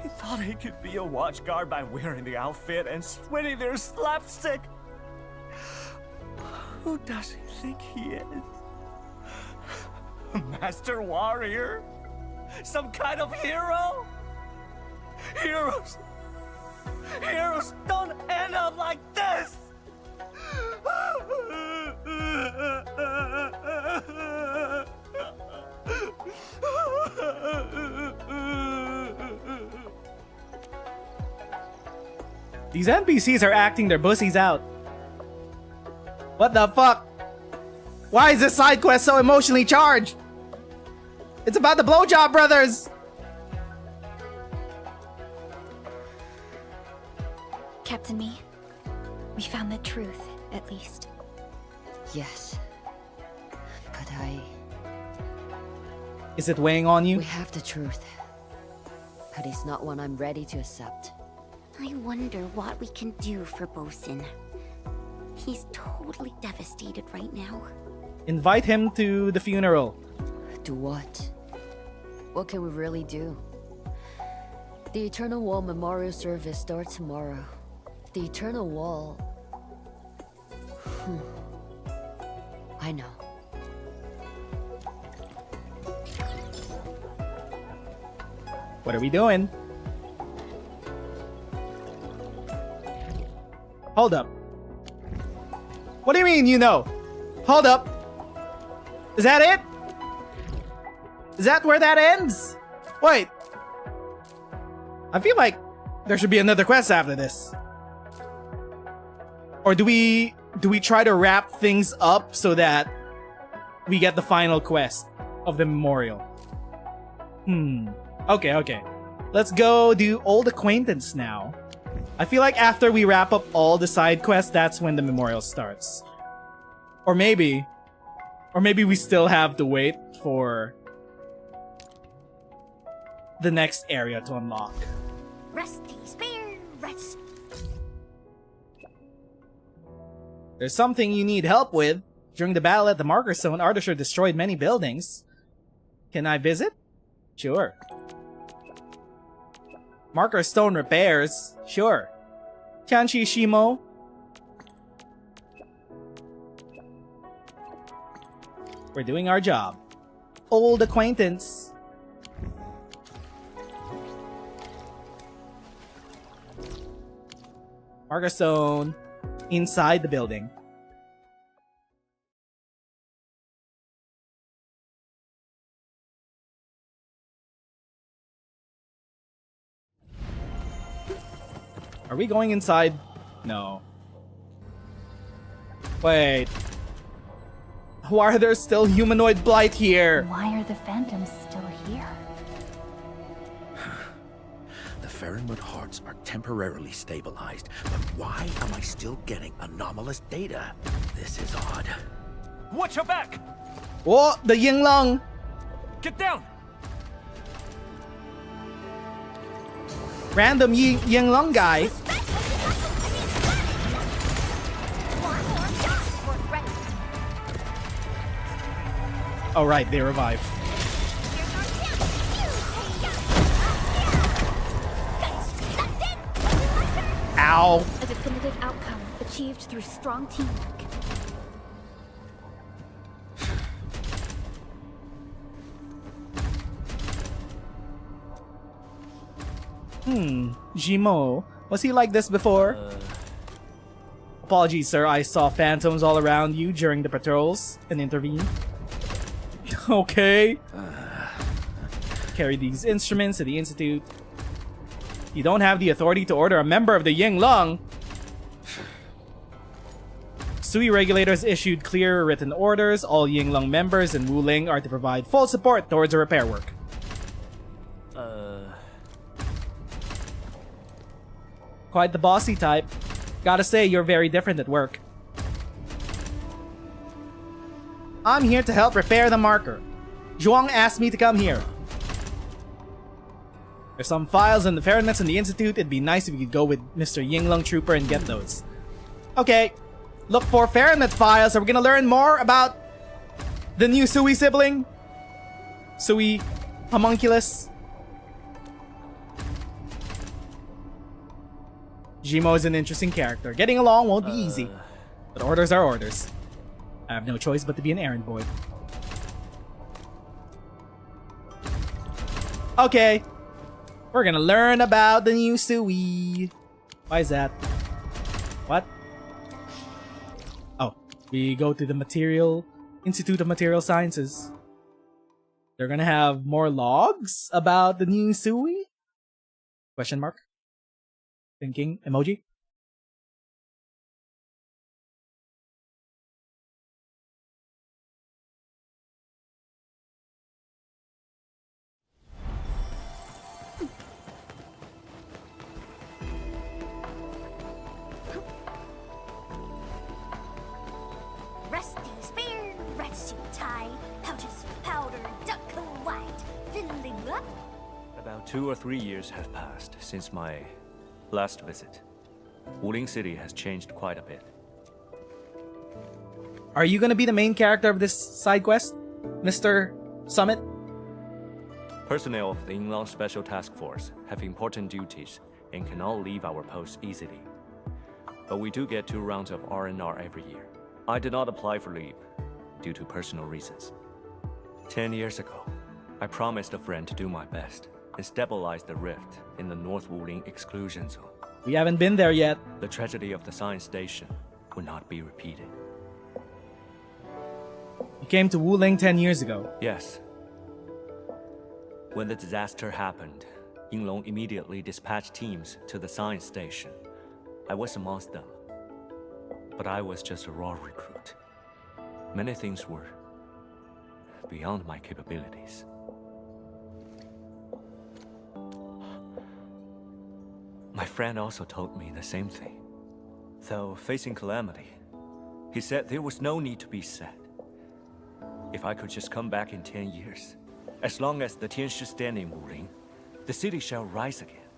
He thought he could be a watchguard by wearing the outfit and sweating their slapstick. Who does he think he is? A master warrior? Some kind of hero? Heroes don't end up like this! These NPCs are acting their pussies out. What the fuck? Why is this side quest so emotionally charged? It's about the blowjob brothers! Captain Me, we found the truth, at least. Yes. But Is it weighing on you? we have the truth. But it's not one I'm ready to accept. I wonder what we can do for Bosun. He's totally devastated right now. Invite him to the funeral. Do what? What can we really do? The Eternal Wall memorial service starts tomorrow. The Eternal Wall... I know. What are we doing? Hold up. What do you mean, you know? Hold up. Is that it? Is that where that ends? Wait. I feel like there should be another quest after this. Or do we try to wrap things up so that we get the final quest of the memorial? Okay. Let's go do Old Acquaintance now. I feel like after we wrap up all the side quests, that's when the memorial starts. Or maybe we still have to wait for the next area to unlock. Rusty spare rest. There's something you need help with. During the battle at the Marker Stone, Articher destroyed many buildings. Can I visit? Sure. Marker Stone repairs? Sure. Tianchi Shimo? We're doing our job. Old Acquaintance. Marker Stone. Inside the building. Are we going inside? No. Wait. Why are there still humanoid blight here? Why are the phantoms still here? The Farinwood hearts are temporarily stabilized, but why am I still getting anomalous data? This is odd. Watch your back! Oh, the Yinglong! Get down! Random Yinglong guy. Oh right, they revive. Ow! A definitive outcome achieved through strong teamwork. Jimo. Was he like this before? Apologies, sir. I saw phantoms all around you during the patrols and intervened. Okay. Carry these instruments to the Institute. You don't have the authority to order a member of the Yinglong. Sui regulators issued clear written orders. All Yinglong members in Wuling are to provide full support towards the repair work. Quite the bossy type. Gotta say, you're very different at work. I'm here to help repair the marker. Zhuang asked me to come here. There's some files in the Farinets in the Institute. It'd be nice if you could go with Mr. Yinglong Trooper and get those. Okay. Look for Farinet files. Are we gonna learn more about the new Sui sibling? Sui homunculus? Jimo is an interesting character. Getting along won't be easy. But orders are orders. I have no choice but to be an errand boy. Okay. We're gonna learn about the new Sui. Why is that? What? Oh, we go to the Institute of Material Sciences. They're gonna have more logs about the new Sui? Question mark? Thinking emoji? Rusty spear, red suit tie, pouches powder, duck white, fiddly blah. About 2 or 3 years have passed since my last visit. Wuling City has changed quite a bit. Are you gonna be the main character of this side quest, Mr. Summit? Personnel of the Inland Special Task Force have important duties and cannot leave our posts easily. But we do get 2 rounds of R&R every year. I did not apply for leave due to personal reasons. 10 years ago, I promised a friend to do my best and stabilize the rift in the North Wuling exclusion zone. We haven't been there yet. The tragedy of the science station would not be repeated. You came to Wuling 10 years ago. Yes. When the disaster happened, Yinglong immediately dispatched teams to the science station. I was amongst them. But I was just a raw recruit. Many things were beyond my capabilities. My friend also told me the same thing. Though facing calamity, he said there was no need to be sad. If I could just come back in 10 years, as long as the Tianshi stand in Wuling, the city shall rise again,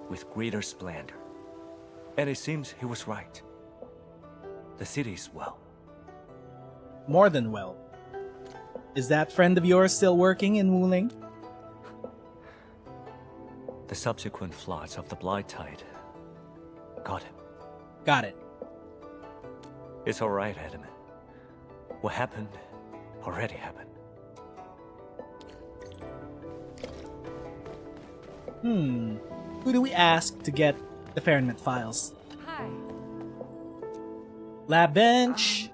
with greater splendor. And it seems he was right. The city is well. More than well. Is that friend of yours still working in Wuling? The subsequent floods of the Blight Tide got him. Got it. It's alright, Edmund. What happened already happened. Who do we ask to get the Fahrenheit files? Hi. Lab bench.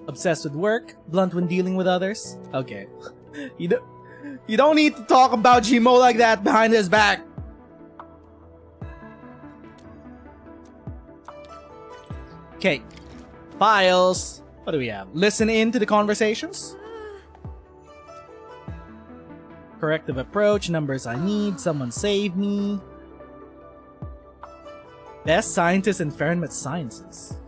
Obsessed with work. Blunt when dealing with others. Okay. You don't need to talk about Jimo like that behind his back. Okay. Files. What do we have? Listen in to the conversations. Corrective approach. Numbers I need. Someone save me. Best scientist in Fahrenheit Sciences.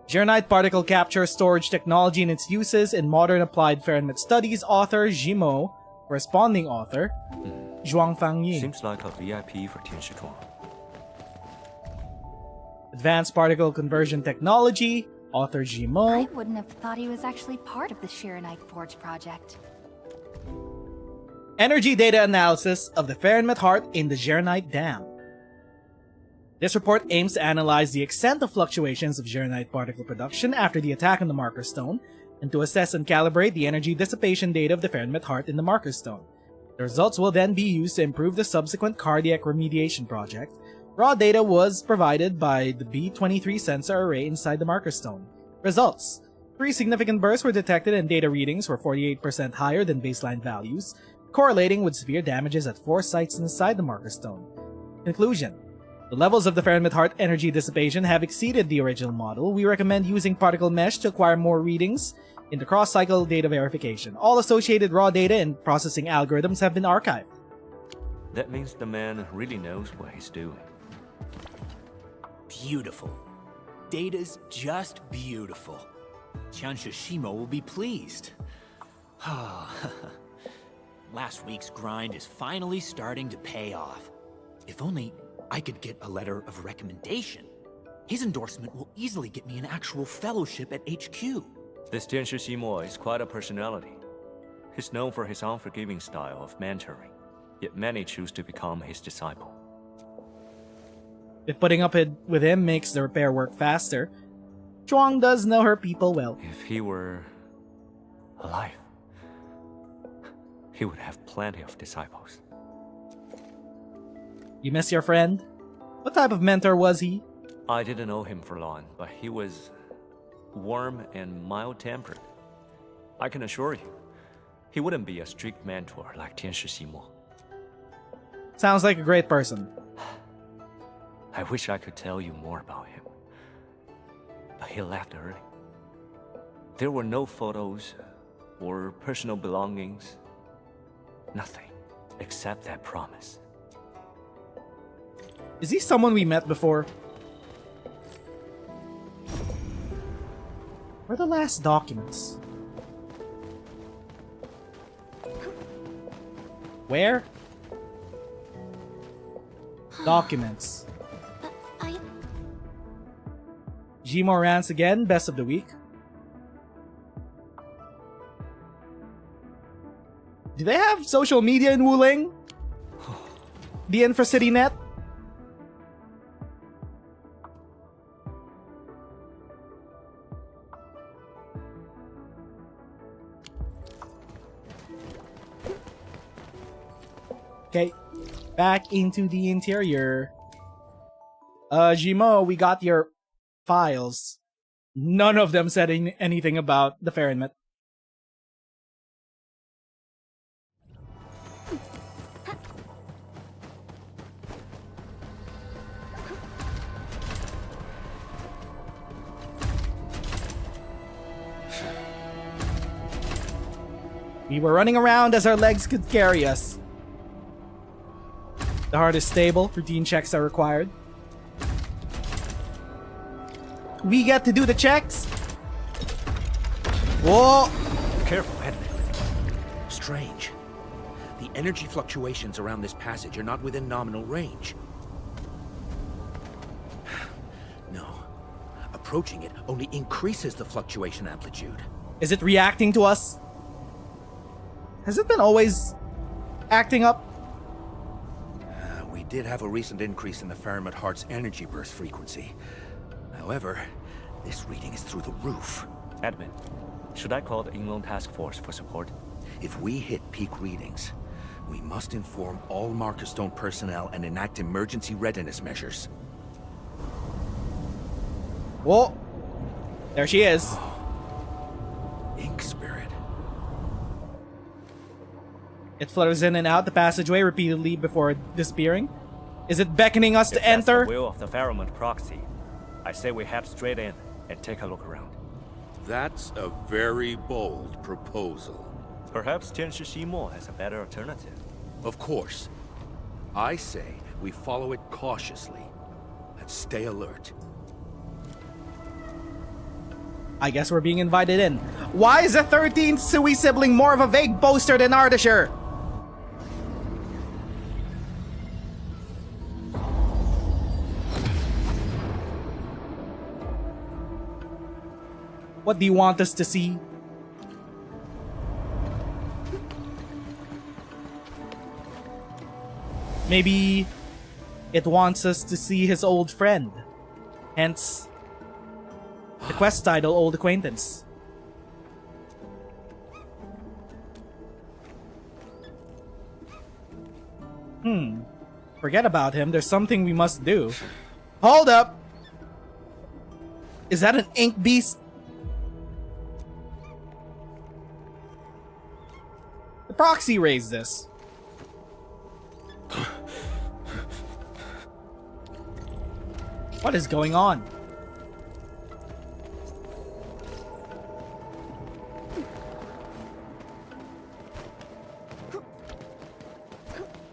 Gernite particle capture storage technology and its uses in modern applied Fahrenheit studies. Author Jimo. Corresponding author Zhuang Fangyi. Seems like a VIP for Tianshi Zhuang. Advanced particle conversion technology. Author Jimo. I wouldn't have thought he was actually part of the Shiranite Forge project. Energy data analysis of the Fahrenheit heart in the Gernite Dam. This report aims to analyze the extent of fluctuations of Gernite particle production after the attack on the Marker Stone, and to assess and calibrate the energy dissipation data of the Fahrenheit heart in the Marker Stone. The results will then be used to improve the subsequent cardiac remediation project. Raw data was provided by the B23 sensor array inside the Marker Stone. Results: 3 significant bursts were detected and data readings were 48% higher than baseline values, correlating with severe damages at 4 sites inside the Marker Stone. Conclusion: the levels of the Fahrenheit heart energy dissipation have exceeded the original model. We recommend using particle mesh to acquire more readings into cross-cycle data verification. All associated raw data and processing algorithms have been archived. That means the man really knows what he's doing. Beautiful. Data's just beautiful. Tianshi Shimo will be pleased. Last week's grind is finally starting to pay off. If only I could get a letter of recommendation. His endorsement will easily get me an actual fellowship at HQ. This Tianshi Shimo is quite a personality. He's known for his unforgiving style of mentoring, yet many choose to become his disciple. If putting up with him makes the repair work faster, Zhuang does know her people well. If he were alive, he would have plenty of disciples. You miss your friend? What type of mentor was he? I didn't know him for long, but he was warm and mild-tempered. I can assure you, he wouldn't be a strict mentor like Tianshi Ximo. Sounds like a great person. I wish I could tell you more about him, but he left early. There were no photos or personal belongings. Nothing except that promise. Is he someone we met before? Where are the last documents? Where? Documents. Gmo rants again, best of the week. Do they have social media in Wuling? The Infracity Net? Okay, back into the interior. Gmo, we got your files. None of them said anything about the Fahrenheit. We were running around as our legs could carry us. The heart is stable. Routine checks are required. We get to do the checks. Whoa! Careful, Edmund. Strange. The energy fluctuations around this passage are not within nominal range. No. Approaching it only increases the fluctuation amplitude. Is it reacting to us? Has it been always acting up? We did have a recent increase in the Fahrenheit heart's energy burst frequency. However, this reading is through the roof. Admin, should I call the Inland Task Force for support? If we hit peak readings, we must inform all Marker Stone personnel and enact emergency readiness measures. Whoa! There she is. Ink Spirit. It flutters in and out the passageway repeatedly before disappearing. Is it beckoning us to enter? That's the will of the Pheromone proxy. I say we head straight in and take a look around. That's a very bold proposal. Perhaps Tianshi Ximo has a better alternative. Of course. I say we follow it cautiously and stay alert. I guess we're being invited in. Why is the 13th Sui sibling more of a vague boaster than Ardashir? What do you want us to see? Maybe it wants us to see his old friend. Hence, the quest title, Old Acquaintance. Forget about him. There's something we must do. Hold up! Is that an ink beast? The proxy raised this. What is going on?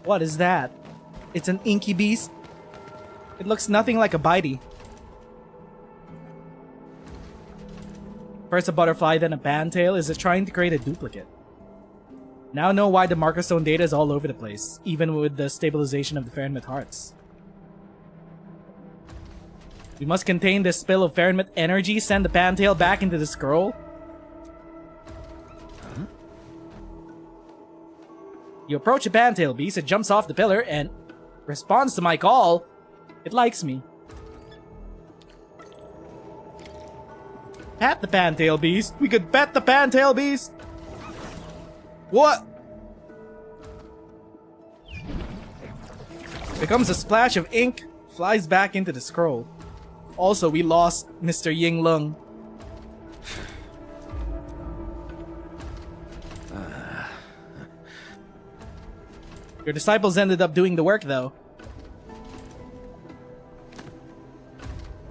What is that? It's an inky beast? It looks nothing like a bitey. First a butterfly, then a pantail. Is it trying to create a duplicate? Now know why the Marker Stone data is all over the place, even with the stabilization of the Fahrenheit hearts. We must contain this spill of Fahrenheit energy, send the pantail back into the scroll. You approach a pantail beast, it jumps off the pillar and responds to my call. It likes me. Pat the pantail beast. We could pet the pantail beast. What? Becomes a splash of ink, flies back into the scroll. Also, we lost Mr. Ying Lung. Your disciples ended up doing the work, though.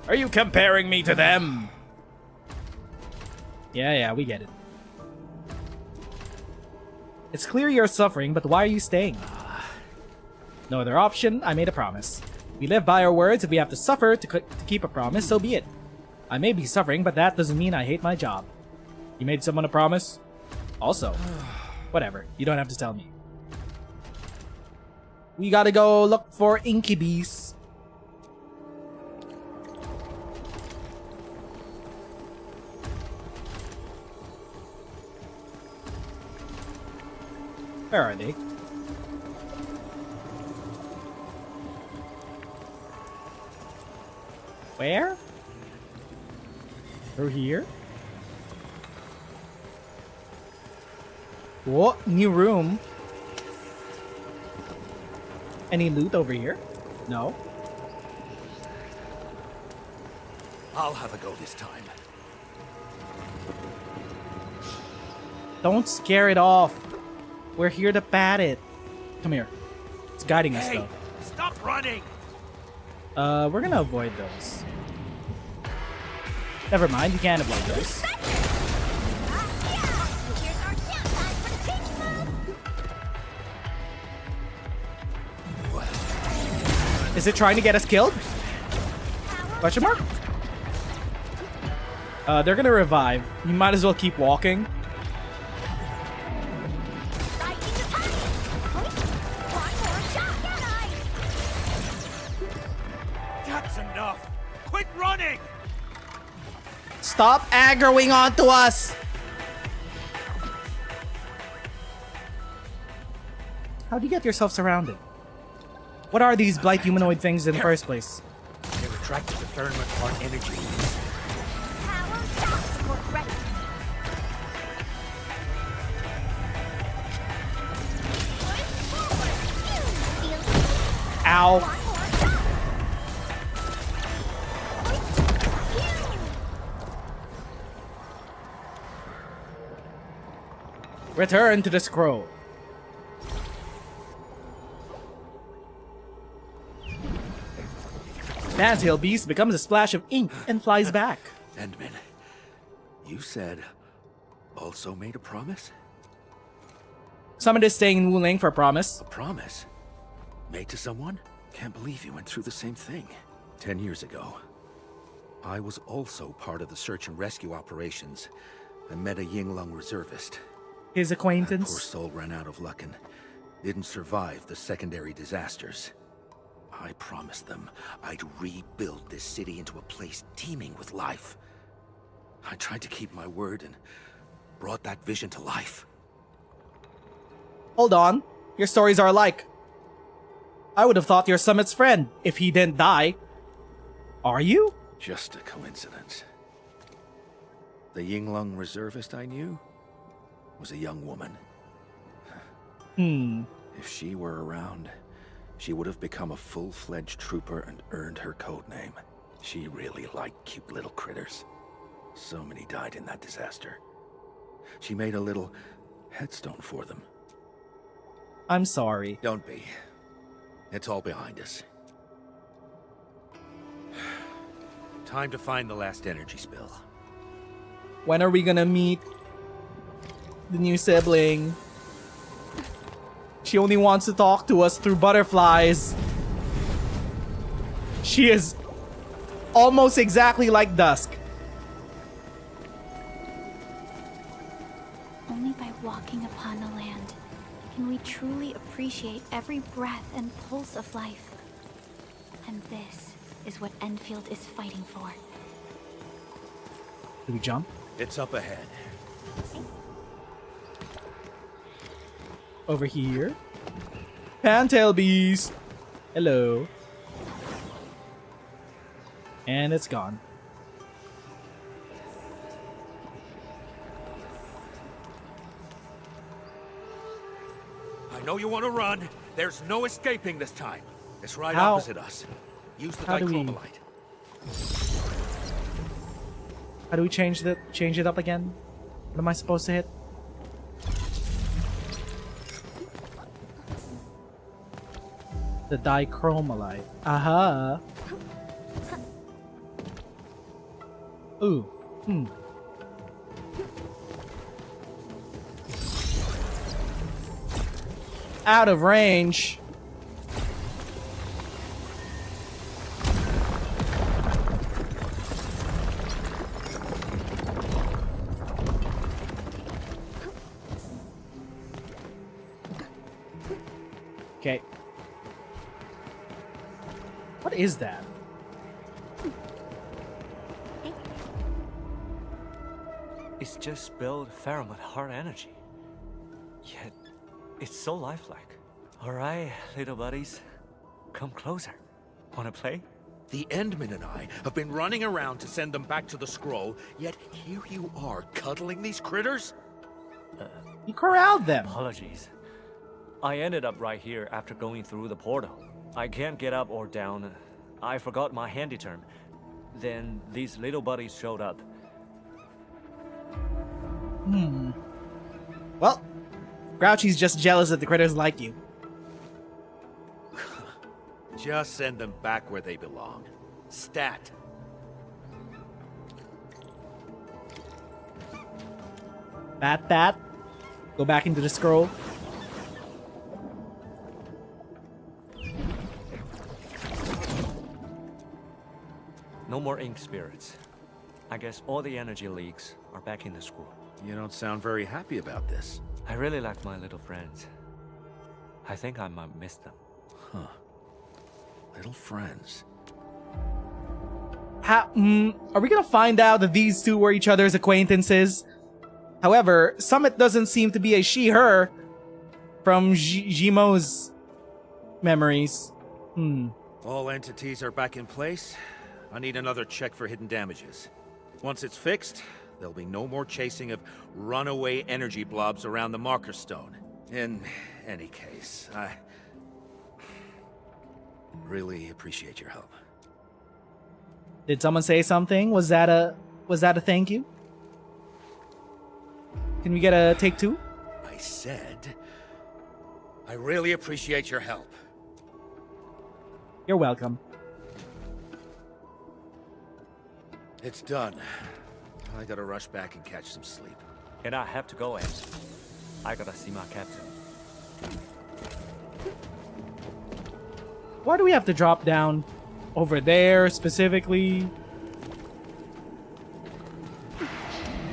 Are you comparing me to them? Yeah, we get it. It's clear you're suffering, but why are you staying? No other option, I made a promise. We live by our words. If we have to suffer to keep a promise, so be it. I may be suffering, but that doesn't mean I hate my job. You made someone a promise? Also, whatever. You don't have to tell me. We gotta go look for Inky Bees. Where are they? Where? Through here? What? New room? Any loot over here? No. I'll have a go this time. Don't scare it off. We're here to bat it. Come here. It's guiding us, though. Stop running! We're gonna avoid those. Never mind, you can't avoid those. Is it trying to get us killed? Question mark? They're gonna revive. You might as well keep walking. That's enough! Quit running! Stop aggroing onto us! How'd you get yourself surrounded? What are these blight humanoid things in the first place? They're attracted to thermal energy. Ow. Return to the scroll. Fantail Beast becomes a splash of ink and flies back. Endman, you said also made a promise? Someone is staying in Wuling for a promise. A promise? Made to someone? Can't believe you went through the same thing. 10 years ago, I was also part of the search and rescue operations. I met a Yinglong reservist. His That acquaintance. poor soul ran out of luck and didn't survive the secondary disasters. I promised them I'd rebuild this city into a place teeming with life. I tried to keep my word and brought that vision to life. Hold on. Your stories are alike. I would have thought you're Summit's friend if he didn't die. Are you? Just a coincidence. The Yinglong reservist I knew was a young woman. If she were around, she would have become a full-fledged trooper and earned her code name. She really liked cute little critters. So many died in that disaster. She made a little headstone for them. I'm sorry. Don't be. It's all behind us. Time to find the last energy spill. When are we gonna meet the new sibling? She only wants to talk to us through butterflies. She is almost exactly like Dusk. Only by walking upon the land can we truly appreciate every breath and pulse of life. And this is what Endfield is fighting for. Do we jump? It's up ahead. Over here. Fantail Beast. Hello. And it's gone. I know you want to run. There's no escaping this time. It's right How- opposite us. Use the how do we- dichromolite. How do we change it up again? What am I supposed to hit? The dichromolite. Aha. Ooh. Out of range. Okay. What is that? It's just spilled pheromone heart energy. Yet, it's so lifelike. Alright, little buddies. Come closer. Wanna play? The Endmen and I have been running around to send them back to the scroll, yet here you are cuddling these critters? You corralled them. Apologies. I ended up right here after going through the portal. I can't get up or down. I forgot my handy term. Then these little buddies showed up. Well, Grouchy's just jealous that the critters like you. Just send them back where they belong. Stat. Bat. Go back into the scroll. No more ink spirits. I guess all the energy leaks are back in the school. You don't sound very happy about this. I really like my little friends. I think I might miss them. Huh. Little friends. Are we gonna find out that these two were each other's acquaintances? However, Summit doesn't seem to be a she-her from Jimo's memories. All entities are back in place. I need another check for hidden damages. Once it's fixed, there'll be no more chasing of runaway energy blobs around the marker stone. In any case, I really appreciate your help. Did someone say something? Was that a thank you? Can we get a take two? I said, I really appreciate your help. You're welcome. It's done. I gotta rush back and catch some sleep. And I have to go, and I gotta see my captain. Why do we have to drop down over there specifically?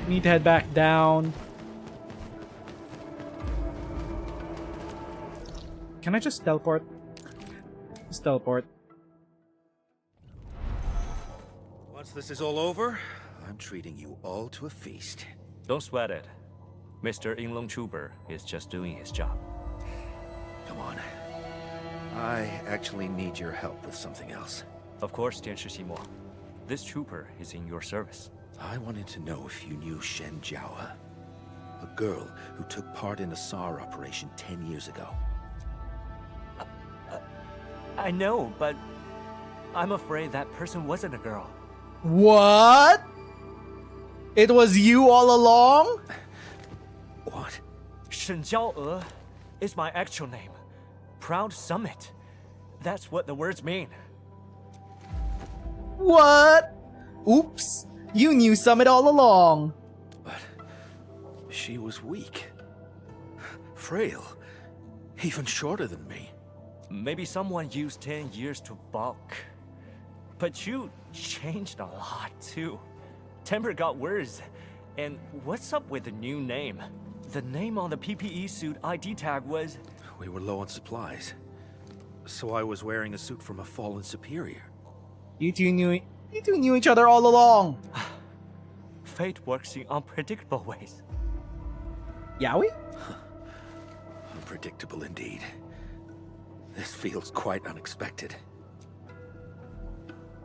We need to head back down. Can I just teleport? Just teleport. Once this is all over, I'm treating you all to a feast. Don't sweat it. Mr. Inglong Chuber is just doing his job. Come on. I actually need your help with something else. Of course, Tianshi Ximo. This trooper is in your service. I wanted to know if you knew Shen Jiaohe, a girl who took part in a SAR operation 10 years ago. I know, but I'm afraid that person wasn't a girl. What? It was you all along? What? Shen Jiaohe is my actual name. Proud Summit. That's what the words mean. What? Oops. You knew Summit all along. But she was weak. Frail. Even shorter than me. Maybe someone used 10 years to bulk. But you changed a lot, too. Temper got worse. And what's up with the new name? The name on the PPE suit ID tag was... We were low on supplies. So I was wearing a suit from a fallen superior. You two knew each other all along. Fate works in unpredictable ways. Yowie? Unpredictable indeed. This feels quite unexpected.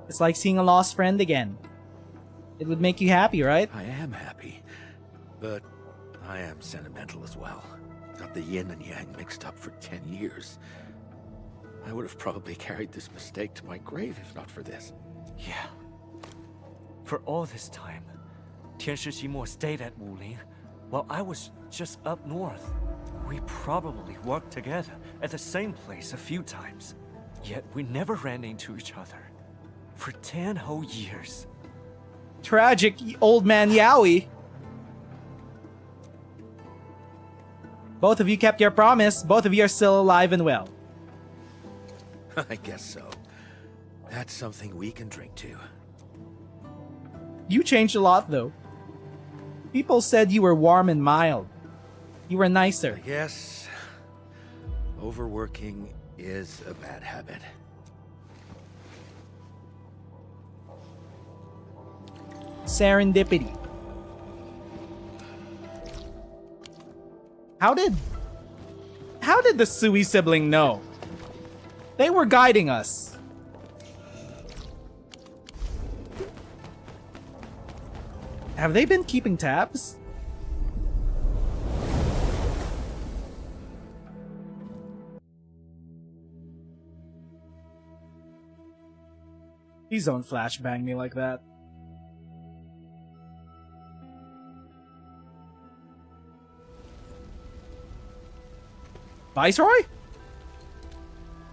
It's like seeing a lost friend again. It would make you happy, right? I am happy, but I am sentimental as well. Got the yin and yang mixed up for 10 years. I would have probably carried this mistake to my grave if not for this. Yeah. For all this time, Tianshi Ximo stayed at Wuling, while I was just up north. We probably worked together at the same place a few times. Yet we never ran into each other. For 10 whole years. Tragic, old man Yowie. Both of you kept your promise. Both of you are still alive and well. I guess so. That's something we can drink to. You changed a lot, though. People said you were warm and mild. You were nicer. I guess overworking is a bad habit. Serendipity. How did the Sui sibling know? They were guiding us. Have they been keeping tabs? Please don't flashbang me like that. Viceroy?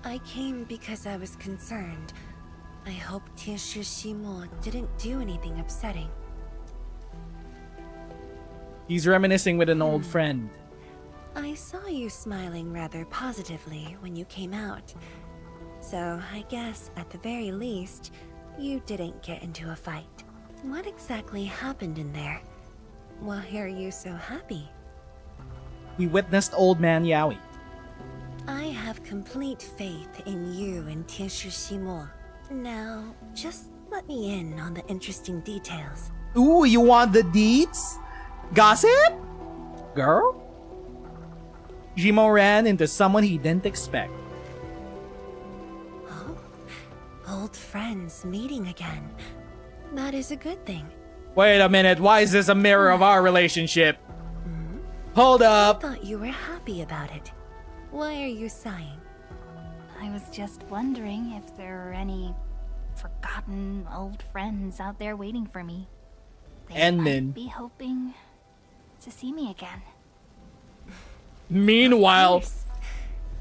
I came because I was concerned. I hope Tianshi Ximo didn't do anything upsetting. He's reminiscing with an old friend. I saw you smiling rather positively when you came out. So I guess, at the very least, you didn't get into a fight. What exactly happened in there? Why are you so happy? We witnessed old man Yowie. I have complete faith in you and Tianshi Ximo. Now, just let me in on the interesting details. Ooh, you want the deets? Gossip? Girl? Jimo ran into someone he didn't expect. Oh? Old friends meeting again. That is a good thing. Wait a minute, why is this a mirror of our relationship? Hold up! I thought you were happy about it. Why are you sighing? I was just wondering if there are any forgotten old friends out there waiting for me. They might be hoping to see me again. Meanwhile,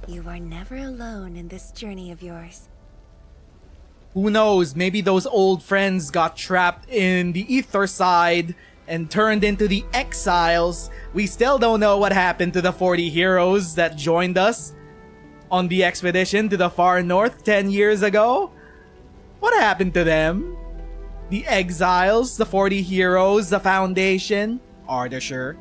you are never alone in this journey of yours. Who knows, maybe those old friends got trapped in the ether side and turned into the exiles. We still don't know what happened to the 40 heroes that joined us on the expedition to the far north 10 years ago. What happened to them? The exiles, the 40 heroes, the Foundation, Ardashir.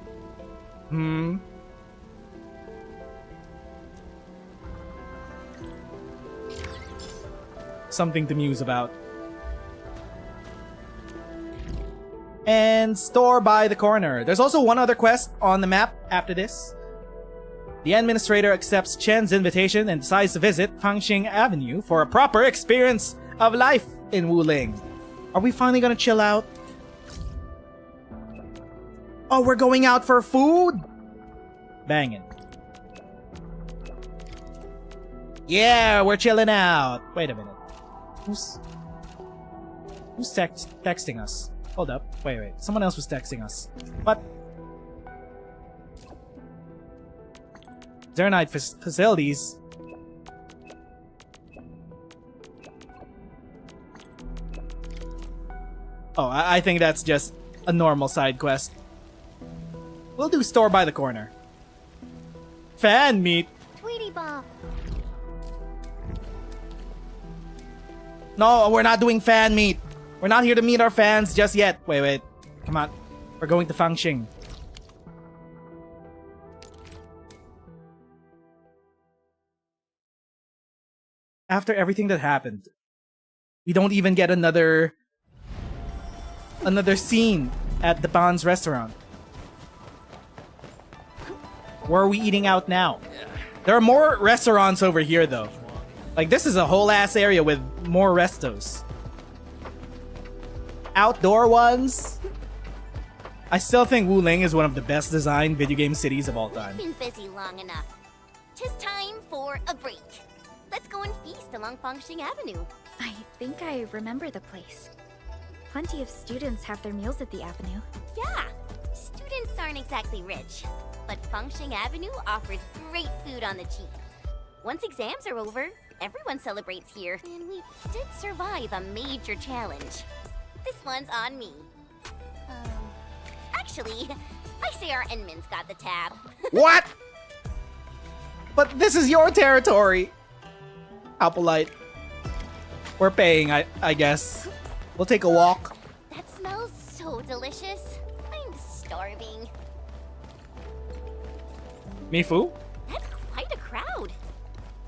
Something to muse about. And store by the corner. There's also one other quest on the map after this. The administrator accepts Chen's invitation and decides to visit Fangxing Avenue for a proper experience of life in Wuling. Are we finally gonna chill out? Oh, we're going out for food? Bangin'. Yeah, we're chilling out. Wait a minute. Who's texting us? Hold up. Wait. Someone else was texting us. What? Zernite facilities? Oh, I think that's just a normal side quest. We'll do store by the corner. Fan meet. Tweety Ball. No, we're not doing fan meet. We're not here to meet our fans just yet. Wait. Come on. We're going to Fangxing. After everything that happened, we don't even get another scene at the Bon's restaurant. Where are we eating out now? There are more restaurants over here though. Like, this is a whole ass area with more restos. Outdoor ones? I still think Wuling is one of the best designed video game cities of all time. We've been busy long enough. 'Tis time for a break. let's go and feast along Fangxing Avenue. I think I remember the place. Plenty of students have their meals at the avenue. Yeah, students aren't exactly rich, but Fangxing Avenue offers great food on the cheap. Once exams are over, everyone celebrates here, and we did survive a major challenge. This one's on me. Actually, I say our Enman's got the tab. What? But this is your territory. How polite. We're paying, I guess. We'll take a walk. That smells so delicious. I'm starving. Mifu? That's quite a crowd.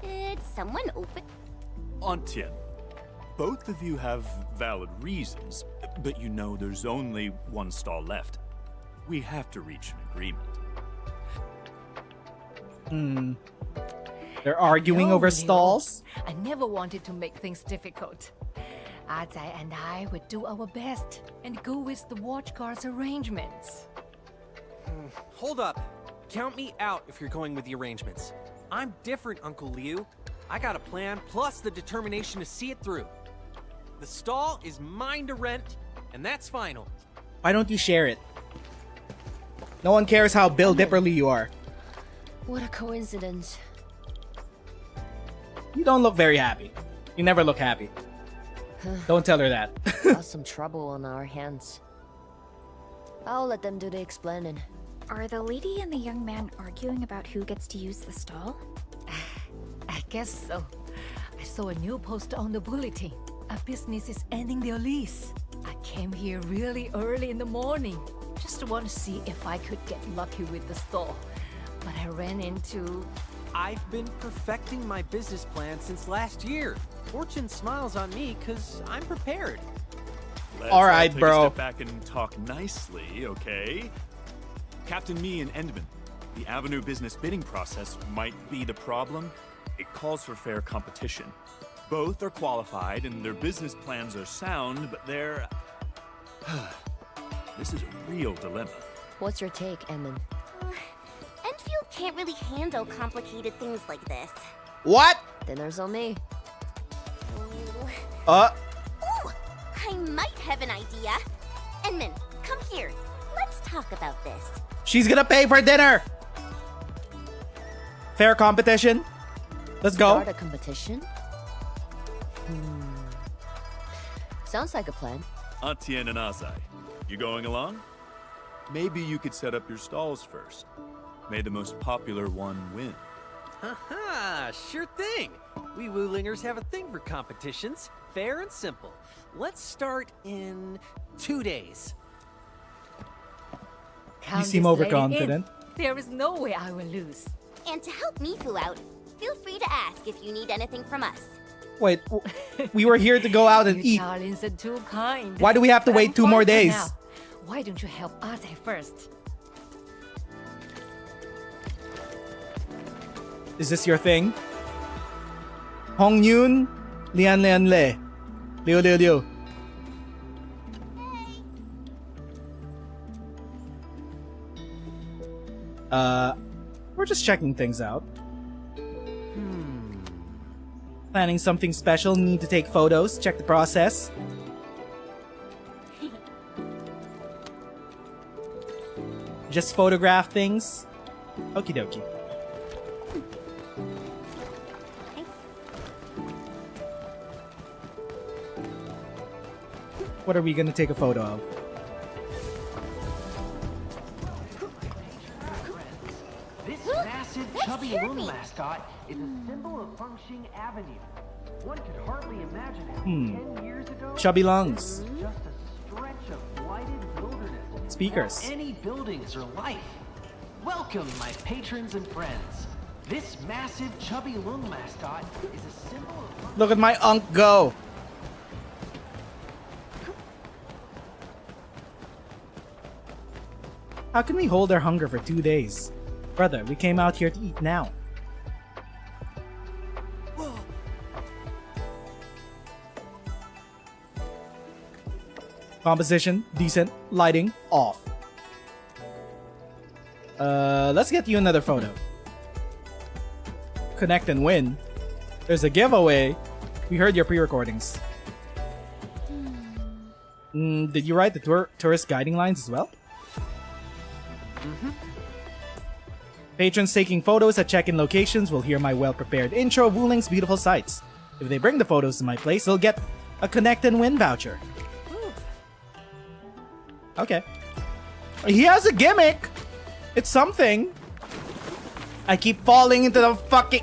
Did someone open? Antien, both of you have valid reasons, but you know there's only one stall left. We have to reach an agreement. They're arguing over stalls? I never wanted to make things difficult. Azai and I would do our best and go with the watch guard's arrangements. Hold up. Count me out if you're going with the arrangements. I'm different, Uncle Liu. I got a plan, plus the determination to see it through. The stall is mine to rent, and that's final. Why don't you share it? No one cares how Bill Dipperly you are. What a coincidence. You don't look very happy. You never look happy. Don't tell her that. Got some trouble on our hands. I'll let them do the explaining. Are the lady and the young man arguing about who gets to use the stall? I guess so. I saw a new poster on the bulletin. A business is ending their lease. I came here really early in the morning. Just want to see if I could get lucky with the stall. But I ran into... I've been perfecting my business plan since last year. Fortune smiles on me because I'm prepared. Let's all right, take bro. A step back and talk nicely, okay? Captain Me and Endman, the Avenue business bidding process might be the problem. It calls for fair competition. Both are qualified and their business plans are sound, but they're... This is a real dilemma. What's your take, Endman? Endfield can't really handle complicated things like this. What? Dinner's on me. Ooh, I might have an idea. Endman, come here. Let's talk about this. She's gonna pay for dinner. Fair competition. Let's go. Start a competition? Sounds like a plan. Antien and Azai, you going along? Maybe you could set up your stalls first. May the most popular one win. Haha, sure thing. We Wulingers have a thing for competitions. Fair and simple. Let's start in 2 days. You seem overconfident. There is no way I will lose. And to help Mifu out, feel free to ask if you need anything from us. Wait, we were here to go out and eat. Charlie's are too kind. Why do we have to wait 2 more days? Now. Why don't you help Azai first? Is this your thing? Hong Yun, Lian Lian Le, Liu Liu Liu. We're just checking things out. Planning something special, need to take photos, check the process. Just photograph things. Okie dokie. What are we gonna take a photo of? This massive chubby loon mascot is a symbol of Fangxing Avenue. One could hardly imagine it 10 years ago. Chubby lungs. Just a stretch of blighted wilderness. Speakers. Without any buildings or life. Welcome, my patrons and friends. This massive chubby loon mascot is a symbol of... Look at my unk go. How can we hold our hunger for 2 days? Brother, we came out here to eat now. Composition, decent. Lighting, off. Let's get you another photo. Connect and win. There's a giveaway. We heard your pre-recordings. Did you write the tourist guiding lines as well? Patrons taking photos at check-in locations will hear my well-prepared intro of Wuling's beautiful sights. If they bring the photos to my place, they'll get a Connect and Win voucher. Okay. He has a gimmick! It's something. I keep falling into the fucking...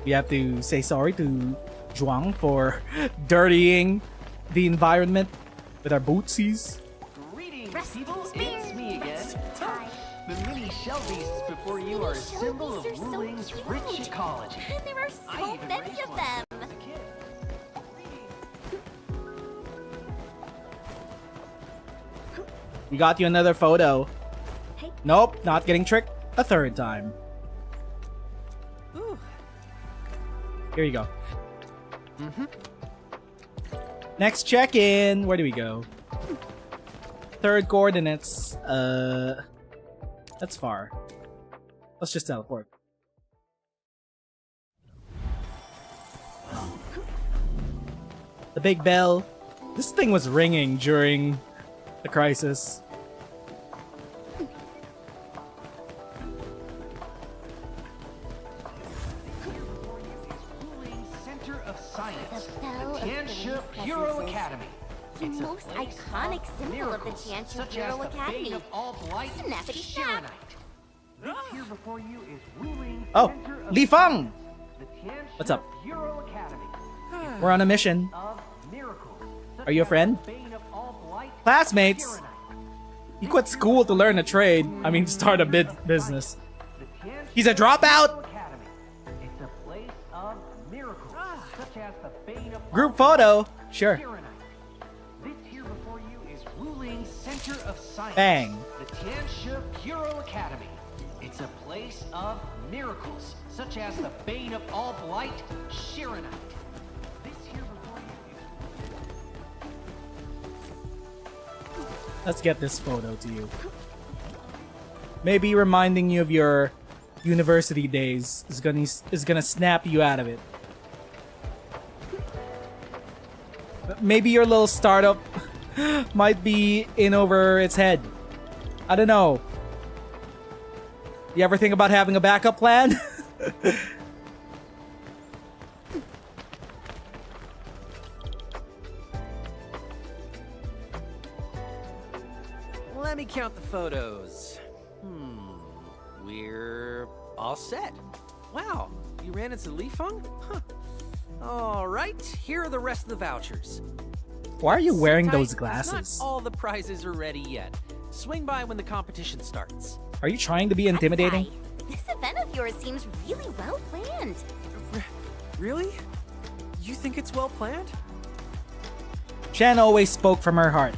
We have to say sorry to Zhuang for dirtying the environment with our bootsies. Greetings, people. It's me again. The mini shell beasts before you are a symbol of Wuling's rich ecology. And there are so many of them. We got you another photo. Nope, not getting tricked a third time. Ooh. Here you go. Next check-in. Where do we go? Third coordinates. That's far. Let's just teleport. The big bell. This thing was ringing during the crisis. Center of Science, the Tianshi Bureau Academy. The most iconic symbol of the Tianshi Bureau Academy. Snappity snap. Here before you is Wuling Oh, Center of Li Feng! the Tianshi What's up? Bureau Academy. We're on a mission. Of miracles. Are you a friend? Classmates! He quit school to learn a trade. I mean, start a business. He's a dropout! It's a place of miracles, such as the Bane of Group photo? Sure. This here before you is Wuling Center of Science. Bang. The Tianshi Bureau Academy. It's a place of miracles, such as the Bane of all blight, Shiranite. This here before you is... Let's get this photo to you. Maybe reminding you of your university days is gonna snap you out of it. Maybe your little startup might be in over its head. I don't know. You ever think about having a backup plan? Let me count the photos. We're all set. Wow, you ran into Li Feng? Huh. All right, here are the rest of the vouchers. Why are you wearing Sit tight, those 'cause glasses? Not all the prizes are ready yet. Swing by when the competition starts. Are you trying to be intimidating? This event of yours seems really well planned. Really? You think it's well planned? Chen always spoke from her heart.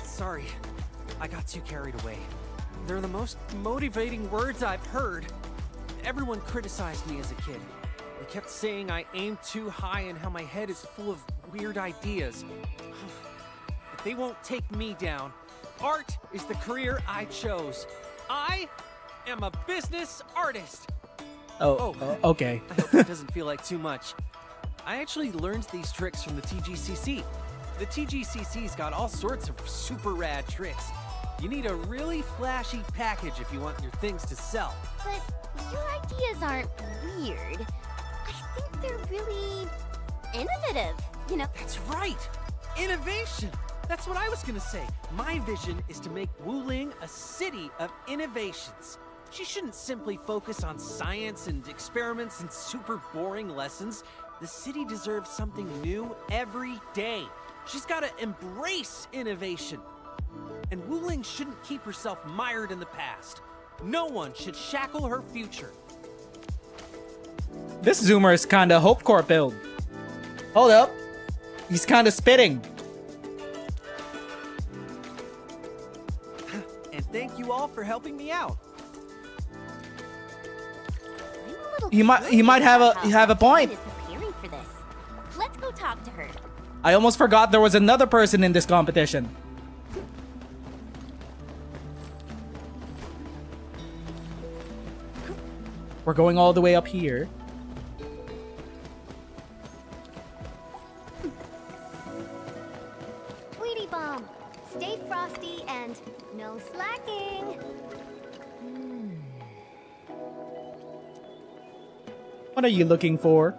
Sorry, I got too carried away. They're the most motivating words I've heard. Everyone criticized me as a kid. They kept saying I aim too high and how my head is full of weird ideas. But they won't take me down. Art is the career I chose. I am a business artist. Okay. I hope that doesn't feel like too much. I actually learned these tricks from the TGCC. The TGCC's got all sorts of super rad tricks. You need a really flashy package if you want your things to sell. But your ideas aren't weird. I think they're really innovative, you know? That's right! Innovation! That's what I was gonna say. My vision is to make Wuling a city of innovations. She shouldn't simply focus on science and experiments and super boring lessons. The city deserves something new every day. She's gotta embrace innovation. And Wuling shouldn't keep herself mired in the past. No one should shackle her future. This zoomer is kinda Hope Corps build. Hold up. He's kinda spitting. And thank you all for helping me out. He might have a point. Preparing for this. Let's go talk to her. I almost forgot there was another person in this competition. We're going all the way up here. Tweety Bomb, stay frosty and no slacking. What are you looking for?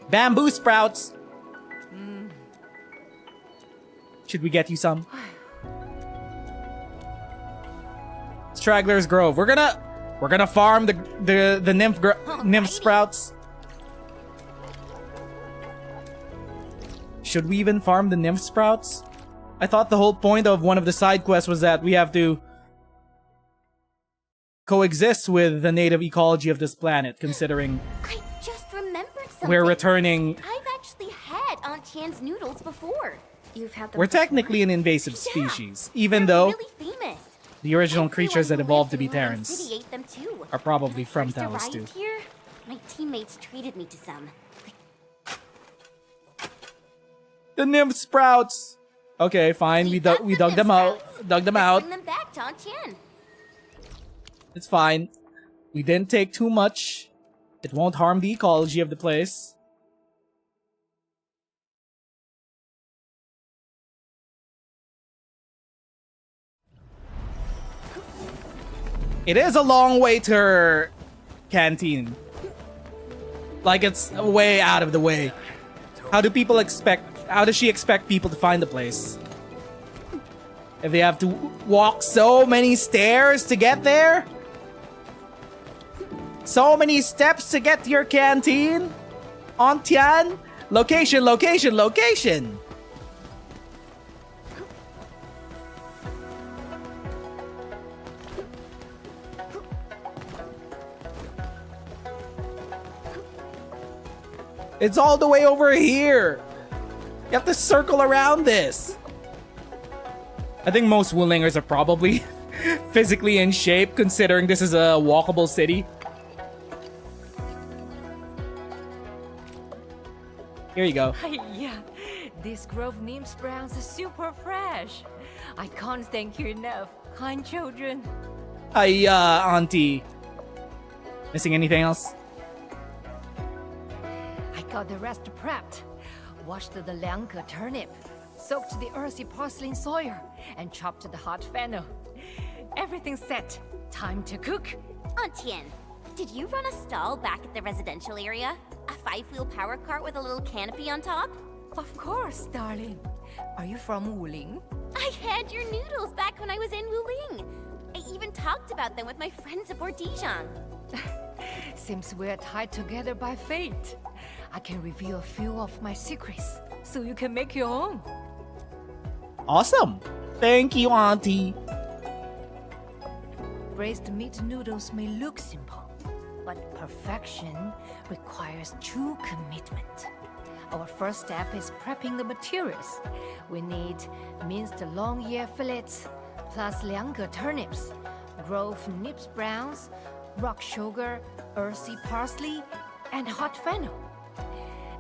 Bamboo sprouts! Should we get you some? Straggler's Grove. We're gonna farm the nymph sprouts. Should we even farm the nymph sprouts? I thought the whole point of one of the side quests was that we have to coexist with the native ecology of this planet, considering I just remembered something. we're returning. I've actually had Aunt Tian's noodles before. You've had them We're before? technically an invasive species, even They're though really famous. the original Everyone creatures that who evolved to lived be in Rhodes Terrans City ate them too. are probably from First Talos arrived too. here, my teammates treated me to some. The nymph sprouts. Okay, fine. We dug them out. Dug them out. Bring them back to Aunt Tian. It's fine. We didn't take too much. It won't harm the ecology of the place. It is a long way to her canteen. Like, it's way out of the way. How does she expect people to find the place? If they have to walk so many stairs to get there? So many steps to get to your canteen? Aunt Tian? Location, location, location! It's all the way over here! You have to circle around this! I think most Wulingers are probably physically in shape, considering this is a walkable city. Here you go. Yeah, this grove nymph sprouts are super fresh. I can't thank you enough, kind children. Hiya, Auntie. Missing anything else? I got the rest prepped. Washed the liangke turnip, soaked the earthy porcelain soil, and chopped the hot fennel. Everything's set. Time to cook. Aunt Tian, did you run a stall back at the residential area? A 5-wheel power cart with a little canopy on top? Of course, darling. Are you from Wuling? I had your noodles back when I was in Wuling. I even talked about them with my friends aboard Dijon. Seems we're tied together by fate. I can reveal a few of my secrets, so you can make your own. Awesome! Thank you, Auntie. Braised meat noodles may look simple, but perfection requires true commitment. Our first step is prepping the materials. We need minced long ear fillets, plus liangke turnips, grove nips browns, rock sugar, earthy parsley, and hot fennel.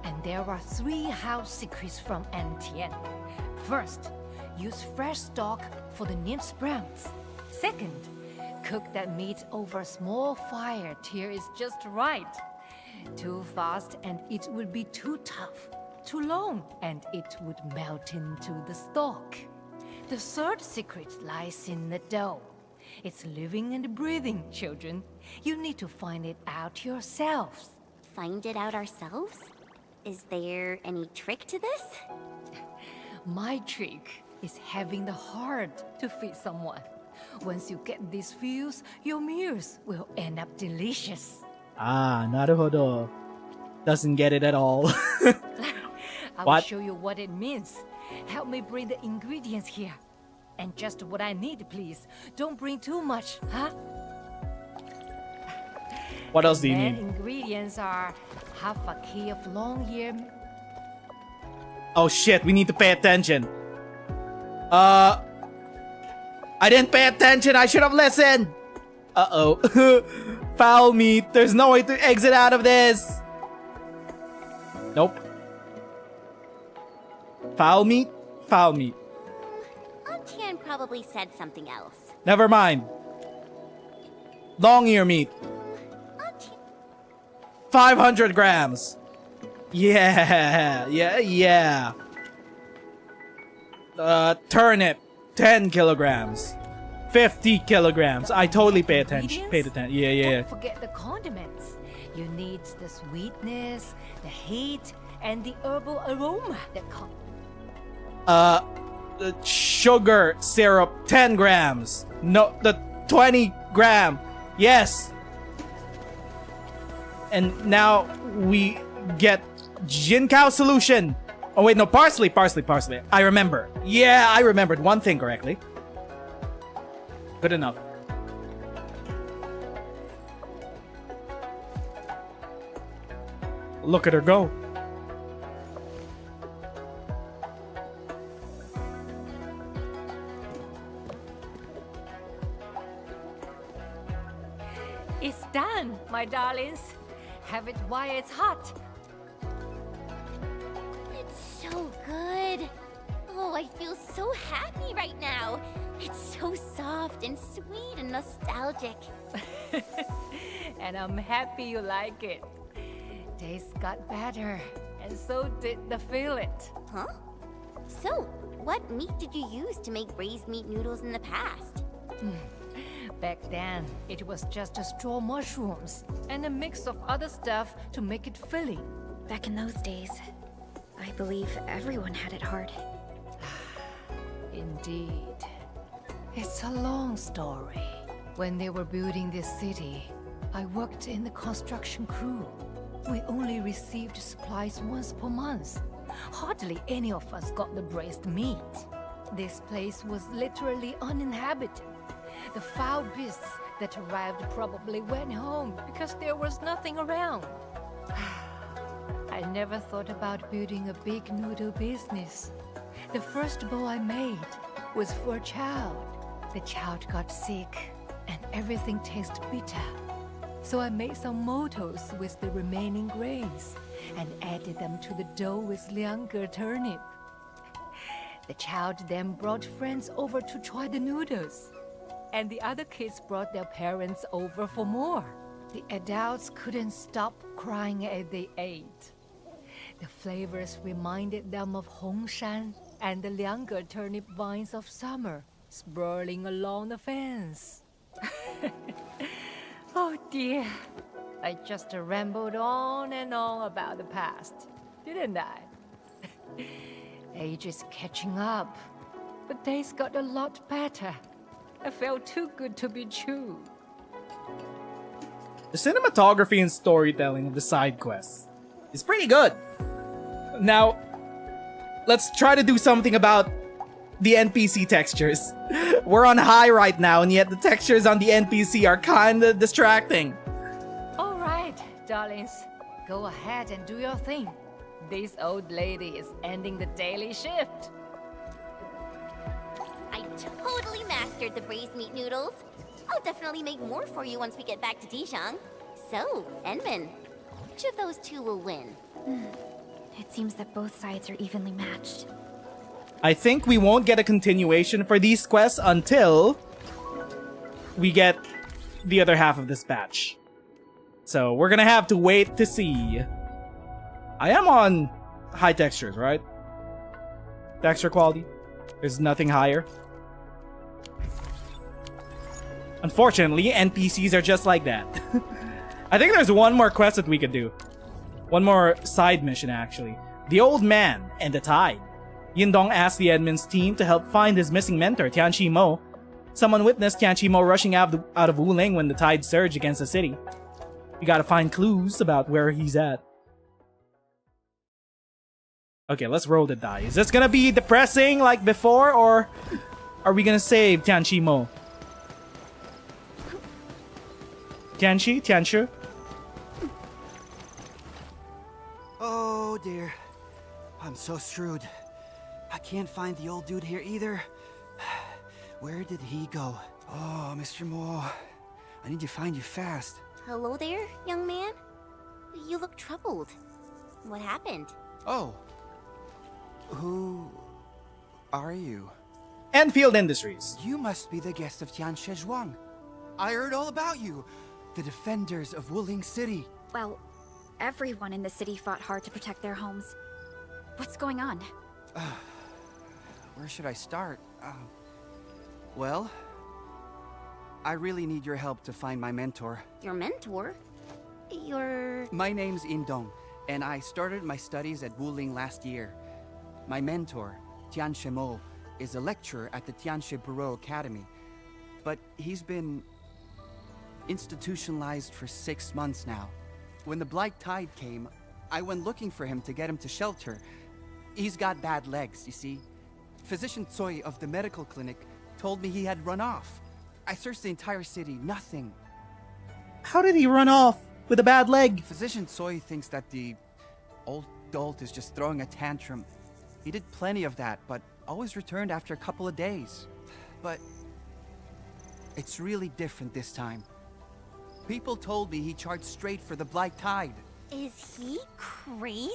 And there are 3 house secrets from Aunt Tian. First, use fresh stock for the nymph browns. Second, cook that meat over a small fire till it's just right. Too fast and it would be too tough. Too long and it would melt into the stock. The third secret lies in the dough. It's living and breathing, children. You need to find it out yourselves. Find it out ourselves? Is there any trick to this? My trick is having the heart to feed someone. Once you get these feels, your meals will end up delicious. Ah, naruhodo. Doesn't get it at all. I will What? show you what it means. Help me bring the ingredients here. And just what I need, please. Don't bring too much, huh? What else do you Main need? ingredients are half a key of long ear. Oh shit, we need to pay attention. I didn't pay attention, I should have listened! Uh-oh. Foul meat, there's no way to exit out of this! Nope. Foul meat? Foul meat. Aunt Tian probably said something else. Never mind. Long ear meat. 500 grams. Yeah. Turnip, 10 kilograms. 50 kilograms. I totally paid attention. Yeah. Don't forget the condiments. You need the sweetness, the heat, and the herbal aroma that comes. The sugar syrup, 10 grams. No, the 20 gram. Yes. And now we get Jinkao solution. Oh wait, no, parsley. I remember. Yeah, I remembered one thing correctly. Good enough. Look at her go. It's done, my darlings. Have it while it's hot. It's so good. Oh, I feel so happy right now. It's so soft and sweet and nostalgic. And I'm happy you like it. Taste got better, and so did the fillet. Huh? So, what meat did you use to make braised meat noodles in the past? Back then, it was just straw mushrooms and a mix of other stuff to make it filling. Back in those days, I believe everyone had it hard. Indeed. It's a long story. When they were building this city, I worked in the construction crew. We only received supplies once per month. Hardly any of us got the braised meat. This place was literally uninhabited. The foul beasts that arrived probably went home because there was nothing around. I never thought about building a big noodle business. The first bowl I made was for a child. The child got sick and everything tasted bitter. So I made some motos with the remaining grains and added them to the dough with liangge turnip. The child then brought friends over to try the noodles. And the other kids brought their parents over for more. The adults couldn't stop crying as they ate. The flavors reminded them of Hongshan and the liangge turnip vines of summer sprawling along the fence. Oh dear, I just rambled on and on about the past, didn't I? Age is catching up, but days got a lot better. I felt too good to be true. The cinematography and storytelling of the side quests is pretty good. Now, let's try to do something about the NPC textures. We're on high right now, and yet the textures on the NPC are kinda distracting. All right, darlings, go ahead and do your thing. This old lady is ending the daily shift. I totally mastered the braised meat noodles. I'll definitely make more for you once we get back to Dijon. So, Enman, which of those two will win? It seems that both sides are evenly matched. I think we won't get a continuation for these quests until we get the other half of this batch. So we're gonna have to wait to see. I am on high textures, right? Texture quality. There's nothing higher. Unfortunately, NPCs are just like that. I think there's one more quest that we could do. One more side mission, actually. The Old Man and the Tide. Yindong asked the admin's team to help find his missing mentor, Tianqi Mo. Someone witnessed Tianqi Mo rushing out of Wuling when the tide surged against the city. We gotta find clues about where he's at. Okay, let's roll the die. Is this gonna be depressing like before, or are we gonna save Tianqi Mo? Tianqi? Oh dear. I'm so screwed. I can't find the old dude here either. Where did he go? Oh, Mr. Mo. I need to find you fast. Hello there, young man? You look troubled. What happened? Oh. Who are you? Endfield Industries. You must be the guest of Tian Shezhuang. I heard all about you. The defenders of Wuling City. Well, everyone in the city fought hard to protect their homes. What's going on? Where should I start? Well, I really need your help to find my mentor. Your mentor? My name's Indong, and I started my studies at Wuling last year. My mentor, Tianxie Mo, is a lecturer at the Tianxie Bureau Academy, but he's been institutionalized for 6 months now. When the Blight Tide came, I went looking for him to get him to shelter. He's got bad legs, you see. Physician Tsoi of the medical clinic told me he had run off. I searched the entire city, nothing. How did he run off with a bad leg? Physician Tsoi thinks that the old dolt is just throwing a tantrum. He did plenty of that, but always returned after a couple of days. But it's really different this time. People told me he charged straight for the Blight Tide. Is he crazy?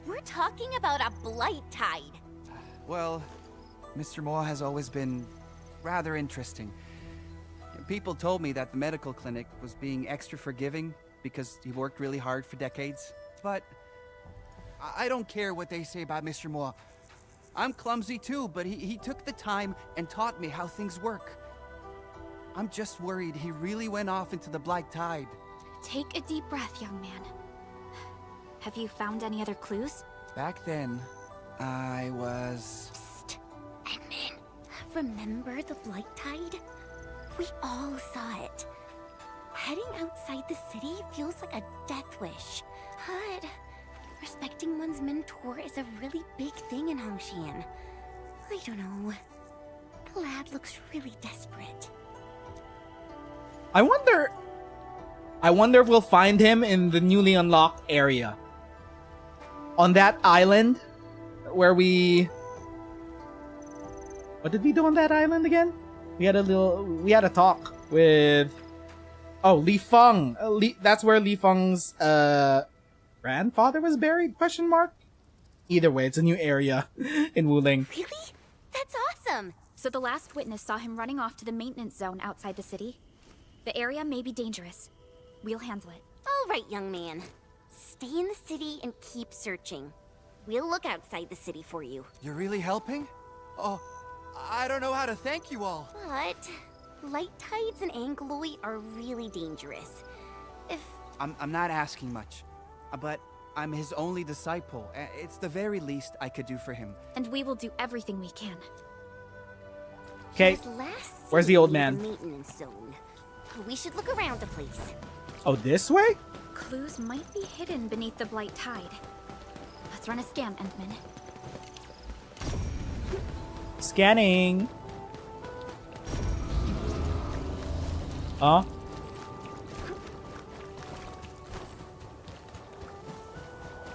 We're talking about a Blight Tide. Well, Mr. Mo has always been rather interesting. People told me that the medical clinic was being extra forgiving because he worked really hard for decades. But I don't care what they say about Mr. Mo. I'm clumsy too, but he took the time and taught me how things work. I'm just worried he really went off into the Blight Tide. Take a deep breath, young man. Have you found any other clues? Back then, I was... Psst, Edmund. Remember the Blight Tide? We all saw it. Heading outside the city feels like a death wish. But respecting one's mentor is a really big thing in Hongshan. I don't know. The lad looks really desperate. I wonder if we'll find him in the newly unlocked area. On that island where we... What did we do on that island again? We had a talk with... Oh, Li Feng. That's where Li Feng's grandfather was buried? Question mark? Either way, it's a new area in Wuling. Really? That's awesome! So the last witness saw him running off to the maintenance zone outside the city. The area may be dangerous. We'll handle it. All right, young man. Stay in the city and keep searching. We'll look outside the city for you. You're really helping? Oh, I don't know how to thank you all. But light tides in Angloi are really dangerous. I'm not asking much, but I'm his only disciple. It's the very least I could do for him. And we will do everything we can. Okay, where's the old man? Maintenance zone. We should look around the place. Oh, this way? Clues might be hidden beneath the Blight Tide. Let's run a scan, Endman. Scanning. Huh?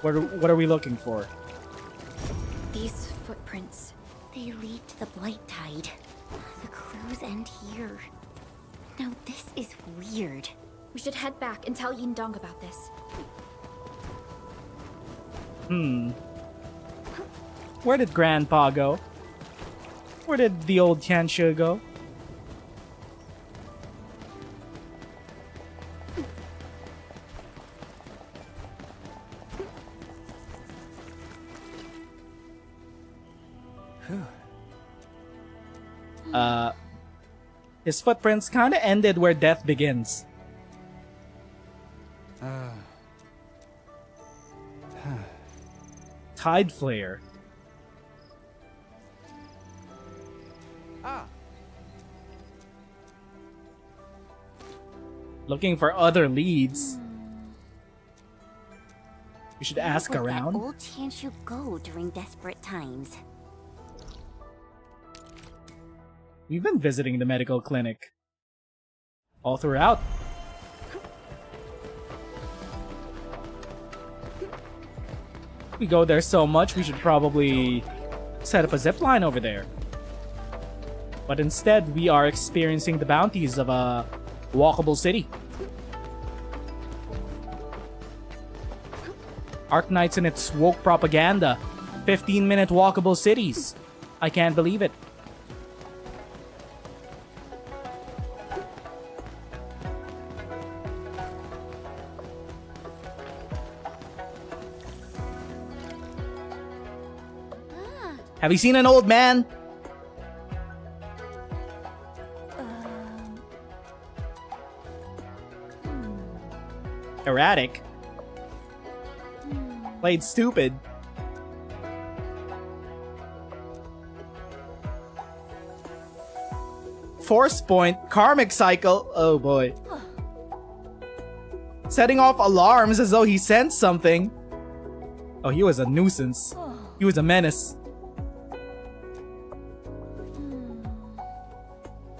What are we looking for? These footprints. They lead to the Blight Tide. The clues end here. Now this is weird. We should head back and tell Yindong about this. Where did Grandpa go? Where did the old Tianxie go? His footprints kind of ended where death begins. Tide Flare. Looking for other leads. We should ask Where around. that old Tianxie go during desperate times. We've been visiting the medical clinic all throughout. We go there so much, we should probably set up a zipline over there. But instead, we are experiencing the bounties of a walkable city. Arknights and its woke propaganda. 15-minute walkable cities. I can't believe it. Have you seen an old man? Erratic. Played stupid. Force point, karmic cycle. Oh boy. Setting off alarms as though he sensed something. Oh, he was a nuisance. He was a menace.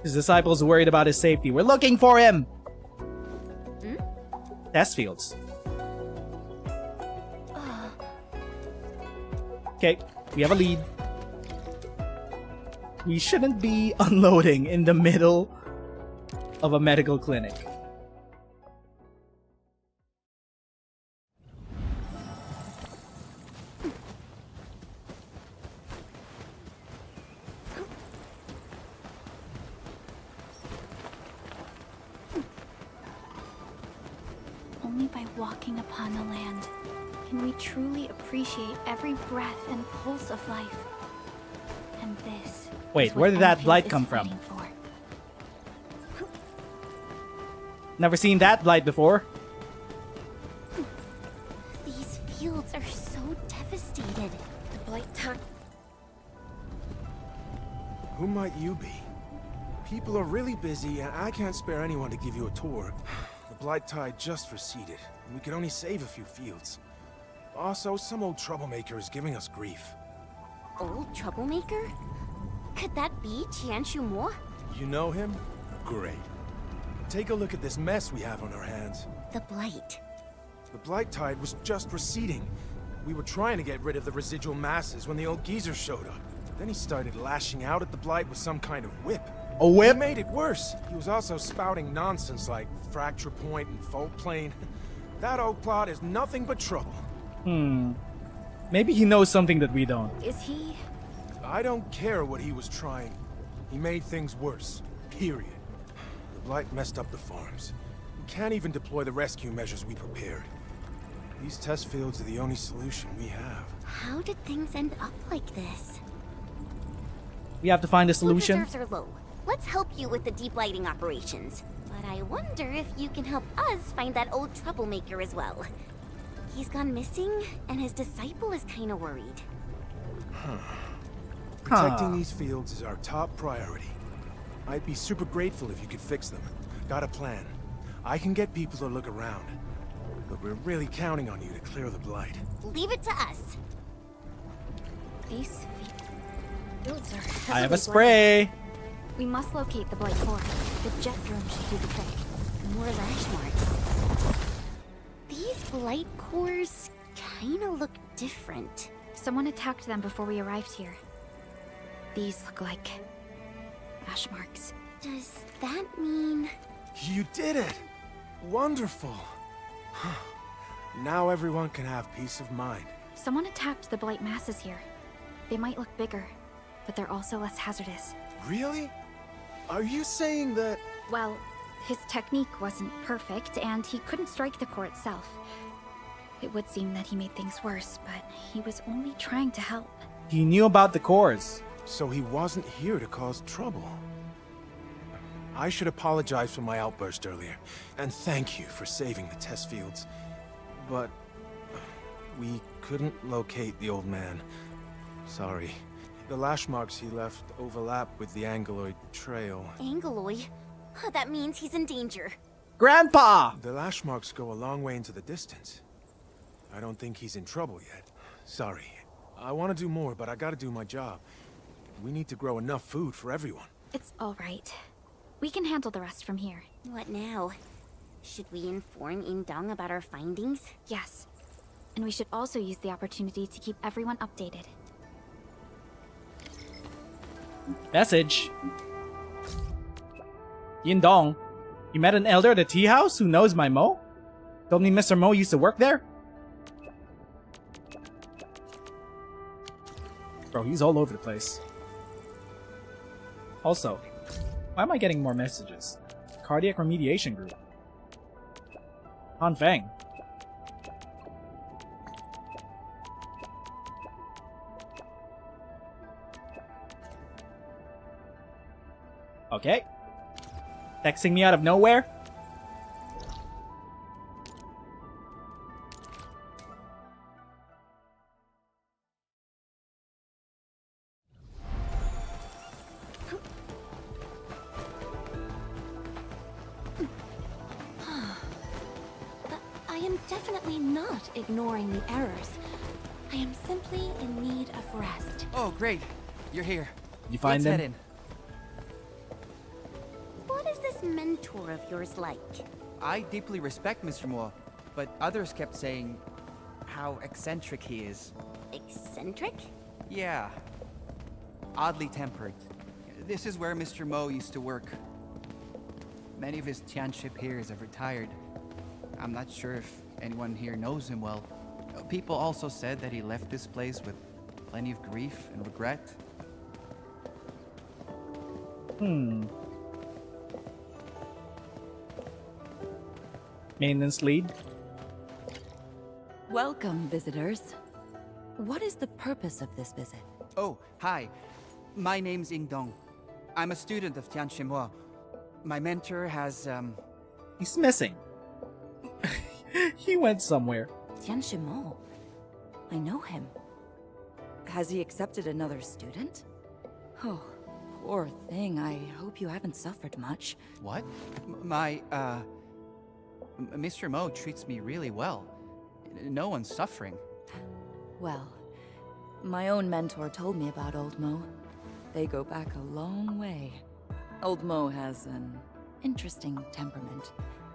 His disciples worried about his safety. We're looking for him. Test fields. Okay, we have a lead. We shouldn't be unloading in the middle of a medical clinic. Only by walking upon the land can we truly appreciate every breath and pulse of life. And this. Wait, where did that blight come from? Never seen that blight before. These fields are so devastated. The blight took. Who might you be? People are really busy, and I can't spare anyone to give you a tour. The blight tide just receded, and we could only save a few fields. Also, some old troublemaker is giving us grief. Old troublemaker? Could that be Qianshu Mo? You know him? Great. Take a look at this mess we have on our hands. The blight. The blight tide was just receding. We were trying to get rid of the residual masses when the old geezer showed up. Then he started lashing out at the blight with some kind of whip. A whip? He made it worse. He was also spouting nonsense like fracture point and fault plane. That old plot is nothing but trouble. Maybe he knows something that we don't. Is he? I don't care what he was trying. He made things worse. Period. The blight messed up the farms. We can't even deploy the rescue measures we prepared. These test fields are the only solution we have. How did things end up like this? We have to find a solution. Food reserves are low. Let's help you with the deep lighting operations. But I wonder if you can help us find that old troublemaker as well. He's gone missing, and his disciple is kind of worried. Protecting these fields is our top priority. I'd be super grateful if you could fix them. Got a plan. I can get people to look around. But we're really counting on you to clear the blight. Leave it to us. These fields are I have a spray. We must locate the blight core. The jet drone should do the trick. More lash marks. These blight cores kind of look different. Someone attacked them before we arrived here. These look like ash marks. Does that mean... You did it! Wonderful! Now everyone can have peace of mind. Someone attacked the blight masses here. They might look bigger, but they're also less hazardous. Really? Are you saying that... Well, his technique wasn't perfect, and he couldn't strike the core itself. It would seem that he made things worse, but he was only trying to help. He knew about the cores. So he wasn't here to cause trouble. I should apologize for my outburst earlier, and thank you for saving the test fields. But... we couldn't locate the old man. Sorry. The lash marks he left overlap with the Angeloid trail. Angeloid? That means he's in danger. Grandpa! The lash marks go a long way into the distance. I don't think he's in trouble yet. Sorry. I want to do more, but I gotta do my job. We need to grow enough food for everyone. It's all right. We can handle the rest from here. What now? Should we inform Indong about our findings? Yes. And we should also use the opportunity to keep everyone updated. Message. Yin Dong, you met an elder at the tea house who knows my Mo? Told me Mr. Mo used to work there? Bro, he's all over the place. Also, why am I getting more messages? Cardiac Remediation Group. Han Feng. Okay. Texting me out of nowhere? I am definitely not ignoring the errors. I am simply in need of rest. Oh, great. You're here. You find Let's him? head in. What is this mentor of yours like? I deeply respect Mr. Moore, but others kept saying how eccentric he is. Eccentric? Yeah. Oddly tempered. This is where Mr. Mo used to work. Many of his Tianshi peers have retired. I'm not sure if anyone here knows him well. People also said that he left this place with plenty of grief and regret. Maintenance lead. Welcome, visitors. What is the purpose of this visit? Oh, hi. My name's Ying Dong. I'm a student of Tianxinhua. My mentor has, He's missing. He went somewhere. Tianxinmo. I know him. Has he accepted another student? Oh, poor thing. I hope you haven't suffered much. What? Mr. Mo treats me really well. No one's suffering. Well, my own mentor told me about Old Mo. They go back a long way. Old Mo has an interesting temperament.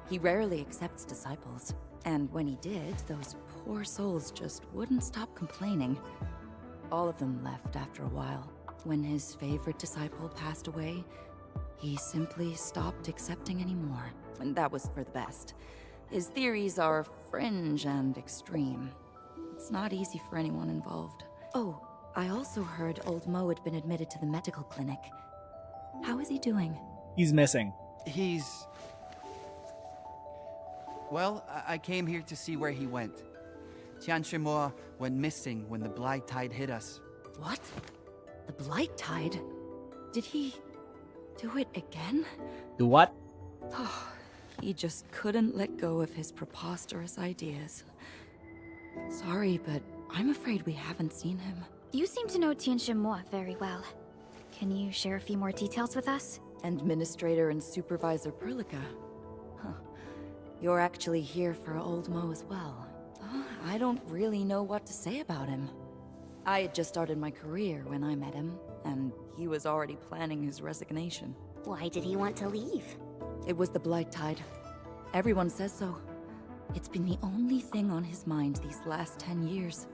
He rarely accepts disciples. And when he did, those poor souls just wouldn't stop complaining. All of them left after a while. When his favorite disciple passed away, he simply stopped accepting anymore. And that was for the best. His theories are fringe and extreme. It's not easy for anyone involved. Oh, I also heard Old Mo had been admitted to the medical clinic. How is he doing? He's missing. He's... Well, I came here to see where he went. Tianxinhua went missing when the Blight Tide hit us. What? The Blight Tide? Did he do it again? Do what? Oh, he just couldn't let go of his preposterous ideas. Sorry, but I'm afraid we haven't seen him. You seem to know Tianxinmo very well. Can you share a few more details with us? Administrator and Supervisor Perlica. Huh. You're actually here for Old Mo as well. I don't really know what to say about him. I had just started my career when I met him, and he was already planning his resignation. Why did he want to leave? It was the Blight Tide. Everyone says so. It's been the only thing on his mind these last 10 years.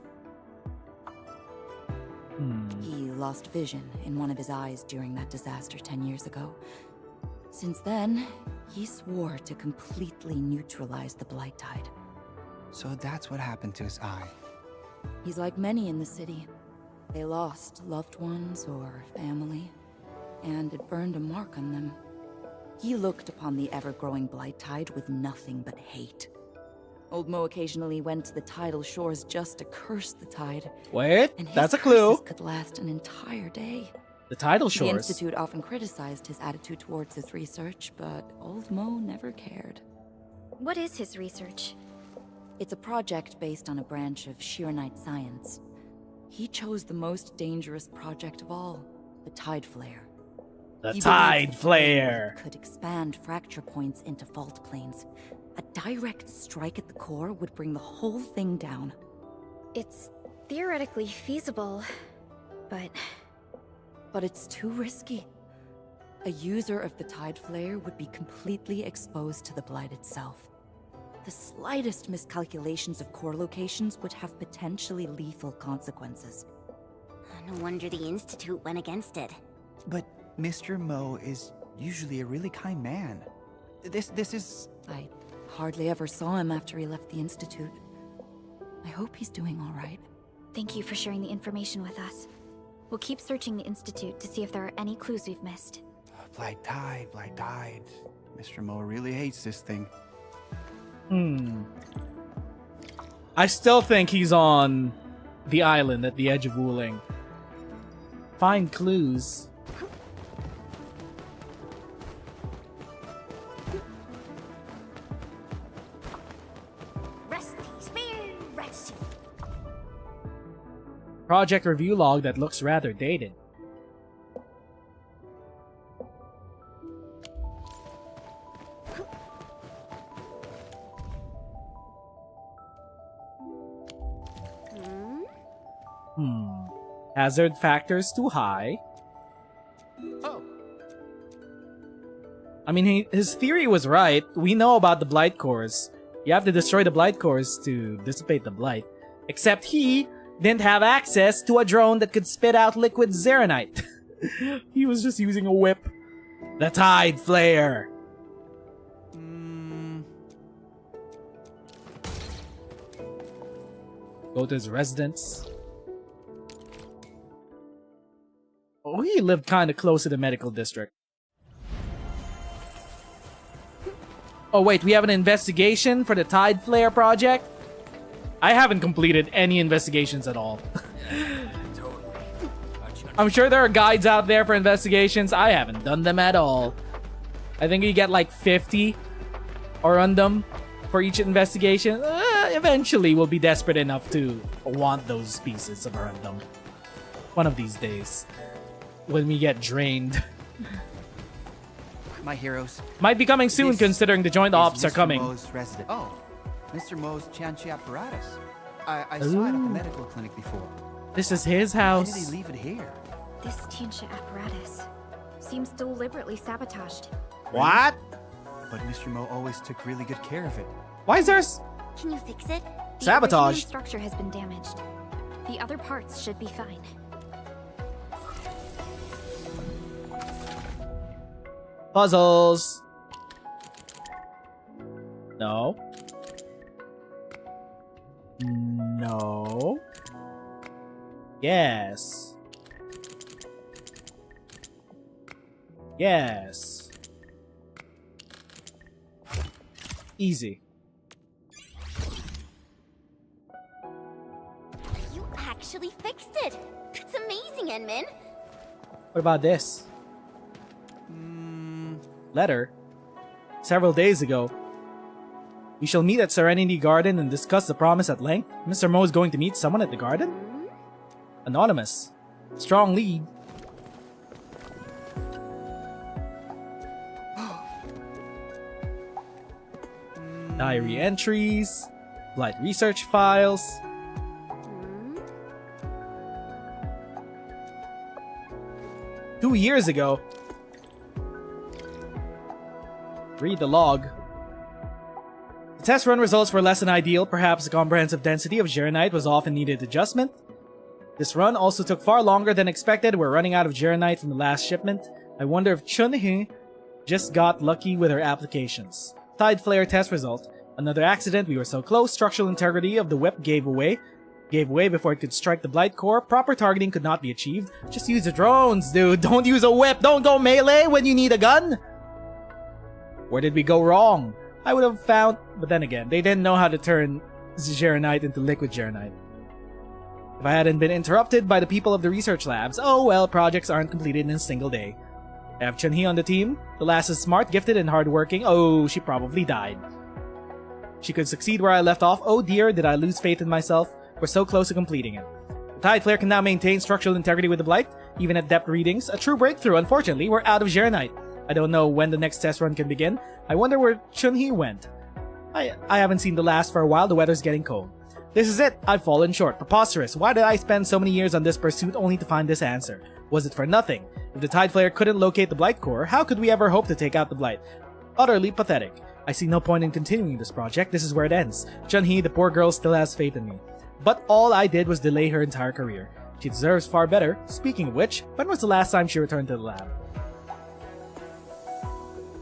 He lost vision in one of his eyes during that disaster 10 years ago. Since then, he swore to completely neutralize the Blight Tide. So that's what happened to his eye. He's like many in the city. They lost loved ones or family, and it burned a mark on them. He looked upon the ever-growing Blight Tide with nothing but hate. Old Mo occasionally went to the tidal shores just to curse the tide. Wait, and his that's a clue. curses could last an entire day. The tidal The shores. Institute often criticized his attitude towards his research, but Old Mo never cared. What is his research? It's a project based on a branch of Shiranite science. He chose the most dangerous project of all, the Tide Flare. The He Tide believed the Flare. could expand fracture points into fault planes. A direct strike at the core would bring the whole thing down. It's theoretically feasible, but... But it's too risky. A user of the Tide Flare would be completely exposed to the Blight itself. The slightest miscalculations of core locations would have potentially lethal consequences. No wonder the Institute went against it. But Mr. Mo is usually a really kind man. This is... I hardly ever saw him after he left the Institute. I hope he's doing all right. Thank you for sharing the information with us. We'll keep searching the Institute to see if there are any clues we've missed. Blight Tide, Blight Tide. Mr. Mo really hates this thing. I still think he's on the island at the edge of Wuling. Find clues. Project review log that looks rather dated. Hazard factors too high. Oh. I mean, his theory was right. We know about the blight cores. You have to destroy the blight cores to dissipate the blight. Except he didn't have access to a drone that could spit out liquid zeronite. He was just using a whip. The Tide Flare. Go to his residence. Oh, he lived kind of close to the medical district. Oh wait, we have an investigation for the Tide Flare project? I haven't completed any investigations at all. I'm sure there are guides out there for investigations. I haven't done them at all. I think you get like 50 or random for each investigation. Eventually we'll be desperate enough to want those pieces of random. One of these days. When we get drained. My heroes. Might be coming soon, considering the joint ops are coming. Mo's resident. Oh, Mr. Mo's Tianchi apparatus. I saw it at the medical clinic before. This is his house. Why did he leave it here? This Tianchi apparatus seems deliberately sabotaged. What? But Mr. Mo always took really good care of it. Why is there Can you fix it? sabotage? The structure has been damaged. The other parts should be fine. Puzzles. No. No. Yes. Yes. Easy. You actually fixed it! It's amazing, Enman! What about this? Letter. Several days ago. We shall meet at Serenity Garden and discuss the promise at length. Mr. Mo is going to meet someone at the garden? Anonymous. Strong lead. Diary entries. Blight research files. Two years ago. Read the log. The test run results were less than ideal. Perhaps the comprehensive density of Zeronite was often needed adjustment. This run also took far longer than expected. We're running out of Zeronite from the last shipment. I wonder if Chun-Hee just got lucky with her applications. Tide Flare test result. Another accident. We were so close. Structural integrity of the whip gave way before it could strike the Blight Core. Proper targeting could not be achieved. Just use the drones, dude. Don't use a whip. Don't go melee when you need a gun. Where did we go wrong? I would have found... But then again, they didn't know how to turn Zeronite into liquid Zeronite. If I hadn't been interrupted by the people of the research labs, oh well, projects aren't completed in a single day. I have Chun-Hee on the team. The lass is smart, gifted, and hardworking. Oh, she probably died. She could succeed where I left off. Oh dear, did I lose faith in myself? We're so close to completing it. The Tide Flare can now maintain structural integrity with the Blight, even at depth readings. A true breakthrough. Unfortunately, we're out of Zeronite. I don't know when the next test run can begin. I wonder where Chun-Hee went. I haven't seen the last for a while. The weather's getting cold. This is it. I've fallen short. Preposterous. Why did I spend so many years on this pursuit only to find this answer? Was it for nothing? If the Tide Flare couldn't locate the Blight Core, how could we ever hope to take out the Blight? Utterly pathetic. I see no point in continuing this project. This is where it ends. Chun-Hee, the poor girl, still has faith in me. But all I did was delay her entire career. She deserves far better. Speaking of which, when was the last time she returned to the lab?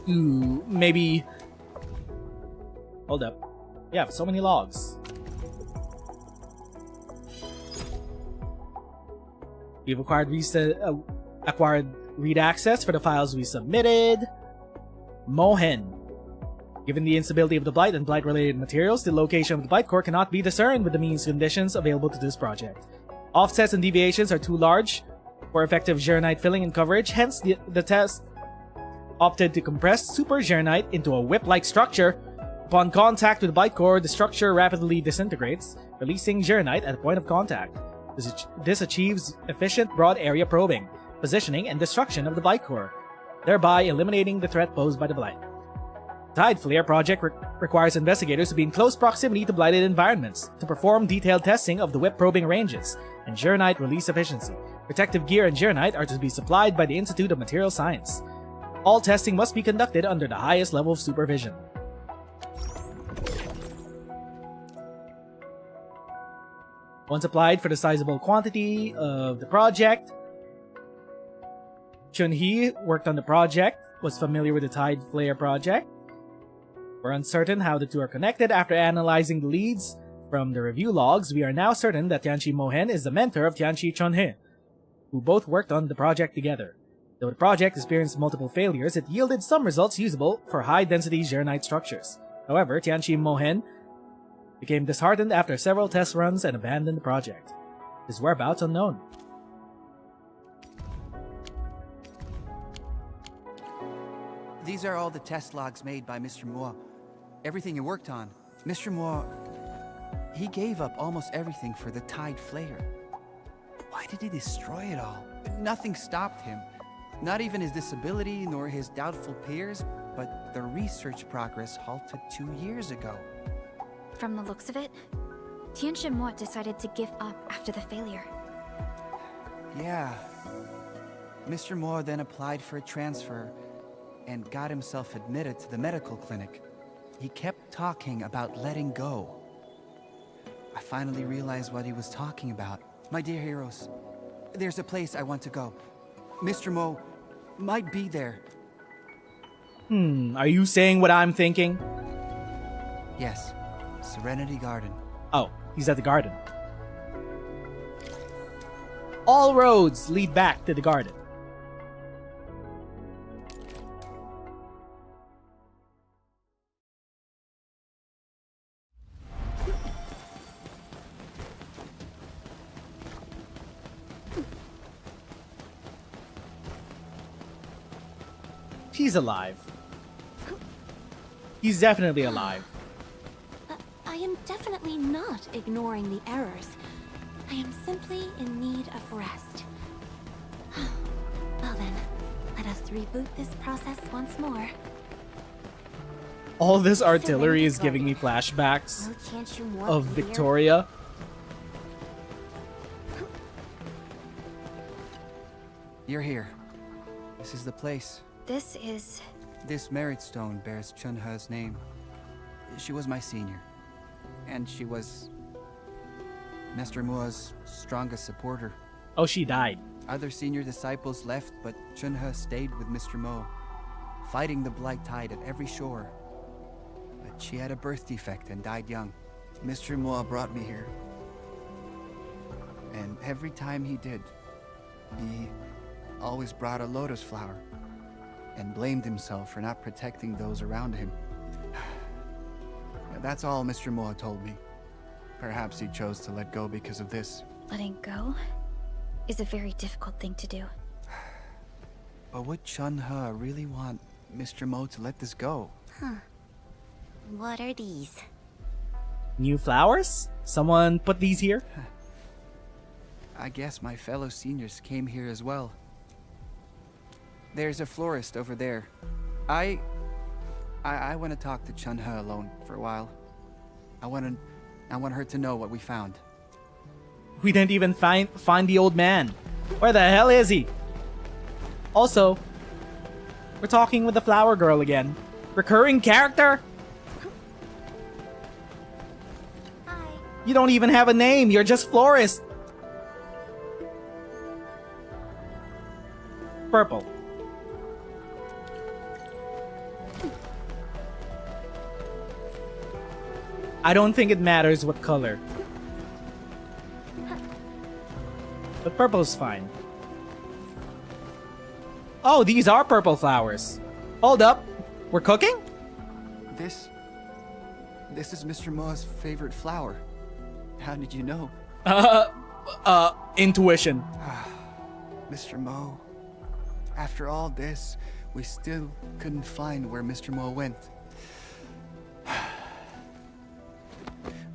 Ooh, maybe... Hold up. We have so many logs. We've acquired read access for the files we submitted. Mohen. Given the instability of the Blight and Blight-related materials, the location of the Blight Core cannot be discerned with the means and conditions available to this project. Offsets and deviations are too large for effective Zeronite filling and coverage, hence the test opted to compress Super Zeronite into a whip-like structure. Upon contact with the Blight Core, the structure rapidly disintegrates, releasing Zeronite at the point of contact. This achieves efficient broad area probing, positioning, and destruction of the Blight Core, thereby eliminating the threat posed by the Blight. Tide Flare project requires investigators to be in close proximity to blighted environments to perform detailed testing of the whip probing ranges and Gyrnite release efficiency. Protective gear and Gyrnite are to be supplied by the Institute of Material Science. All testing must be conducted under the highest level of supervision. Once applied for the sizable quantity of the project, Chun-Hee worked on the project, was familiar with the Tide Flare project. We're uncertain how the two are connected. After analyzing the leads from the review logs, we are now certain that Tianchi Mohen is the mentor of Tianchi Chun-Hee, who both worked on the project together. Though the project experienced multiple failures, it yielded some results usable for high-density Gyrnite structures. However, Tianchi Mohen became disheartened after several test runs and abandoned the project. His whereabouts unknown. These are all the test logs made by Mr. Moore. Everything he worked on. Mr. Moore, he gave up almost everything for the Tide Flare. Why did he destroy it all? Nothing stopped him. Not even his disability nor his doubtful peers, but the research progress halted 2 years ago. From the looks of it, Tian Shenmue decided to give up after the failure. Yeah. Mr. Moore then applied for a transfer and got himself admitted to the medical clinic. He kept talking about letting go. I finally realized what he was talking about. My dear heroes, there's a place I want to go. Mr. Moe might be there. Are you saying what I'm thinking? Yes, Serenity Garden. Oh, he's at the garden. All roads lead back to the garden. He's alive. He's definitely alive. I am definitely not ignoring the errors. I am simply in need of rest. Well then, let us reboot this process once more. All this artillery is giving me flashbacks of Victoria. You're here. This is the place. This is... This merit stone bears Chun-He's name. She was my senior. And she was Mr. Mua's strongest supporter. Oh, she died. Other senior disciples left, but Chun-He stayed with Mr. Mo, fighting the Blight Tide at every shore. But she had a birth defect and died young. Mr. Mua brought me here. And every time he did, he always brought a lotus flower and blamed himself for not protecting those around him. That's all Mr. Moa told me. Perhaps he chose to let go because of this. Letting go is a very difficult thing to do. But would Chun-He really want Mr. Mo to let this go? Huh. What are these? New flowers? Someone put these here? I guess my fellow seniors came here as well. There's a florist over there. I want to talk to Chun-He alone for a while. I want her to know what we found. We didn't even find the old man. Where the hell is he? Also, we're talking with the flower girl again. Recurring character? Hi. You don't even have a name. You're just florist. Purple. I don't think it matters what color. But purple's fine. Oh, these are purple flowers. Hold up. We're cooking? This is Mr. Mo's favorite flower. How did you know? Intuition. Mr. Mo, after all this, we still couldn't find where Mr. Mo went.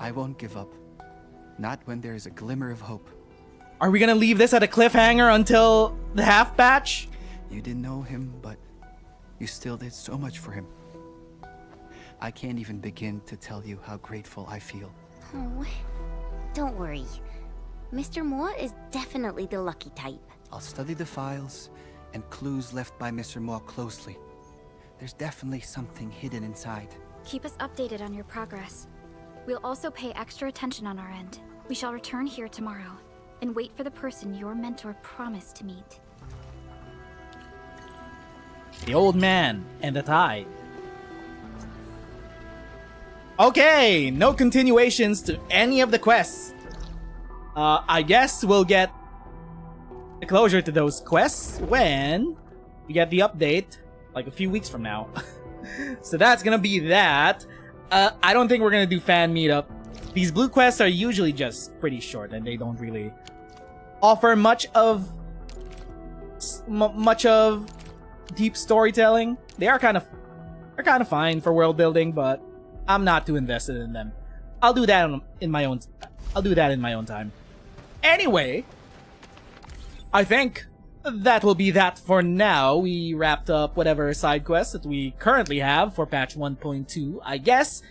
I won't give up. Not when there is a glimmer of hope. Are we gonna leave this at a cliffhanger until the half patch? You didn't know him, but you still did so much for him. I can't even begin to tell you how grateful I feel. Oh, don't worry. Mr. Moore is definitely the lucky type. I'll study the files and clues left by Mr. Moore closely. There's definitely something hidden inside. Keep us updated on your progress. We'll also pay extra attention on our end. We shall return here tomorrow and wait for the person your mentor promised to meet. The old man and the tide. Okay, no continuations to any of the quests. I guess we'll get the closure to those quests when we get the update, like a few weeks from now. So that's gonna be that. I don't think we're gonna do fan meetup. These blue quests are usually just pretty short and they don't really offer much of deep storytelling. They're kind of fine for world building, but I'm not too invested in them. I'll do that in my own time. Anyway, I think that will be that for now. We wrapped up whatever side quests that we currently have for patch 1.2. I guess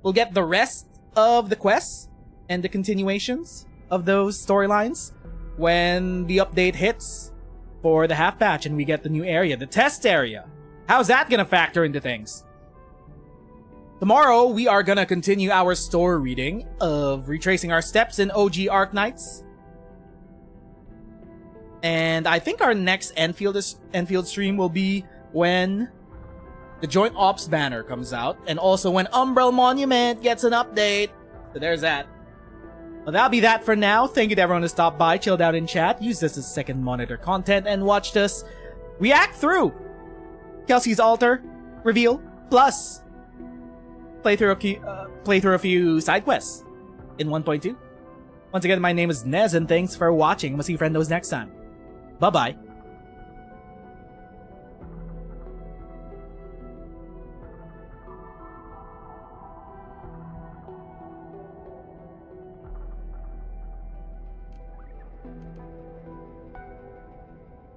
we'll get the rest of the quests and the continuations of those storylines when the update hits for the half patch and we get the new area, the test area. How's that gonna factor into things? Tomorrow, we are gonna continue our story reading of retracing our steps in OG Arknights. And I think our next Enfield stream will be when the Joint Ops banner comes out, and also when Umbral Monument gets an update. So there's that. Well, that'll be that for now. Thank you to everyone who stopped by, chilled out in chat, used this as second monitor content, and watched us react through Kelsey's Altar reveal, plus play through a few side quests in 1.2. Once again, my name is Nez, and thanks for watching. We'll see you friendos next time. Bye-bye.